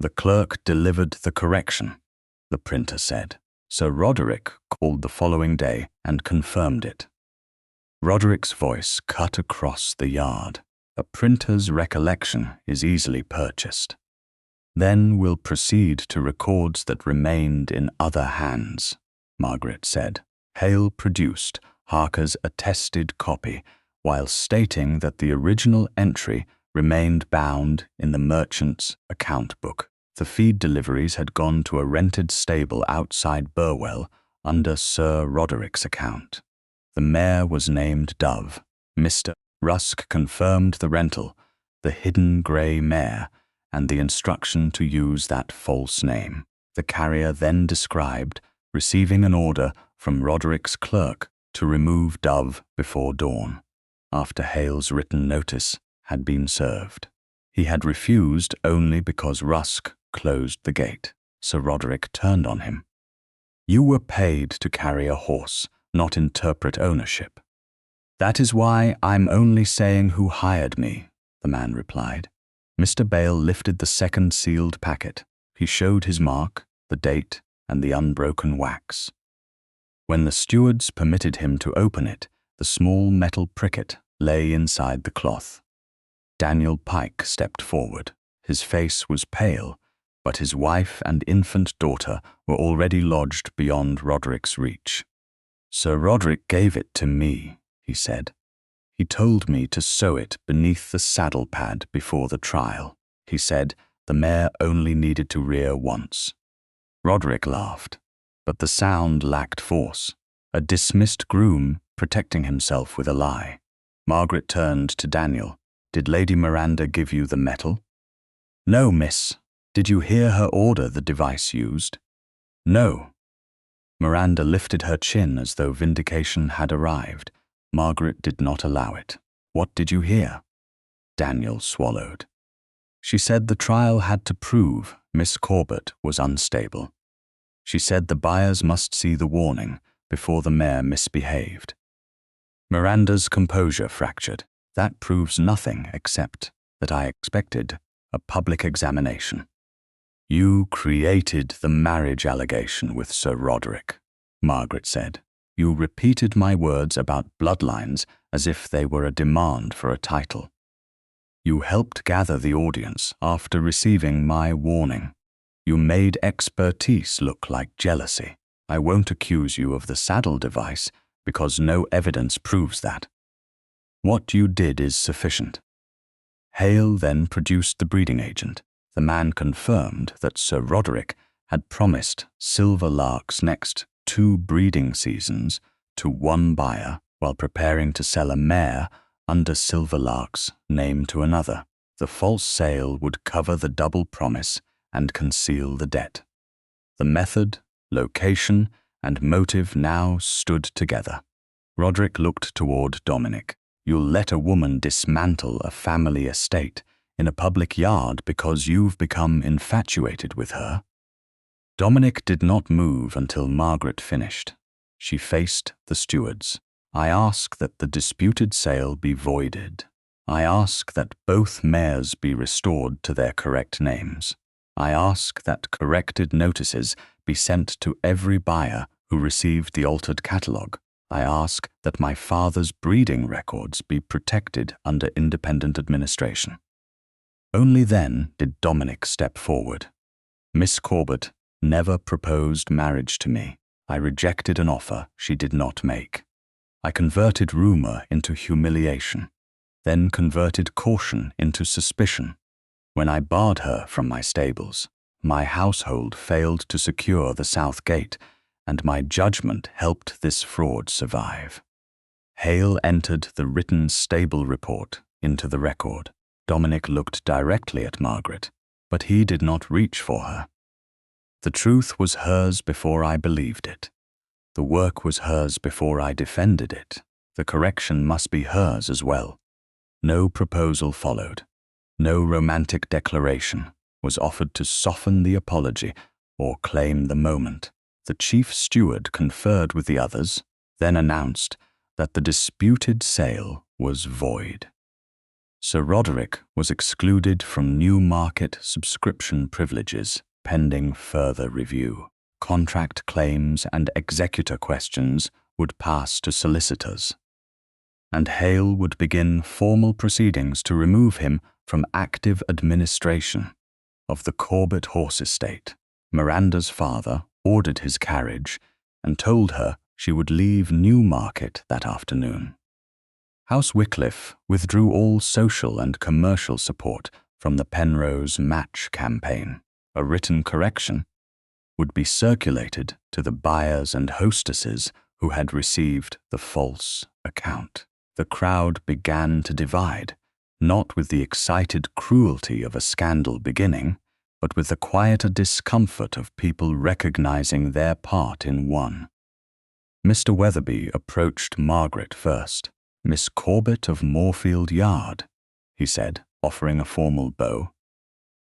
Speaker 1: The clerk delivered the correction, the printer said. Sir Roderick called the following day and confirmed it. Roderick's voice cut across the yard. A printer's recollection is easily purchased. Then we'll proceed to records that remained in other hands, Margaret said. Hale produced Harker's attested copy while stating that the original entry remained bound in the merchant's account book. The feed deliveries had gone to a rented stable outside Burwell under Sir Roderick's account. The mare was named Dove. Mr. Rusk confirmed the rental, the hidden grey mare, and the instruction to use that false name. The carrier then described receiving an order from Roderick's clerk to remove Dove before dawn, after Hale's written notice had been served. He had refused only because Rusk closed the gate. Sir Roderick turned on him. You were paid to carry a horse, not interpret ownership. That is why I'm only saying who hired me, the man replied. Mr. Bale lifted the second sealed packet. He showed his mark, the date, and the unbroken wax. When the stewards permitted him to open it, the small metal pricket lay inside the cloth. Daniel Pike stepped forward. His face was pale, but his wife and infant daughter were already lodged beyond Roderick's reach. Sir Roderick gave it to me, he said. He told me to sew it beneath the saddle pad before the trial. He said the mare only needed to rear once. Roderick laughed, but the sound lacked force, a dismissed groom protecting himself with a lie. Margaret turned to Daniel. Did Lady Miranda give you the metal? No, miss. Did you hear her order the device used? No. Miranda lifted her chin as though vindication had arrived. Margaret did not allow it. What did you hear? Daniel swallowed. She said the trial had to prove Miss Corbett was unstable. She said the buyers must see the warning before the mare misbehaved. Miranda's composure fractured. That proves nothing except that I expected a public examination. You created the marriage allegation with Sir Roderick, Margaret said. You repeated my words about bloodlines as if they were a demand for a title. You helped gather the audience after receiving my warning. You made expertise look like jealousy. I won't accuse you of the saddle device because no evidence proves that. What you did is sufficient. Hale then produced the breeding agent. The man confirmed that Sir Roderick had promised silver larks next 2 breeding seasons to one buyer while preparing to sell a mare under silver lark's name to another. The false sale would cover the double promise and conceal the debt. The method, location, and motive now stood together. Roderick looked toward Dominic. You'll let a woman dismantle a family estate in a public yard because you've become infatuated with her? Dominic did not move until Margaret finished. She faced the stewards. I ask that the disputed sale be voided. I ask that both mares be restored to their correct names. I ask that corrected notices be sent to every buyer who received the altered catalogue. I ask that my father's breeding records be protected under independent administration. Only then did Dominic step forward. Miss Corbett never proposed marriage to me. I rejected an offer she did not make. I converted rumour into humiliation, then converted caution into suspicion. When I barred her from my stables, my household failed to secure the south gate, and my judgment helped this fraud survive. Hale entered the written stable report into the record. Dominic looked directly at Margaret, but he did not reach for her. The truth was hers before I believed it. The work was hers before I defended it. The correction must be hers as well. No proposal followed. No romantic declaration was offered to soften the apology or claim the moment. The chief steward conferred with the others, then announced that the disputed sale was void. Sir Roderick was excluded from Newmarket subscription privileges pending further review. Contract claims and executor questions would pass to solicitors, and Hale would begin formal proceedings to remove him from active administration of the Corbett horse estate. Miranda's father ordered his carriage and told her she would leave Newmarket that afternoon. House Wycliffe withdrew all social and commercial support from the Penrose match campaign. A written correction would be circulated to the buyers and hostesses who had received the false account. The crowd began to divide, not with the excited cruelty of a scandal beginning, but with the quieter discomfort of people recognizing their part in one. Mr. Weatherby approached Margaret first. Miss Corbett of Moorfield Yard, he said, offering a formal bow.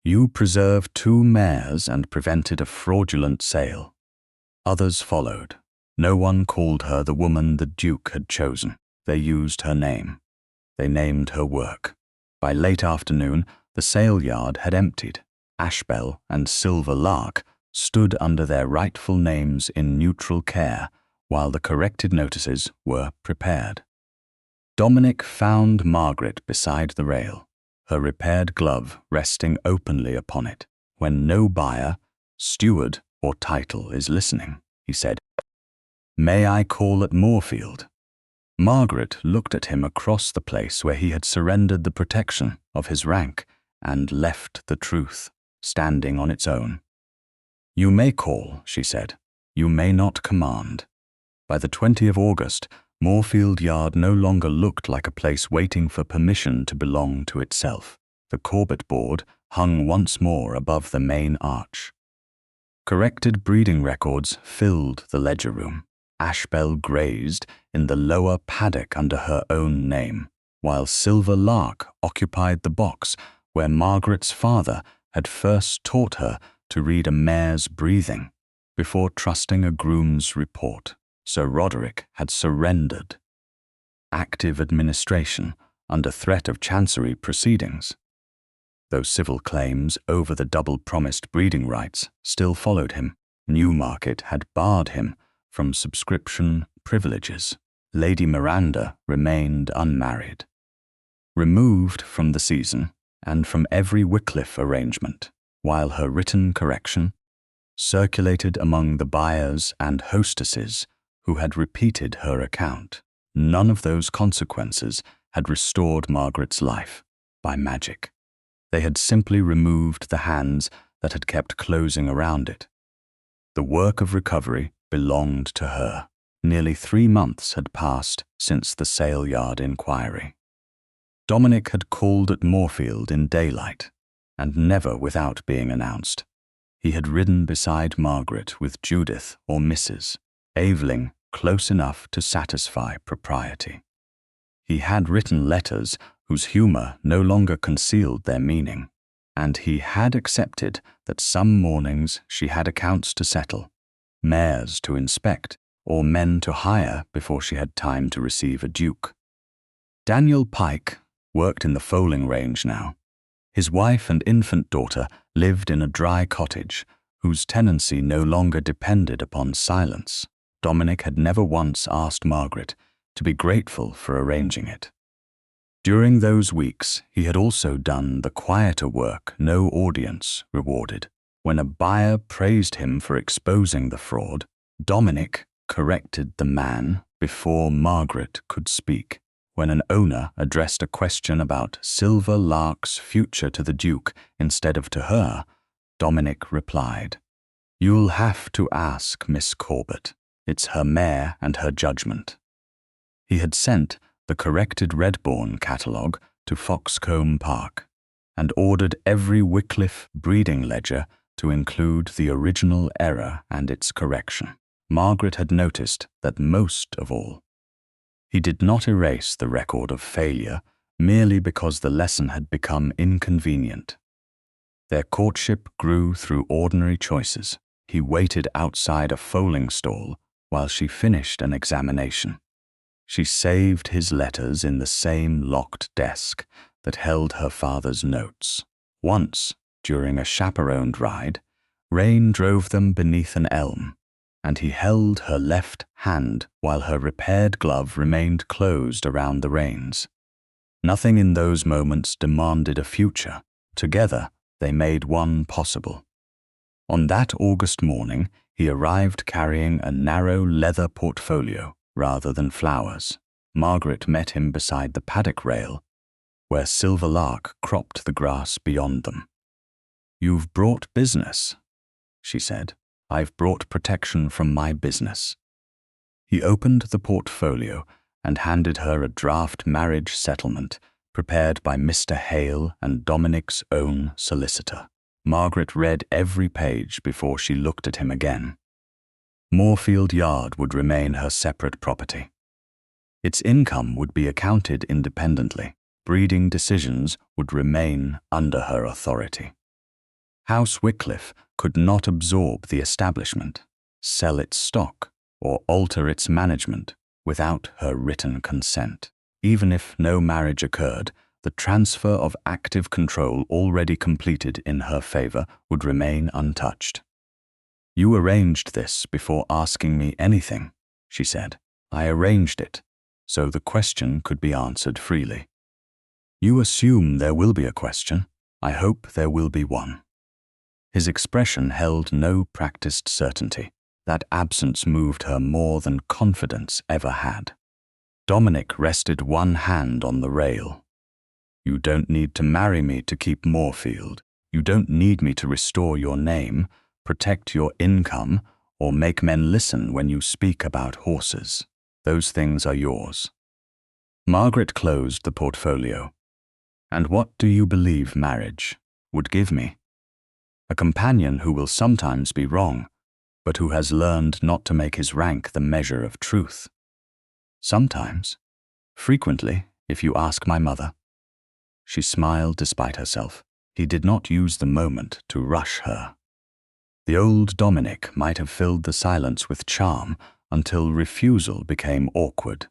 Speaker 1: You preserved 2 mares and prevented a fraudulent sale. Others followed. No one called her the woman the Duke had chosen. They used her name. They named her work. By late afternoon, the sale yard had emptied. Ashbel and Silver Lark stood under their rightful names in neutral care while the corrected notices were prepared. Dominic found Margaret beside the rail, her repaired glove resting openly upon it. When no buyer, steward, or title is listening, he said, "May I call at Moorfield?" Margaret looked at him across the place where he had surrendered the protection of his rank and left the truth, standing on its own. "You may call," she said. "You may not command." By the 20th of August, Moorfield Yard no longer looked like a place waiting for permission to belong to itself. The Corbett board hung once more above the main arch. Corrected breeding records filled the ledger room. Ashbel grazed in the lower paddock under her own name, while Silver Lark occupied the box where Margaret's father had first taught her to read a mare's breathing before trusting a groom's report. Sir Roderick had surrendered. Active administration under threat of chancery proceedings. Though civil claims over the double-promised breeding rights still followed him, Newmarket had barred him from subscription privileges. Lady Miranda remained unmarried. Removed from the season and from every Wycliffe arrangement, while her written correction circulated among the buyers and hostesses who had repeated her account. None of those consequences had restored Margaret's life by magic. They had simply removed the hands that had kept closing around it. The work of recovery belonged to her. Nearly 3 months had passed since the sale yard inquiry. Dominic had called at Moorfield in daylight, and never without being announced. He had ridden beside Margaret with Judith or Mrs. Aveling close enough to satisfy propriety. He had written letters whose humour no longer concealed their meaning, and he had accepted that some mornings she had accounts to settle, mares to inspect, or men to hire before she had time to receive a duke. Daniel Pike worked in the foaling range now. His wife and infant daughter lived in a dry cottage whose tenancy no longer depended upon silence. Dominic had never once asked Margaret to be grateful for arranging it. During those weeks, he had also done the quieter work no audience rewarded. When a buyer praised him for exposing the fraud, Dominic corrected the man before Margaret could speak. When an owner addressed a question about Silver Lark's future to the Duke instead of to her, Dominic replied, "You'll have to ask Miss Corbett. It's her mare and her judgment." He had sent the corrected Redbourne catalogue to Foxcombe Park and ordered every Wycliffe breeding ledger to include the original error and its correction. Margaret had noticed that most of all, he did not erase the record of failure merely because the lesson had become inconvenient. Their courtship grew through ordinary choices. He waited outside a foaling stall while she finished an examination. She saved his letters in the same locked desk that held her father's notes. Once, during a chaperoned ride, rain drove them beneath an elm, and he held her left hand while her repaired glove remained closed around the reins. Nothing in those moments demanded a future. Together, they made one possible. On that August morning, he arrived carrying a narrow leather portfolio rather than flowers. Margaret met him beside the paddock rail, where Silver Lark cropped the grass beyond them. "You've brought business," she said. "I've brought protection from my business." He opened the portfolio and handed her a draft marriage settlement prepared by Mr. Hale and Dominic's own solicitor. Margaret read every page before she looked at him again. Moorfield Yard would remain her separate property. Its income would be accounted independently. Breeding decisions would remain under her authority. House Wycliffe could not absorb the establishment, sell its stock, or alter its management without her written consent. Even if no marriage occurred, the transfer of active control already completed in her favor would remain untouched. "You arranged this before asking me anything," she said. "I arranged it, so the question could be answered freely." "You assume there will be a question. I hope there will be one." His expression held no practiced certainty. That absence moved her more than confidence ever had. Dominic rested one hand on the rail. "You don't need to marry me to keep Moorfield. You don't need me to restore your name, protect your income, or make men listen when you speak about horses. Those things are yours." Margaret closed the portfolio. "And what do you believe marriage would give me?" "A companion who will sometimes be wrong, but who has learned not to make his rank the measure of truth." "Sometimes. Frequently, if you ask my mother." She smiled despite herself. He did not use the moment to rush her. The old Dominic might have filled the silence with charm until refusal became awkward.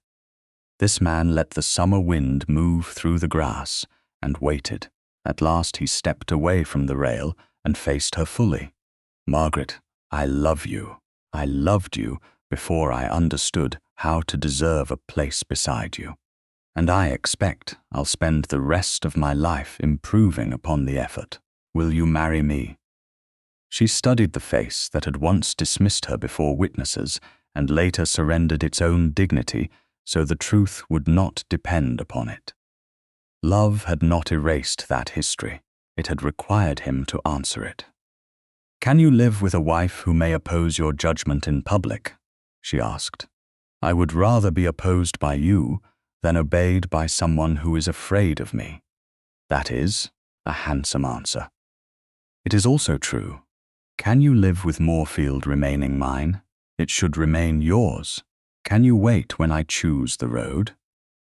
Speaker 1: This man let the summer wind move through the grass and waited. At last he stepped away from the rail and faced her fully. "Margaret, I love you. I loved you before I understood how to deserve a place beside you. And I expect I'll spend the rest of my life improving upon the effort. Will you marry me?" She studied the face that had once dismissed her before witnesses and later surrendered its own dignity so the truth would not depend upon it. Love had not erased that history. It had required him to answer it. "Can you live with a wife who may oppose your judgment in public?" she asked. "I would rather be opposed by you than obeyed by someone who is afraid of me." That is a handsome answer. It is also true. Can you live with Moorfield remaining mine? It should remain yours. Can you wait when I choose the road?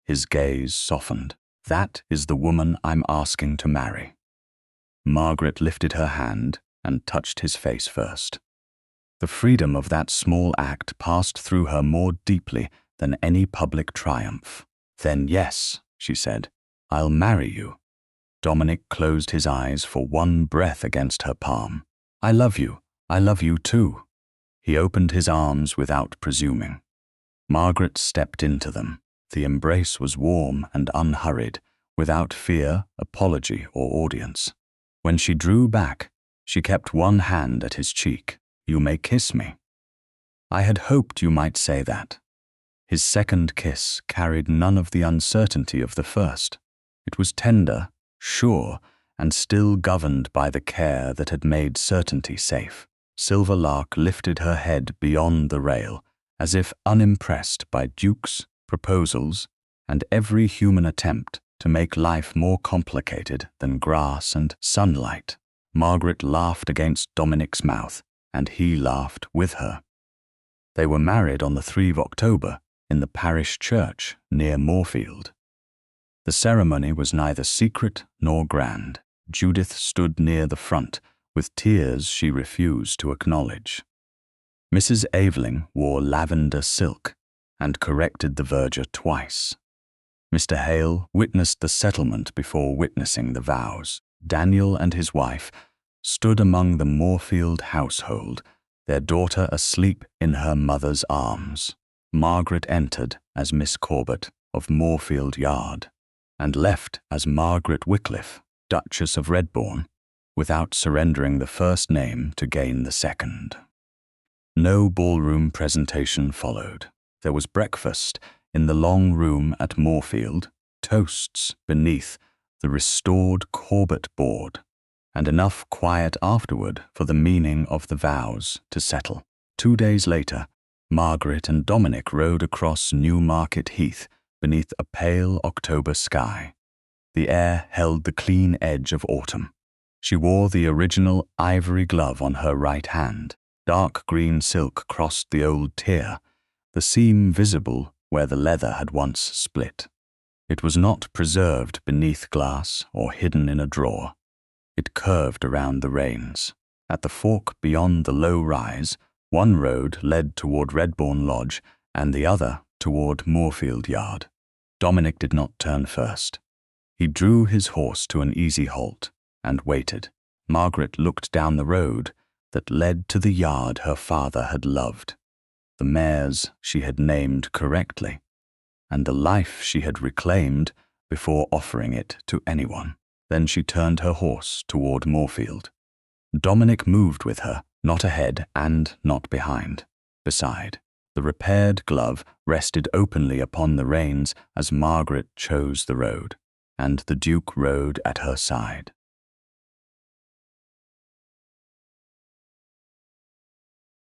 Speaker 1: His gaze softened. That is the woman I'm asking to marry. Margaret lifted her hand and touched his face first. The freedom of that small act passed through her more deeply than any public triumph. "Then yes," she said, "I'll marry you." Dominic closed his eyes for one breath against her palm. "I love you. I love you too." He opened his arms without presuming. Margaret stepped into them. The embrace was warm and unhurried, without fear, apology, or audience. When she drew back, she kept one hand at his cheek. "You may kiss me." "I had hoped you might say that." His second kiss carried none of the uncertainty of the first. It was tender, sure, and still governed by the care that had made certainty safe. Silverlark lifted her head beyond the rail, as if unimpressed by dukes, proposals, and every human attempt to make life more complicated than grass and sunlight. Margaret laughed against Dominic's mouth, and he laughed with her. They were married on the 3 of October in the parish church near Moorfield. The ceremony was neither secret nor grand. Judith stood near the front, with tears she refused to acknowledge. Mrs. Aveling wore lavender silk and corrected the verger twice. Mr. Hale witnessed the settlement before witnessing the vows. Daniel and his wife stood among the Moorfield household, their daughter asleep in her mother's arms. Margaret entered as Miss Corbett of Moorfield Yard, and left as Margaret Wycliffe, Duchess of Redbourne, without surrendering the first name to gain the second. No ballroom presentation followed. There was breakfast in the long room at Moorfield, toasts beneath the restored Corbett board, and enough quiet afterward for the meaning of the vows to settle. 2 days later, Margaret and Dominic rode across Newmarket Heath beneath a pale October sky. The air held the clean edge of autumn. She wore the original ivory glove on her right hand. Dark green silk crossed the old tier, the seam visible where the leather had once split. It was not preserved beneath glass or hidden in a drawer. It curved around the reins. At the fork beyond the low rise, one road led toward Redbourne Lodge and the other toward Moorfield Yard. Dominic did not turn first. He drew his horse to an easy halt and waited. Margaret looked down the road that led to the yard her father had loved, the mares she had named correctly, and the life she had reclaimed before offering it to anyone. Then she turned her horse toward Moorfield. Dominic moved with her, not ahead and not behind, beside. The repaired glove rested openly upon the reins as Margaret chose the road, and the Duke rode at her side.